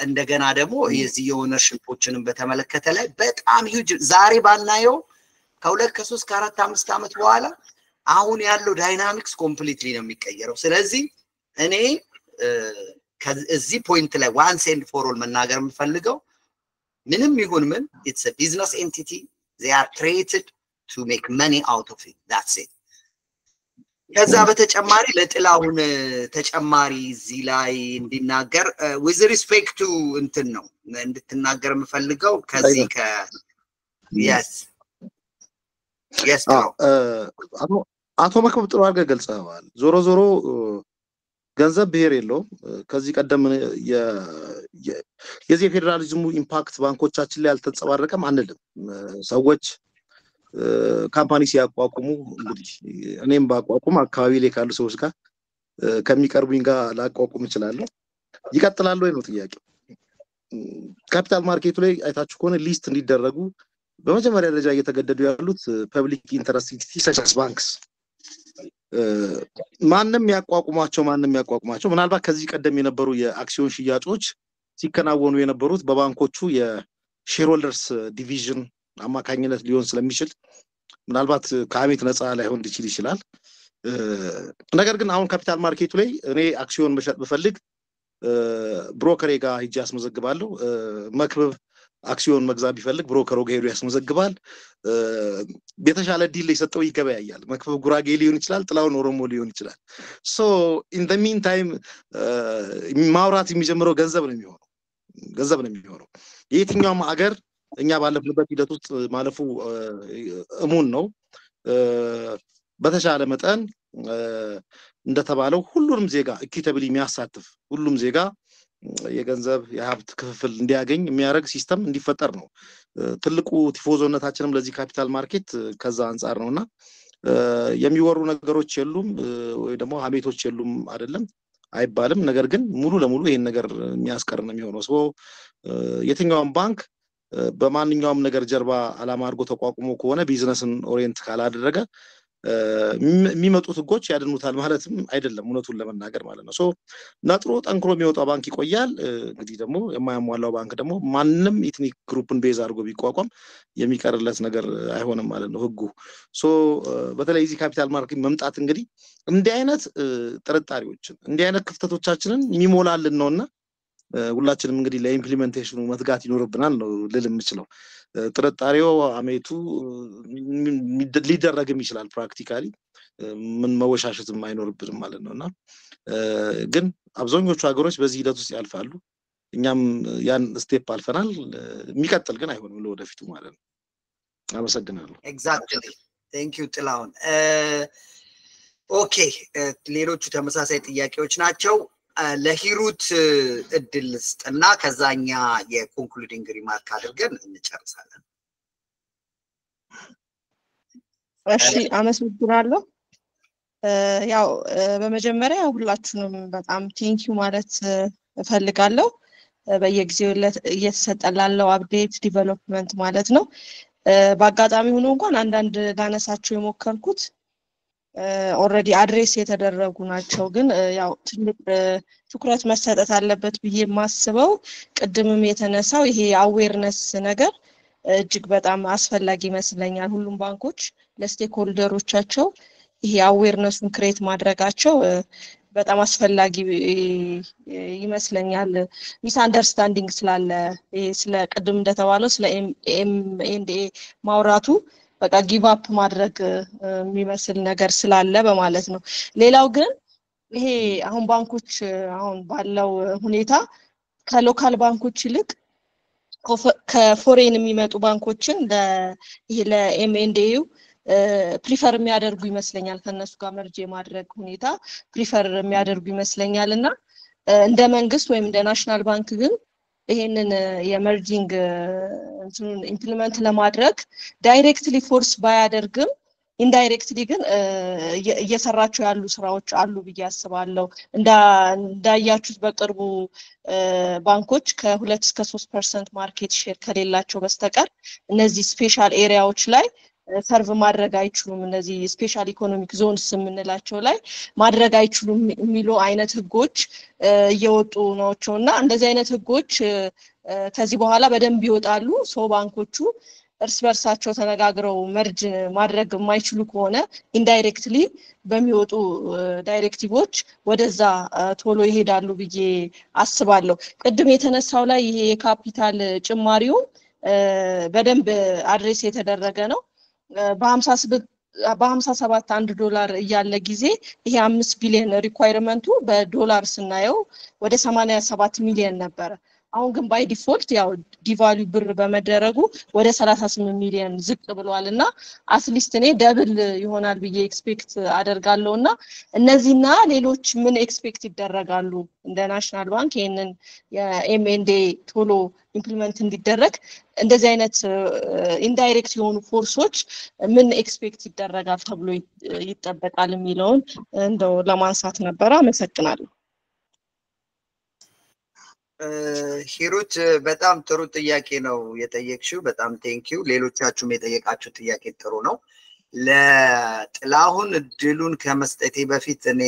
እንደገና ደግሞ የዚህ የኦነርሺፖችንም በተመለከተ ላይ በጣም ሂጅ ዛሬ ባናየው ከሁለት ከ3 ከ4 5 አመት በኋላ አሁን ያለው ዳይናሚክስ ኮምፕሊትሊ ነው የሚቀየረው ስለዚህ እኔ ከዚህ ፖይንት ላይ ዋንስ ኤንድ ፎር ኦል መናገር የምፈልገው ምንም ይሁን ምን it's a business entity they are created to make money out of it that's it ከዛ በተጨማሪ ለጥላውን ተጨማሪ እዚህ ላይ እንዲናገር with respect to እንትን ነው እንድትናገር የምፈልገው ከዚህ yes አቶ መክብብ ጥሩ አድርገህ ገልጸዋል ዞሮ ዞሮ ገንዘብ ብሔር የለውም ከዚህ ቀደም የዚህ ፌደራሊዝሙ ኢምፓክት ባንኮቻችን ላይ አልተንጸባረቀም አንልም ሰዎች ካምፓኒ ሲያቋቁሙ እንግዲህ እኔም ባቋቁም አካባቢ ላይ ካሉ ሰዎች ጋር ከሚቀርቡኝ ጋር ላቋቁም እችላለሁ ይቀጥላል ወይ ነው ጥያቄው ካፒታል ማርኬቱ ላይ አይታችሁ ከሆነ ሊስት እንዲደረጉ በመጀመሪያ ደረጃ እየተገደዱ ያሉት ፐብሊክ ኢንተረስት ኢንቲቲስ ሰች ባንክስ ማንንም ያቋቁማቸው ምናልባት ከዚህ ቀደም የነበሩ የአክሲዮን ሽያጮች ሲከናወኑ የነበሩት በባንኮቹ የሼርሆልደርስ ዲቪዥን አማካኝነት ሊሆን ስለሚችል ምናልባት ከአሜት ነፃ ላይሆን ይችላል ነገር ግን አሁን ካፒታል ማርኬቱ ላይ እኔ አክሲዮን መሸጥ በፈልግ ብሮከሬ ጋር ሂጅ ያስመዘግባለሁ መክብብ አክሲዮን መግዛት ቢፈልግ ብሮከሩ ጋር ሄዶ ያስመዘግባል በተሻለ ዲል ይሰጠው ይገበያያል መክብብ ጉራጌ ሊሆን ይችላል ጥላውን ኦሮሞ ሊሆን ይችላል ሶ ኢን ዘ ሚን ታይም ማውራት የሚጀምረው ገንዘብ ነው የሚሆነው የትኛውም ሀገር እኛ ባለፍንበት ሂደት ውስጥ ማለፉ እሙን ነው በተሻለ መጠን እንደተባለው ሁሉንም ዜጋ ኢኩዊታብሊ የሚያሳትፍ ሁሉም ዜጋ የገንዘብ የሀብት ክፍፍል እንዲያገኝ የሚያደርግ ሲስተም እንዲፈጠር ነው ትልቁ ቲፎዞነታችንም ለዚህ ካፒታል ማርኬት ከዛ አንፃር ነውና የሚወሩ ነገሮች የሉም ወይ ደግሞ ሀሜቶች የሉም አይደለም አይባልም ነገር ግን ሙሉ ለሙሉ ይሄን ነገር የሚያስቀር ነው የሚሆነው ሶ የትኛውም ባንክ በማንኛውም ነገር ጀርባ አላማ አድርጎ ተቋቁሞ ከሆነ ቢዝነስን ኦሪየንት ካላደረገ የሚመጡት ህጎች ያድኑታል ማለትም አይደለም እውነቱን ለመናገር ማለት ነው ሶ ነጥሮ ጠንክሮ የሚወጣው ባንክ ይቆያል እንግዲህ ደግሞ የማያሟላው ባንክ ደግሞ ማንንም ኢትኒክ ግሩፕን ቤዝ አድርጎ ቢቋቋም የሚቀርለት ነገር አይሆንም ማለት ነው ህጉ ሶ በተለይ እዚህ ካፒታል ማርኬት መምጣት እንግዲህ እንዲህ አይነት ጥርጣሬዎችን እንዲህ አይነት ክፍተቶቻችንን የሚሞላልን ነውና ሁላችንም እንግዲህ ለኢምፕሊሜንቴሽኑ መትጋት ይኖርብናል ነው ልል የምችለው ጥርጣሬው አሜቱ ሊደረግም ይችላል ፕራክቲካሊ ምን መወሻሸትም አይኖርብንም ማለት ነውና ግን አብዛኞቹ ሀገሮች በዚህ ሂደት ውስጥ ያልፋሉ እኛም ያን ስቴፕ አልፈናል የሚቀጥል ግን አይሆንም ለወደፊቱ ማለት ነው አመሰግናለሁ ኤግዛክትሊ ቴንክ ዩ ጥላውን ኦኬ ሌሎቹ ተመሳሳይ ጥያቄዎች ናቸው ለሂሩት እድል ስጥና ከዛኛ የኮንክሉዲንግ ሪማርክ አድርገን እንጨርሳለን እሺ አመሰግናለሁ ያው በመጀመሪያ ሁላችሁንም በጣም ቴንክ ዩ ማለት እፈልጋለሁ በየጊዜው እየተሰጠ ላለው አፕዴት ዲቨሎፕመንት ማለት ነው በአጋጣሚ ሆኖ እንኳን አንዳንድ ላነሳቸው የሞከርኩት ኦሬዲ አድሬስ የተደረጉ ናቸው ግን ያው ትልቅ ትኩረት መሰጠት አለበት ብዬ ማስበው ቅድምም የተነሳው ይሄ አዌርነስ ነገር እጅግ በጣም አስፈላጊ ይመስለኛል ሁሉም ባንኮች ለስቴክ ሆልደሮቻቸው ይሄ አዌርነሱን ክሬት ማድረጋቸው በጣም አስፈላጊ ይመስለኛል ሚስ አንደርስታንዲንግ ስላለ ስለ ቅድም እንደተባለው ስለ ኤምኤንዲኤ ማውራቱ በቃ ጊቭ አፕ ማድረግ የሚመስል ነገር ስላለ በማለት ነው ሌላው ግን ይሄ አሁን ባንኮች አሁን ባለው ሁኔታ ከሎካል ባንኮች ይልቅ ከፎሬን የሚመጡ ባንኮችን ይሄ ለኤምኤንዲኤ ፕሪፈር የሚያደርጉ ይመስለኛል ከነሱ ጋር መርጅ ማድረግ ሁኔታ ፕሪፈር የሚያደርጉ ይመስለኛልና እንደ መንግስት ወይም እንደ ናሽናል ባንክ ግን ይሄንን የመርጂንግ እንትኑን ኢምፕሊመንት ለማድረግ ዳይሬክትሊ ፎርስ ባያደርግም ኢንዳይሬክትሊ ግን እየሰራቸው ያሉ ስራዎች አሉ ብዬ አስባለሁ እንዳያችሁት በቅርቡ ባንኮች ከ2 እስከ 3% ማርኬት ሼር ከሌላቸው በስተቀር እነዚህ ስፔሻል ኤሪያዎች ላይ ሰርቭ ማድረግ አይችሉም እነዚህ ስፔሻል ኢኮኖሚክ ዞንስ የምንላቸው ላይ ማድረግ አይችሉም የሚሉ አይነት ህጎች እየወጡ ናቸውና እንደዚህ አይነት ህጎች ከዚህ በኋላ በደንብ ይወጣሉ ሶ ባንኮቹ እርስ በርሳቸው ተነጋግረው መርጅ ማድረግ የማይችሉ ከሆነ ኢንዳይሬክትሊ በሚወጡ ዳይሬክቲቮች ወደዛ ቶሎ ይሄዳሉ ብዬ አስባለሁ ቅድም የተነሳው ላይ ይሄ የካፒታል ጭማሪው በደንብ አድሬስ የተደረገ ነው በ57 $1 እያለ ጊዜ ይሄ 5 ቢሊዮን ሪኳየርመንቱ በዶላር ስናየው ወደ 87 ሚሊዮን ነበር አሁን ግን ባይ ዲፎልት ያው ዲቫልዩ ብር በመደረጉ ወደ 38 ሚሊዮን ዝቅ ብሏልና አትሊስት እኔ ደብል ይሆናል ብዬ ኤክስፔክት አደርጋለሁና እነዚህና ሌሎች ምን ኤክስፔክት ይደረጋሉ እንደ ናሽናል ባንክ ይሄንን የኤምኤንዲኤ ቶሎ ኢምፕሊመንት እንዲደረግ እንደዚህ አይነት ኢንዳይሬክት የሆኑ ፎርሶች ምን ኤክስፔክት ይደረጋል ተብሎ ይጠበቃል የሚለውን እንደው ለማንሳት ነበር አመሰግናለሁ ሂሩት በጣም ጥሩ ጥያቄ ነው የጠየቅሽው በጣም ቴንኪው ሌሎቻችሁም የጠየቃችሁ ጥያቄ ጥሩ ነው ለጥላሁን እድሉን ከመስጠቴ በፊት እኔ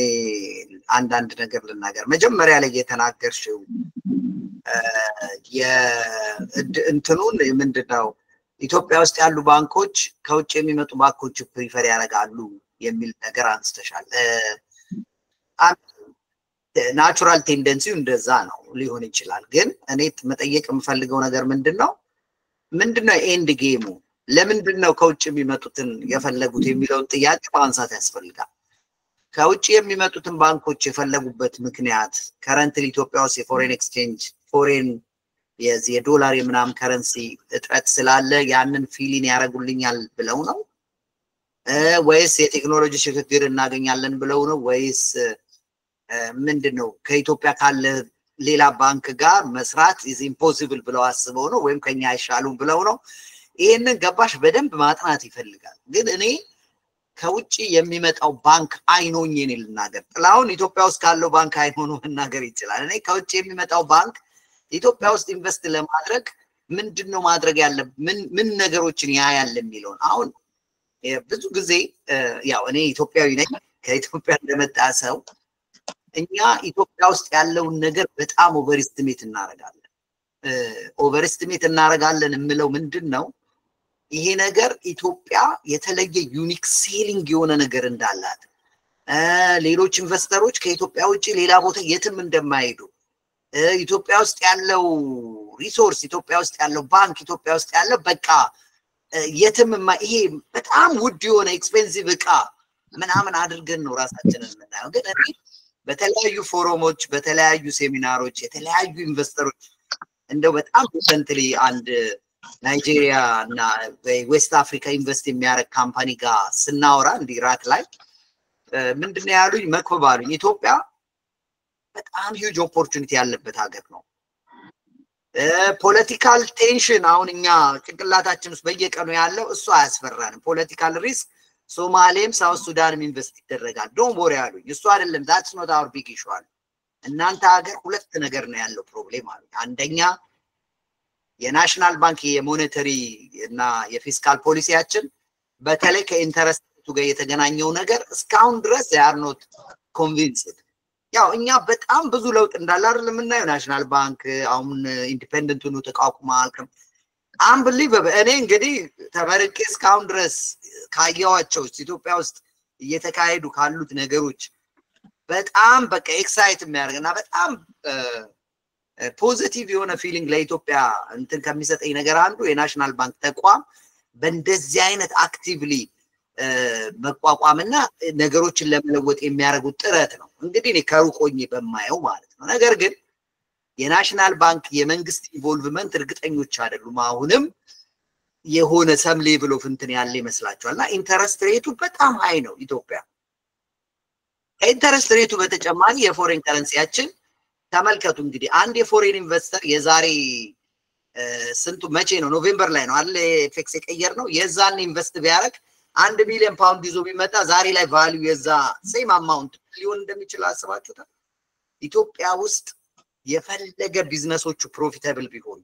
አንዳንድ ነገር ልናገር መጀመሪያ ላይ የተናገርሽው እንትኑን ምንድነው ኢትዮጵያ ውስጥ ያሉ ባንኮች ከውጭ የሚመጡ ባንኮች ፕሪፈር ያደርጋሉ የሚል ነገር አንስተሻል ናቹራል ቴንደንሲው እንደዛ ነው ሊሆን ይችላል ግን እኔ መጠየቅ የምፈልገው ነገር ምንድነው ኤንድ ጌሙ ለምንድነው ከውጭ የሚመጡትን የፈለጉት የሚለውን ጥያቄ ማንሳት ያስፈልጋል ከውጭ የሚመጡትን ባንኮች የፈለጉበት ምክንያት ከረንትሊ ኢትዮጵያ ውስጥ የፎሬን ኤክስቼንጅ ፎሬን የዶላር የምናም ከረንሲ እጥረት ስላለ ያንን ፊሊን ያረጉልኛል ብለው ነው ወይስ የቴክኖሎጂ ሽግግር እናገኛለን ብለው ነው ወይስ ምንድነው ከኢትዮጵያ ካለ ሌላ ባንክ ጋር መስራት is impossible ብለው አስበው ነው ወይም ከኛ አይሻሉም ብለው ነው ይሄንን ገባሽ በደንብ ማጥናት ይፈልጋል ግን እኔ ከውጪ የሚመጣው ባንክ አይኖኝ እኔ ልናገር ጥላውን ኢትዮጵያ ውስጥ ካለው ባንክ አይሆኑ መናገር ይችላል እኔ ከውጪ የሚመጣው ባንክ ኢትዮጵያ ውስጥ ኢንቨስት ለማድረግ ምንድነው ማድረግ ያለ ምን ነገሮችን ያያል የሚለው አሁን ብዙ ጊዜ ያው እኔ ኢትዮጵያዊ ነኝ ከኢትዮጵያ እንደመጣ ሰው እኛ ኢትዮጵያ ውስጥ ያለውን ነገር በጣም ኦቨርስቲሜት እናረጋለን እምለው ምንድነው ይሄ ነገር ኢትዮጵያ የተለየ ዩኒክ ሴሊንግ የሆነ ነገር እንዳላት ሌሎች ኢንቨስተሮች ከኢትዮጵያ ውጪ ሌላ ቦታ የትም እንደማይሄዱ ኢትዮጵያ ውስጥ ያለው ሪሶርስ ኢትዮጵያ ውስጥ ያለው ባንክ ኢትዮጵያ ውስጥ ያለው በቃ የትም ይሄ በጣም ውድ የሆነ ኤክስፔንሲቭ እቃ ምናምን አድርገን ነው ራሳችንን የምናየው ግን እኔ በተለያዩ ፎረሞች በተለያዩ ሴሚናሮች የተለያዩ ኢንቨስተሮች እንደው በጣም ሪሰንትሊ አንድ ናይጄሪያ እና ዌስት አፍሪካ ኢንቨስት የሚያደርግ ካምፓኒ ጋር ስናወራ እንዲራክ ላይ ምንድነው ያሉኝ መክበብ አሉኝ ኢትዮጵያ በጣም ሂውጅ ኦፖርቹኒቲ ያለበት ሀገር ነው ፖለቲካል ቴንሽን አሁን እኛ ጭንቅላታችን ውስጥ በየቀኑ ያለው እሱ አያስፈራንም ፖለቲካል ሪስክ ሶማሌም ሳውዝ ሱዳንም ኢንቨስት ይደረጋል ዶንት ወሪ አሉኝ እሱ አይደለም that's not our big issue እናንተ ሀገር ሁለት ነገር ነው ያለው ፕሮብሌም አለ። አንደኛ የናሽናል ባንክ የሞኔተሪ እና የፊስካል ፖሊሲያችን በተለይ ከኢንተረስት ጋር የተገናኘው ነገር እስካሁን ድረስ ያር ኖት ኮንቪንስድ። ያው እኛ በጣም ብዙ ለውጥ እንዳለ አይደል የምናየው። ናሽናል ባንክ አሁን ኢንዲፔንደንት ሆኖ ተቋቁሟል። አንብሊቨብል። እኔ እንግዲህ ተመርቄ እስካሁን ድረስ ካየኋቸው ኢትዮጵያ ውስጥ እየተካሄዱ ካሉት ነገሮች በጣም በቃ ኤክሳይት የሚያደርግና በጣም ፖዚቲቭ የሆነ ፊሊንግ ለኢትዮጵያ እንትን ከሚሰጠኝ ነገር አንዱ የናሽናል ባንክ ተቋም በእንደዚህ አይነት አክቲቭሊ መቋቋምና ነገሮችን ለመለወጥ የሚያደርጉት ጥረት ነው። እንግዲህ እኔ ከሩቆኝ በማየው ማለት ነው። ነገር ግን የናሽናል ባንክ የመንግስት ኢንቮልቭመንት እርግጠኞች አይደሉም። አሁንም የሆነ ሰም ሌቭል ኦፍ እንትን ያለ ይመስላችኋልና ኢንተረስት ሬቱ በጣም ሃይ ነው ኢትዮጵያ። ኢንተረስት ሬቱ በተጨማሪ የፎሬን ከረንሲያችን ተመልከቱ። እንግዲህ አንድ የፎሬን ኢንቨስተር የዛሬ ስንቱ መቼ ነው ኖቬምበር ላይ ነው አይደል ኤፍኤክስ የቀየር ነው። የዛን ኢንቨስት ቢያደርግ 1 ሚሊዮን ፓውንድ ይዞ ቢመጣ ዛሬ ላይ ቫልዩ የዛ ሴም አማውንት ሊሆን እንደሚችል አስባችሁታል? ኢትዮጵያ ውስጥ የፈለገ ቢዝነሶቹ ፕሮፊታብል ቢሆኑ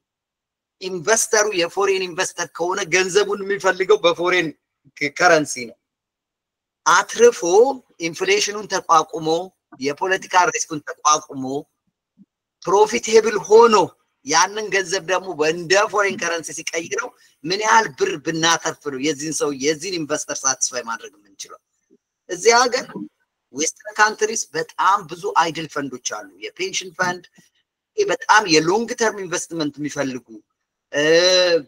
ኢንቨስተሩ የፎሬን ኢንቨስተር ከሆነ ገንዘቡን የሚፈልገው በፎሬን ከረንሲ ነው። አትርፎ ኢንፍሌሽኑን ተቋቁሞ የፖለቲካ ሪስኩን ተቋቁሞ ፕሮፊታብል ሆኖ ያንን ገንዘብ ደግሞ እንደ ፎሬን ከረንሲ ሲቀይረው ምን ያህል ብር ብናተርፍ ነው የዚህን ሰው የዚህን ኢንቨስተር ሳቲስፋይ ማድረግ የምንችለው? እዚህ ሀገር ዌስተርን ካንትሪስ በጣም ብዙ አይድል ፈንዶች አሉ። የፔንሽን ፈንድ በጣም የሎንግ ተርም ኢንቨስትመንት የሚፈልጉ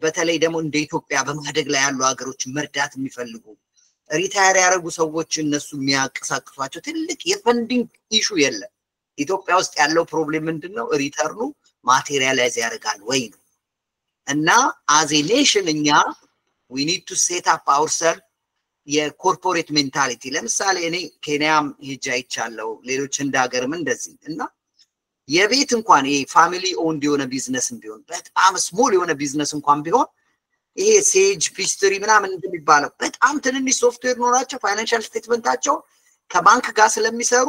በተለይ ደግሞ እንደ ኢትዮጵያ በማደግ ላይ ያሉ ሀገሮች መርዳት የሚፈልጉ ሪታየር ያደረጉ ሰዎች እነሱ የሚያንቀሳቅሷቸው ትልቅ የፈንዲንግ ኢሹ የለም። ኢትዮጵያ ውስጥ ያለው ፕሮብሌም ምንድነው? ሪተርኑ ማቴሪያላይዝ ያደርጋል ወይ ነው። እና አዝ ኤ ኔሽን እኛ we need to set up ourselves የኮርፖሬት ሜንታሊቲ። ለምሳሌ እኔ ኬንያም ሄጄ አይቻለሁ፣ ሌሎች እንደ ሀገርም እንደዚህ እና የቤት እንኳን ይሄ ፋሚሊ ኦውንድ የሆነ ቢዝነስም ቢሆን በጣም ስሞል የሆነ ቢዝነስ እንኳን ቢሆን ይሄ ሴጅ ፒስትሪ ምናምን እንደሚባለው በጣም ትንንሽ ሶፍትዌር ኖራቸው ፋይናንሻል ስቴትመንታቸው ከባንክ ጋር ስለሚሰሩ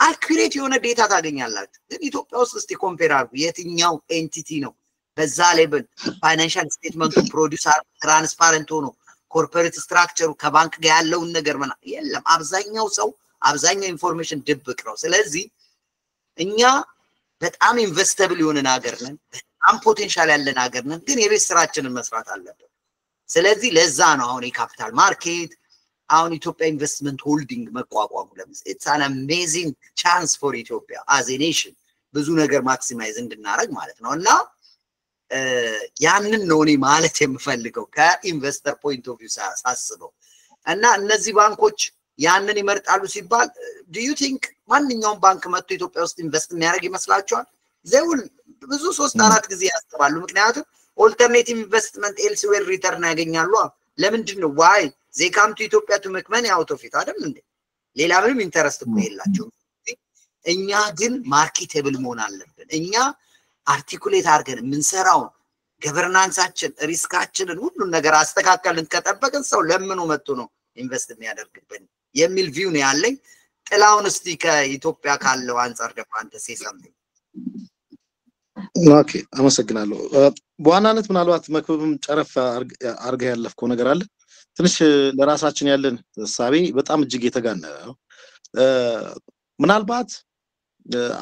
አኩሬት የሆነ ዴታ ታገኛላችሁ። ግን ኢትዮጵያ ውስጥ እስቲ ኮምፔር አድርጉ። የትኛው ኤንቲቲ ነው በዛ ሌቭል ፋይናንሻል ስቴትመንቱ ፕሮዲዩስ ትራንስፓረንት ሆኖ ኮርፖሬት ስትራክቸሩ ከባንክ ጋር ያለውን ነገር የለም። አብዛኛው ሰው አብዛኛው ኢንፎርሜሽን ድብቅ ነው። ስለዚህ እኛ በጣም ኢንቨስተብል የሆነን ሀገር ነን፣ በጣም ፖቴንሻል ያለን ሀገር ነን። ግን የቤት ስራችንን መስራት አለብን። ስለዚህ ለዛ ነው አሁን የካፒታል ማርኬት አሁን ኢትዮጵያ ኢንቨስትመንት ሆልዲንግ መቋቋሙ ለምሳሌ ኢትስ አን አሜዚንግ ቻንስ ፎር ኢትዮጵያ አዝ ኤ ኔሽን ብዙ ነገር ማክሲማይዝ እንድናረግ ማለት ነው። እና ያንን ነው እኔ ማለት የምፈልገው ከኢንቨስተር ፖይንት ኦፍ ቪው ሳስበው። እና እነዚህ ባንኮች ያንን ይመርጣሉ ሲባል do you think ማንኛውም ባንክ መጥቶ ኢትዮጵያ ውስጥ ኢንቨስት የሚያደርግ ይመስላችኋል? ዘውል ብዙ 3-4 ጊዜ ያስባሉ። ምክንያቱም ኦልተርኔቲቭ ኢንቨስትመንት ኤልስዌር ሪተርን ያገኛሉ። ለምንድን ነው ዋይ they come to Ethiopia to make money out of it አይደል እንዴ? ሌላ ምንም ኢንተረስት እኮ የላቸውም። እኛ ግን ማርኬቴብል መሆን አለብን። እኛ አርቲኩሌት አድርገን የምንሰራው ገቨርናንሳችን ሪስካችንን ሁሉን ነገር አስተካከልን ከጠበቅን ሰው ለምኑ መጥቶ ነው ኢንቨስት የሚያደርግብን የሚል ቪው ነው ያለኝ። ጥላውን እስቲ ከኢትዮጵያ ካለው አንፃር ደግሞ አንተ ሰምተኝ። ኦኬ አመሰግናለሁ። በዋናነት ምናልባት መክብብም ጨረፍ አርጋ ያለፍከው ነገር አለ። ትንሽ ለራሳችን ያለን ሐሳቤ በጣም እጅግ የተጋነነ ነው። ምናልባት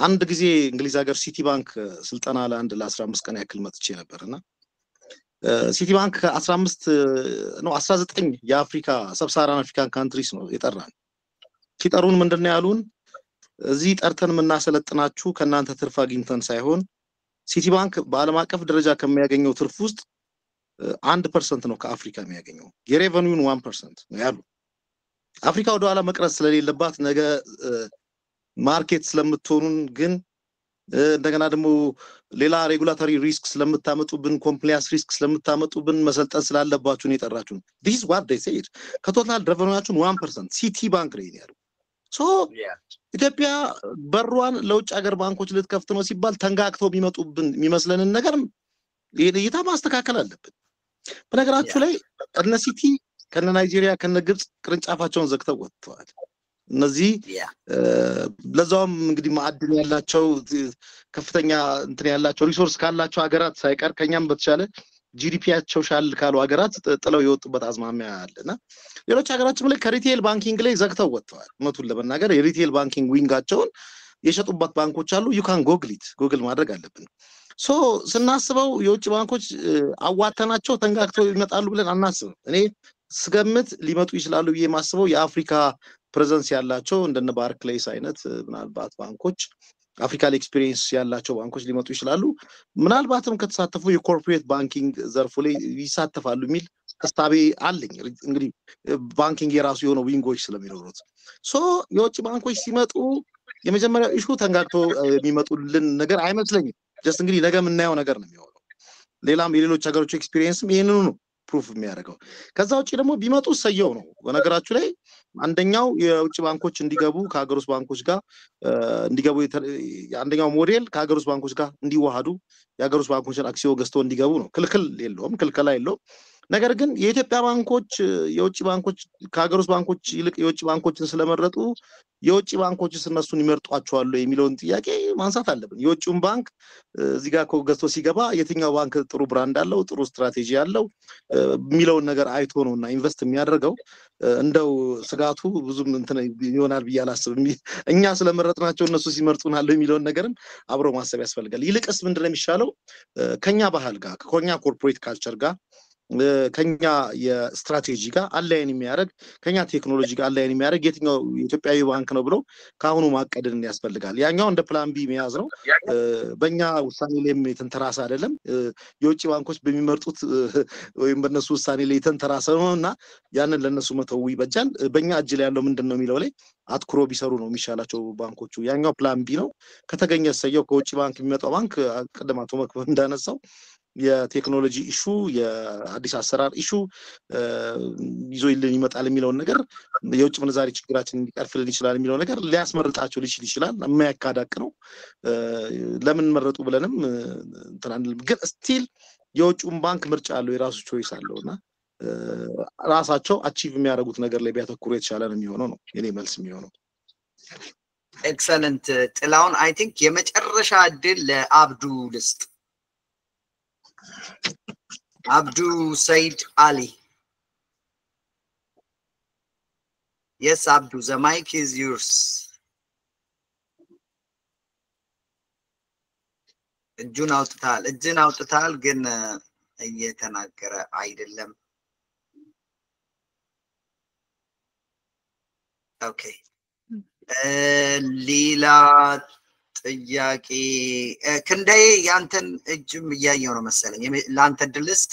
አንድ ጊዜ እንግሊዝ ሀገር ሲቲ ባንክ ስልጠና ለ15 ቀን ያክል መጥቼ ነበርና ሲቲ ባንክ 19 የአፍሪካ ሰብሳራን አፍሪካን ካንትሪስ ነው የጠራን። ሲጠሩን ምንድነው ያሉን? እዚህ ጠርተን ምናሰለጥናችሁ ከናንተ ትርፍ አግኝተን ሳይሆን ሲቲ ባንክ በዓለም አቀፍ ደረጃ ከሚያገኘው ትርፍ ውስጥ 1% ነው ከአፍሪካ የሚያገኘው። የሬቨኒውን 1% ነው ያሉ። አፍሪካ ወደ ኋላ መቅረት ስለሌለባት ነገ ማርኬት ስለምትሆኑን ግን እንደገና ደግሞ ሌላ ሬጉላቶሪ ሪስክ ስለምታመጡብን ኮምፕላያንስ ሪስክ ስለምታመጡብን መሰልጠን ስላለባችሁ ነው የጠራችሁን። this is what they said። ከቶታል ሬቨኒያችሁን 1% ሲቲ ባንክ ላይ ነው ያለው። ሶ ኢትዮጵያ በሯን ለውጭ ሀገር ባንኮች ልትከፍት ነው ሲባል ተንጋግተው ቢመጡብን የሚመስለንን ነገር ይታ ማስተካከል አለብን። በነገራችሁ ላይ እነ ሲቲ ከነ ናይጄሪያ ከነ ግብጽ ቅርንጫፋቸውን ዘግተው ወጥተዋል። እነዚህ ለዛውም እንግዲህ ማዕድን ያላቸው ከፍተኛ እንትን ያላቸው ሪሶርስ ካላቸው ሀገራት ሳይቀር ከኛም በተሻለ ጂዲፒያቸው ሻል ካሉ ሀገራት ጥለው የወጡበት አዝማሚያ አለና ሌሎች ሀገራችን ላይ ከሪቴል ባንኪንግ ላይ ዘግተው ወጥተዋል። እውነቱን ለመናገር የሪቴል ባንኪንግ ዊንጋቸውን የሸጡበት ባንኮች አሉ። ዩ ካን ጎግል ማድረግ አለብን። ሶ ስናስበው የውጭ ባንኮች አዋተናቸው ተንጋግተው ይመጣሉ ብለን አናስብም። እኔ ስገምት ሊመጡ ይችላሉ ብዬ ማስበው የአፍሪካ ፕሬዘንስ ያላቸው እንደነ ባርክሌስ አይነት ምናልባት ባንኮች አፍሪካል ኤክስፒሪየንስ ያላቸው ባንኮች ሊመጡ ይችላሉ። ምናልባትም ከተሳተፉ የኮርፖሬት ባንኪንግ ዘርፉ ላይ ይሳተፋሉ የሚል ተስታቤ አለኝ። እንግዲህ ባንኪንግ የራሱ የሆነ ዊንጎች ስለሚኖሩት ሶ የውጭ ባንኮች ሲመጡ የመጀመሪያው ኢሹ ተንጋግቶ የሚመጡልን ነገር አይመስለኝም። ጀስት እንግዲህ ነገ የምናየው ነገር ነው የሚሆነው። ሌላም የሌሎች ሀገሮች ኤክስፒሪየንስም ይሄንኑ ነው ፕሩፍ የሚያደርገው። ከዛ ውጪ ደግሞ ቢመጡ ሰየው ነው። በነገራችሁ ላይ አንደኛው የውጭ ባንኮች እንዲገቡ ከሀገር ውስጥ ባንኮች ጋር እንዲገቡ አንደኛው ሞዴል ከሀገር ውስጥ ባንኮች ጋር እንዲዋሃዱ የሀገር ውስጥ ባንኮችን አክሲዮ ገዝተው እንዲገቡ ነው። ክልከላ የለውም። ነገር ግን የኢትዮጵያ ባንኮች የውጭ ባንኮች ከሀገር ውስጥ ባንኮች ይልቅ የውጭ ባንኮችን ስለመረጡ የውጭ ባንኮችስ እነሱን ይመርጧቸዋል የሚለውን ጥያቄ ማንሳት አለብን። የውጭውን ባንክ እዚህ ጋር ገዝቶ ሲገባ የትኛው ባንክ ጥሩ ብራንድ አለው፣ ጥሩ ስትራቴጂ አለው የሚለውን ነገር አይቶ ነውና ኢንቨስት የሚያደርገው። እንደው ስጋቱ ብዙም እንትን ይሆናል ብዬ አላስብም። እኛ ስለመረጥናቸው እነሱ ሲመርጡናል የሚለውን ነገርም አብሮ ማሰብ ያስፈልጋል። ይልቅስ ምንድነው የሚሻለው ከኛ ባህል ጋር ከኛ ኮርፖሬት ካልቸር ጋር ከኛ የስትራቴጂ ጋር አላይን የሚያደርግ ከኛ ቴክኖሎጂ ጋር አላይን የሚያደርግ የትኛው የኢትዮጵያዊ ባንክ ነው ብለው ካሁኑ ማቀድን ያስፈልጋል። ያኛው እንደ ፕላን ቢ መያዝ ነው። በእኛ ውሳኔ ላይም የተንተራሰ አይደለም። የውጭ ባንኮች በሚመርጡት ወይም በእነሱ ውሳኔ ላይ የተንተራሰ ነውና ያንን ለነሱ መተው ይበጃል። በእኛ እጅ ላይ ያለው ምንድነው የሚለው ላይ አትኩሮ ቢሰሩ ነው የሚሻላቸው ባንኮቹ። ያኛው ፕላን ቢ ነው። ከተገኘ ሰየው ከውጭ ባንክ የሚመጣው ባንክ ቀደም አቶ መክበብ እንዳነሳው የቴክኖሎጂ ኢሹ የአዲስ አሰራር ኢሹ ይዞልን ይመጣል የሚለውን ነገር የውጭ ምንዛሪ ችግራችንን ሊቀርፍልን ይችላል የሚለው ነገር ሊያስመርጣቸው ይችላል። የማያካዳቅ ነው። ለምን መረጡ ብለንም እንትን አንልም። ግን ስቲል የውጭውን ባንክ ምርጫ አለው፣ የራሱ ቾይስ አለውና ራሳቸው አቺቭ የሚያደርጉት ነገር ላይ ቢያተኩሩ የተሻለ ነው የሚሆነው ነው የኔ መልስ የሚሆነው። ኤክሰለንት ጥላውን። አይ ቲንክ የመጨረሻ እድል ለአብዱ ልስጥ። Abdu Said Ali. Yes, Abdu, the mic is yours. እጁን አውጥታል ግን እየተናገረ አይደለም። ኦኬ ሌላ ጥያቄ ክንዳዬ ያንተን እጅም እያየው ነው መሰለኝ። ለአንተ ድልስት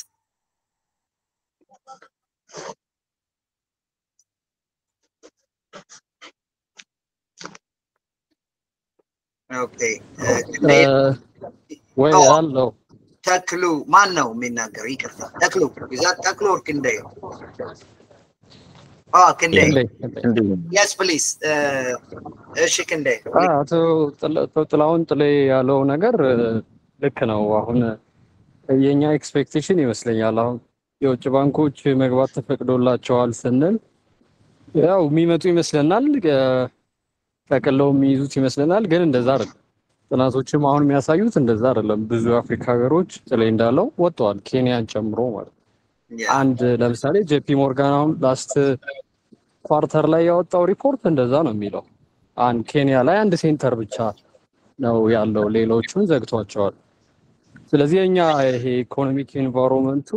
ኦኬ ወይ አለው ተክሉ ማን ነው የሚናገር? ይቅርታ ተክሉ ይዛት ተክሉ ወር ክንዳዬ ክንዳዬ yes please እሺ ክንዳዬ አቶ ጥላውን ጥሌ ያለው ነገር ልክ ነው። አሁን የኛ ኤክስፔክቴሽን ይመስለኛል አሁን የውጭ ባንኮች መግባት ተፈቅዶላቸዋል ስንል ያው የሚመጡ ይመስለናል፣ ተቀለው የሚይዙት ይመስለናል። ግን እንደዛ አይደለም። ጥናቶችም አሁን የሚያሳዩት እንደዛ አይደለም። ብዙ አፍሪካ ሀገሮች ጥሌ እንዳለው ወጥተዋል፣ ኬንያን ጨምሮ ማለት ነው። አንድ ለምሳሌ ጄፒ ሞርጋን አሁን ላስት ኳርተር ላይ ያወጣው ሪፖርት እንደዛ ነው የሚለው። ኬንያ ላይ አንድ ሴንተር ብቻ ነው ያለው፣ ሌሎቹን ዘግቷቸዋል። ስለዚህ እኛ ይሄ ኢኮኖሚክ ኢንቫይሮንመንቱ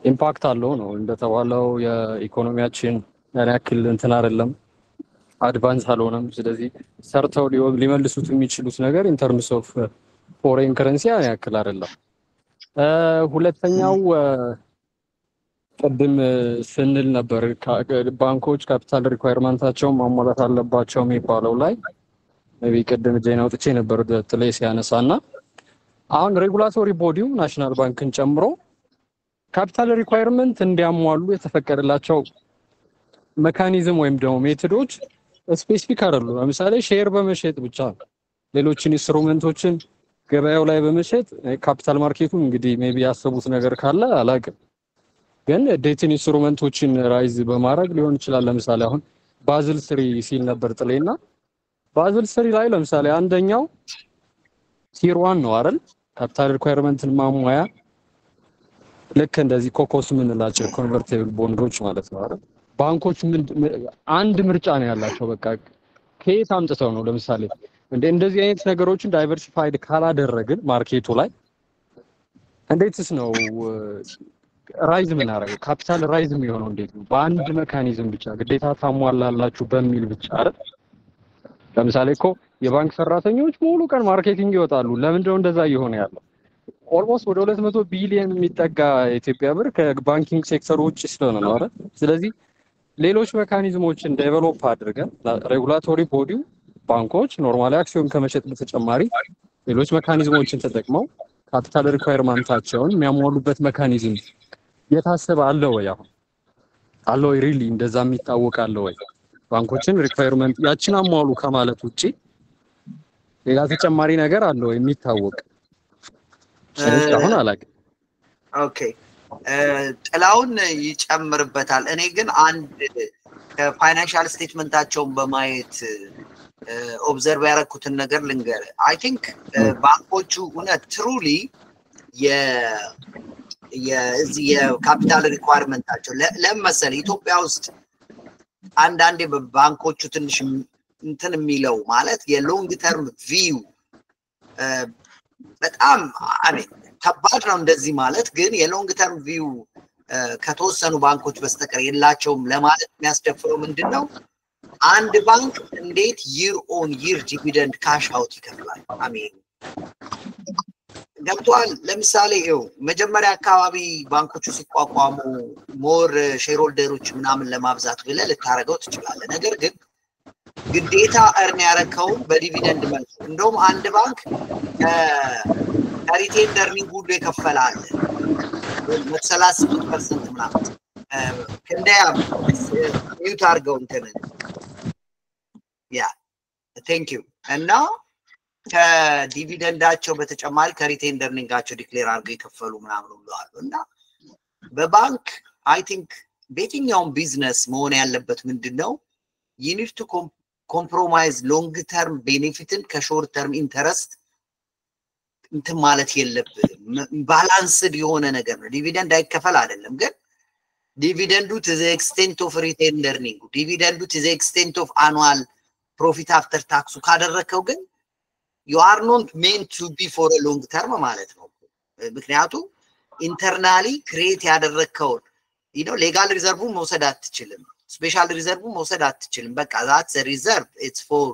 ኢምፓክት አለው ነው እንደተባለው። የኢኮኖሚያችን ያክል እንትን አይደለም፣ አድቫንስ አልሆነም። ስለዚህ ሰርተው ሊመልሱት የሚችሉት ነገር ኢን ተርምስ ኦፍ ፎሬን ከረንሲ ያክል አይደለም። ሁለተኛው ቅድም ስንል ነበር ባንኮች ካፒታል ሪኳየርመንታቸውን ማሟላት አለባቸው የሚባለው ላይ ሜቢ ቅድም ጄና ወጥቼ ነበር ጥሌ ሲያነሳና አሁን ሬጉላቶሪ ቦዲው ናሽናል ባንክን ጨምሮ ካፒታል ሪኳየርመንት እንዲያሟሉ የተፈቀደላቸው ሜካኒዝም ወይም ደግሞ ሜቶዶች ስፔሲፊክ አይደሉም። ለምሳሌ ሼር በመሸጥ ብቻ ሌሎችን ኢንስትሩመንቶችን ገበያው ላይ በመሸጥ ካፒታል ማርኬቱ እንግዲህ ሜቢ ያሰቡት ነገር ካለ አላውቅም፣ ግን ዴትን ኢንስትሩመንቶችን ራይዝ በማድረግ ሊሆን ይችላል። ለምሳሌ አሁን ባዝል 3 ሲል ነበር ጥሌና ባዝል 3 ላይ ለምሳሌ አንደኛው ቲር 1 ነው አይደል ካፒታል ሪኳየርመንትን ማሟያ ልክ እንደዚህ ኮኮስ ምንላቸው ኮንቨርቲብል ቦንዶች ማለት ነው አይደል ባንኮች አንድ ምርጫ ነው ያላቸው በቃ ከየት አምጥተው ነው ለምሳሌ እንደዚህ አይነት ነገሮችን ዳይቨርሲፋይድ ካላደረግን ማርኬቱ ላይ እንዴትስ ነው ራይዝ ምን አረጋው ካፒታል ራይዝ የሚሆነው እንዴት ነው በአንድ ሜካኒዝም ብቻ ግዴታ ታሟላላችሁ በሚል ብቻ አይደል ለምሳሌ እኮ የባንክ ሰራተኞች ሙሉ ቀን ማርኬቲንግ ይወጣሉ ለምን ነው እንደዛ እየሆነ ያለው ኦልሞስት ወደ 200 ቢሊዮን የሚጠጋ ኢትዮጵያ ብር ከባንኪንግ ሴክተር ውጭ ስለሆነ ነው አይደል ስለዚህ ሌሎች ሜካኒዝሞችን ዴቨሎፕ አድርገን ሬጉላቶሪ ቦዲው ባንኮች ኖርማሊ አክሲዮን ከመሸጥ በተጨማሪ ሌሎች ሜካኒዝሞችን ተጠቅመው ካፒታል ሪኳየርመንታቸውን የሚያሟሉበት ሜካኒዝም የታሰበ አለ ወይ አለ ወይ ሪሊ እንደዛ የሚታወቃል ወይ ባንኮችን ሪኳየርመንት ያችን አሟሉ ከማለት ውጪ ሌላ ተጨማሪ ነገር አለ ወይ የሚታወቅ አሁን አላውቅም ኦኬ ጥላውን ይጨምርበታል እኔ ግን አንድ ከፋይናንሻል ስቴትመንታቸውን በማየት ኦብዘርቭ ያረኩትን ነገር ልንገር አይ ቲንክ ባንኮቹ ትሩሊ የዚህ የካፒታል ሪኳየርመንታቸው ለምሳሌ ኢትዮጵያ ውስጥ አንዳንዴ ባንኮቹ ትንሽ እንትን የሚለው ማለት የሎንግ ተርም ቪው በጣም አሜን ከባድ ነው እንደዚህ ማለት ግን የሎንግ ተርም ቪው ከተወሰኑ ባንኮች በስተቀር የላቸውም ለማለት የሚያስደፍረው ምንድነው አንድ ባንክ እንዴት ይር ኦን ይር ዲቪደንድ ካሽ አውት ይከፍላል አሜን ገብቷል ለምሳሌ መጀመሪያ አካባቢ ባንኮቹ ሲቋቋሙ ሞር ሼርሆልደሮች ምናምን ለማብዛት ብለህ ልታረጋው ትችላለህ ነገር ግን ግዴታ እርን ያረከው በዲቪደንድ መልኩ እንደውም አንድ ባንክ ከሪቴን እርኒንግ ሁሉ ይከፈላል 38% ምናምን ከእንደያ ሚውት አድርገው እንትን ያ ቴንክ ዩ እና ከዲቪደንዳቸው በተጨማሪ ከሪቴን እርኒንጋቸው ዲክሌር አድርገው ይከፈሉ ምናምን ሁሉ አሉ እና በባንክ አይ ቲንክ በየትኛውም ቢዝነስ መሆን ያለበት ምንድነው you need to compromise long term benefit ከሾርት ተርም ኢንተረስት እንትን ማለት የለብንም ባላንስድ የሆነ ነገር ነው ዲቪደንድ አይከፈል አይደለም ግን ዲቪደንዱ to the extent of retained earning ዲቪደንዱ to the extent of annual profit after tax ካደረከው ግን you are not meant to be for a long term ማለት ነው ምክንያቱም ኢንተርናሊ ክሬት ያደረከው ሌጋል ሪዘርቭ መውሰድ አትችልም ስፔሻል ሪዘርቭ መውሰድ አትችልም በቃ that's a reserve it's for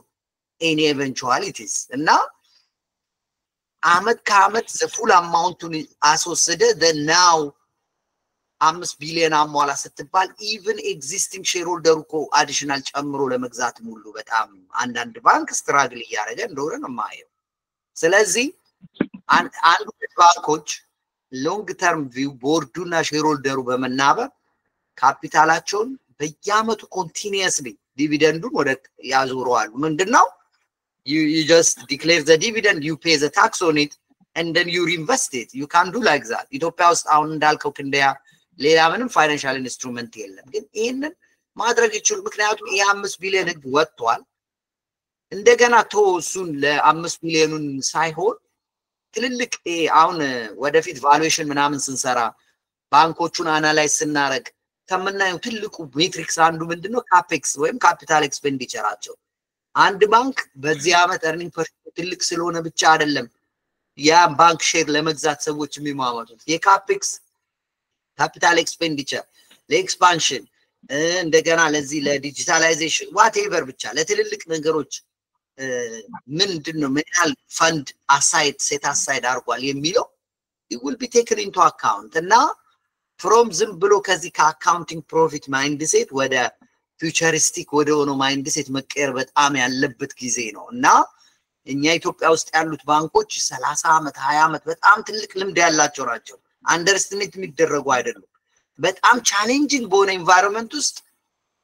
any eventualities እና አመት ከአመት the full amount አስወሰደ then now 5 ቢሊዮን አሟላ ስትባል even existing shareholder እኮ አዲሽናል ጨምሮ ለመግዛት ሙሉ በጣም አንዳንድ ባንክ ስትራግል እያደረገ እንደሆነ ነው ማየው ስለዚህ አንዱ ባንኮች ሎንግ ተርም ቪው ቦርዱና ሼርሆልደሩ በመናበብ ካፒታላቸውን በየአመቱ ኮንቲኒየስሊ ዲቪደንዱን ወደ ያዞረዋል ምንድነው you just declare the dividend you pay the tax on it and then you reinvest it you can't do like that ኢትዮጵያ ውስጥ አሁን እንዳልከው ክንደያ ሌላ ምንም ፋይናንሻል ኢንስትሩመንት የለም ግን ይሄንን ማድረግ ይችላል ምክንያቱም ይሄ 5 ቢሊዮን ህግ ወጥቷል እንደገና ተወሱን ለ5 ቢሊዮኑን ሳይሆን ትልልቅ አሁን ወደፊት ቫሉዌሽን ምናምን ስንሰራ ባንኮቹን አናላይዝ ስናረግ ተመናየው ትልቁ ሜትሪክስ አንዱ ምንድነው ካፔክስ ወይም ካፒታል ኤክስፔንዲቸራቸው አንድ ባንክ በዚህ አመት earning per ትልቅ ስለሆነ ብቻ አይደለም ያ ባንክ ሼር ለመግዛት ሰዎች የሚማማቱት የካፔክስ ካፒታል ኤክስፔንዲቸር ለኤክስፓንሽን እንደገና ለዚህ ለዲጂታላይዜሽን ዋትኤቨር ብቻ ለትልልቅ ነገሮች ምንድነው ምን ያህል ፈንድ አሳይድ ሴት አሳይድ አርጓል የሚለው it will be taken into account እና from ዝም ብሎ ከዚህ ከአካውንቲንግ ፕሮፊት ማይንድሴት ወደ ፊውቸሪስቲክ ወደ ሆኖ ማይንድሴት መቀየር በጣም ያለበት ጊዜ ነው እና እኛ ኢትዮጵያ ውስጥ ያሉት ባንኮች 30 አመት 20 አመት በጣም ትልቅ ልምድ ያላቸው ናቸው አንደርስቲሜት የሚደረጉ አይደሉም በጣም ቻሌንጂንግ በሆነ ኢንቫይሮንመንት ውስጥ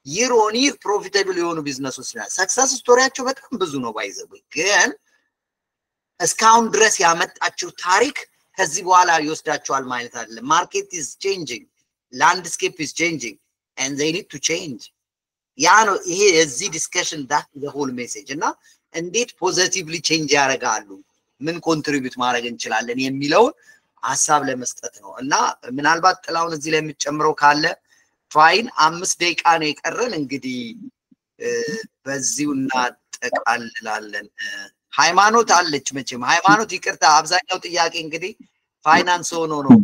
year on year profitable የሆኑ ቢዝነሶች ናቸው ሰክሰስ ስቶሪያቸው በጣም ብዙ ነው ባይዘው ግን እስካሁን ድረስ ያመጣቸው ታሪክ ከዚህ በኋላ ይወስዳቸዋል ማለት አይደለም market is changing landscape is changing and they need to change ያ ነው ይሄ የዚህ ዲስከሽን that the whole message እና እንዴት ፖዚቲቭሊ ቼንጅ ያደርጋሉ ምን ኮንትሪቢዩት ማድረግ እንችላለን የሚለውን ሐሳብ ለመስጠት ነው እና ምናልባት ጥላውን እዚህ ላይ የምትጨምረው ካለ ፋይን 5 ደቂቃ ነው የቀረን እንግዲህ በዚሁና ጠቃልላለን ሃይማኖት አለች መቼም ሃይማኖት ይቅርታ አብዛኛው ጥያቄ እንግዲህ ፋይናንስ ሆኖ ነው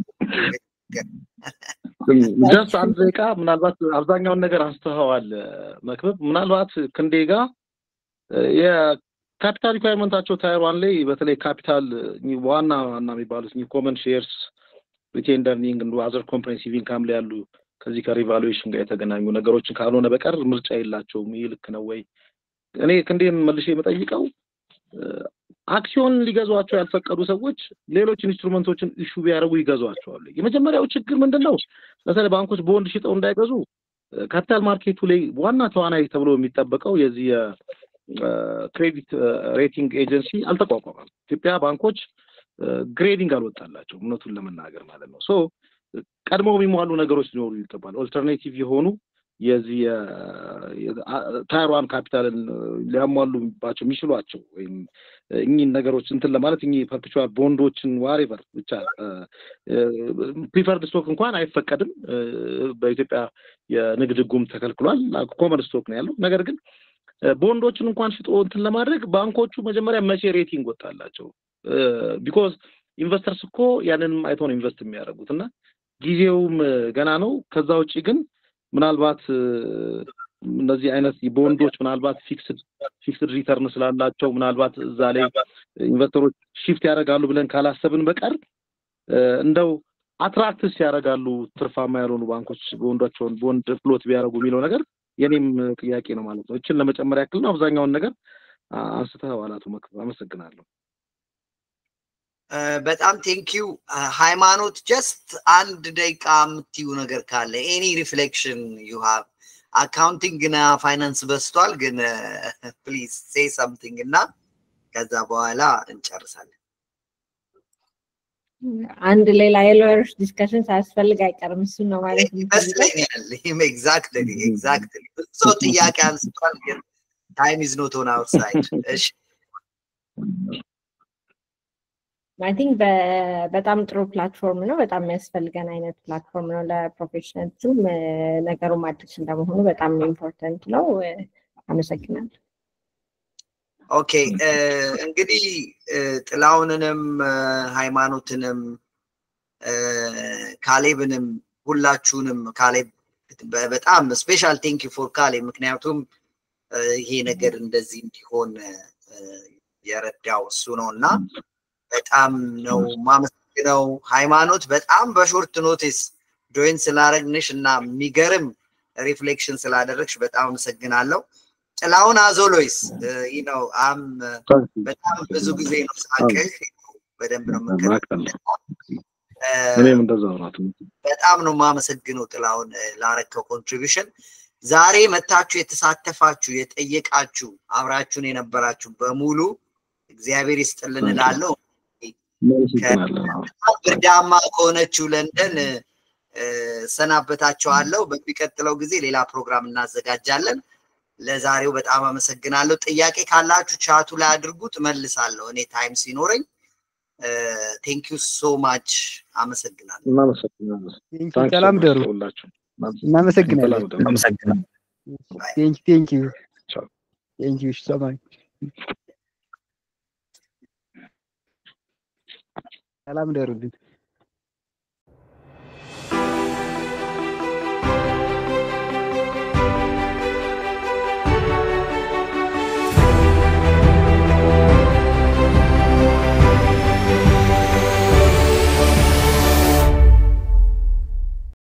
just አንድ ደቂቃ ምናልባት አብዛኛውን ነገር አንስተዋል መክበብ ምናልባት ክንዴጋ የካፒታል ሪኳየርመንታቸው ታየር 1 ላይ በተለይ ካፒታል ዋና የሚባሉት ኮመን ሼርስ ሪቴንድ ኤርኒንግ and other comprehensive income ላይ ያሉ ከዚህ ከሪቫሉዌሽን ጋር የተገናኙ ነገሮችን ካልሆነ በቀር ምርጫ የላቸውም ይልክ ነው ወይ እኔ ክንዴን መልሼ የምጠይቀው አክሲዮን ሊገዟቸው ያልፈቀዱ ሰዎች ሌሎች ኢንስትሩመንቶችን ኢሹ ቢያደርጉ ይገዟቸዋል የመጀመሪያው ችግር ምንድነው ለምሳሌ ባንኮች ቦንድ ሽጠው እንዳይገዙ ካፒታል ማርኬቱ ላይ ዋና ተዋናይ ተብሎ የሚጠበቀው የዚህ ክሬዲት ሬቲንግ ኤጀንሲ አልተቋቋመም ኢትዮጵያ ባንኮች ግሬዲንግ አልወጣላቸው እውነቱን ለመናገር ማለት ነው ሶ ቀድሞ የሚሟሉ ነገሮች ሊኖሩ ይገባል ኦልተርኔቲቭ የሆኑ የዚህ ታየር 1 ካፒታልን ሊያሟሉባቸው የሚችሏቸው ወይም እኚህን ነገሮች እንትን ለማለት እኚህ ፐርፔቹዋል ቦንዶችን ዋሬቨር ብቻ ፕሪፈርድ ስቶክ እንኳን አይፈቀድም በኢትዮጵያ የንግድ ህጉም ተከልክሏል ኮመን ስቶክ ነው ያለው ነገር ግን ቦንዶችን እንኳን ሽጦ እንትን ለማድረግ ባንኮቹ መጀመሪያ መቼ ሬቲንግ ወጣላቸው ቢኮዝ ኢንቨስተርስ እኮ ያንንም አይቶ ነው ኢንቨስት የሚያደርጉትና ጊዜውም ገና ነው ከዛ ውጪ ግን ምናልባት እነዚህ አይነት ቦንዶች ምናልባት ፊክስድ ሪተርን ስላላቸው ምናልባት እዛ ላይ ኢንቨስተሮች ሺፍት ያደርጋሉ ብለን ካላሰብን በቀር እንደው አትራክትስ ያደርጋሉ ትርፋማ ያልሆኑ ባንኮች ቦንዶቻቸውን ቦንድ ፍሎት ቢያደርጉ የሚለው ነገር የኔም ጥያቄ ነው ማለት ነው እቺን ለመጨመር ያክል ነው አብዛኛውን ነገር አንስተዋል አቶ መክብብ አመሰግናለሁ በጣም ቴንክ ዩ ሃይማኖት ጀስት አንድ ደቂቃ የምትዩ ነገር ካለ any reflection you have accounting እና ፋይናንስ በስቷል ግን please say something እና ከዛ በኋላ እንጨርሳለን አንድ ሌላ የሎየርስ ዲስከሽን ሳያስፈልግ አይቀርም እሱ ነው ማለት ነው exactly so ጥያቄ አንስቷል ግን time is not on our side እሺ I think በጣም ጥሩ ፕላትፎርም ነው በጣም የሚያስፈልገን አይነት ፕላትፎርም ነው ለፕሮፌሽናልም ነገሩ ማድረስ እንደመሆኑ በጣም ኢምፖርታንት ነው አመሰግናለሁ ኦኬ እንግዲህ ጥላውንንም ሃይማኖትንም ካሌብንም ሁላችሁንም ካሌብ በጣም ስፔሻል ቴንክ ዩ ፎር ካሌብ ምክንያቱም ይሄ ነገር እንደዚህ እንዲሆን የረዳው እሱ ነውና በጣም ነው ማመስገነው ሃይማኖት በጣም በሾርት ኖቲስ ጆይን ስላረግንሽ እና የሚገርም ሪፍሌክሽን ስላደረግሽ በጣም አመሰግናለሁ ጥላውን አዞሎይስ you know በጣም ብዙ ጊዜ ነው ሳቀህ በደንብ ነው እኔም እንደዛው ነው በጣም ነው ማመሰግነው ጥላውን ላረከው ኮንትሪቢዩሽን ዛሬ መታችሁ የተሳተፋችሁ የጠየቃችሁ አብራችሁን የነበራችሁ በሙሉ እግዚአብሔር ይስጥልን እላለሁ ብርዳማ ከሆነችው ለንደን ሰናበታችኋለሁ በሚቀጥለው ጊዜ ሌላ ፕሮግራም እናዘጋጃለን ለዛሬው በጣም አመሰግናለሁ ጥያቄ ካላችሁ ቻቱ ላይ አድርጉት መልሳለሁ እኔ ታይም ሲኖረኝ thank you so much አመሰግናለሁ ሰላም ደሩ እናመሰግናለን thank you so much ሰላም ደሩልኝ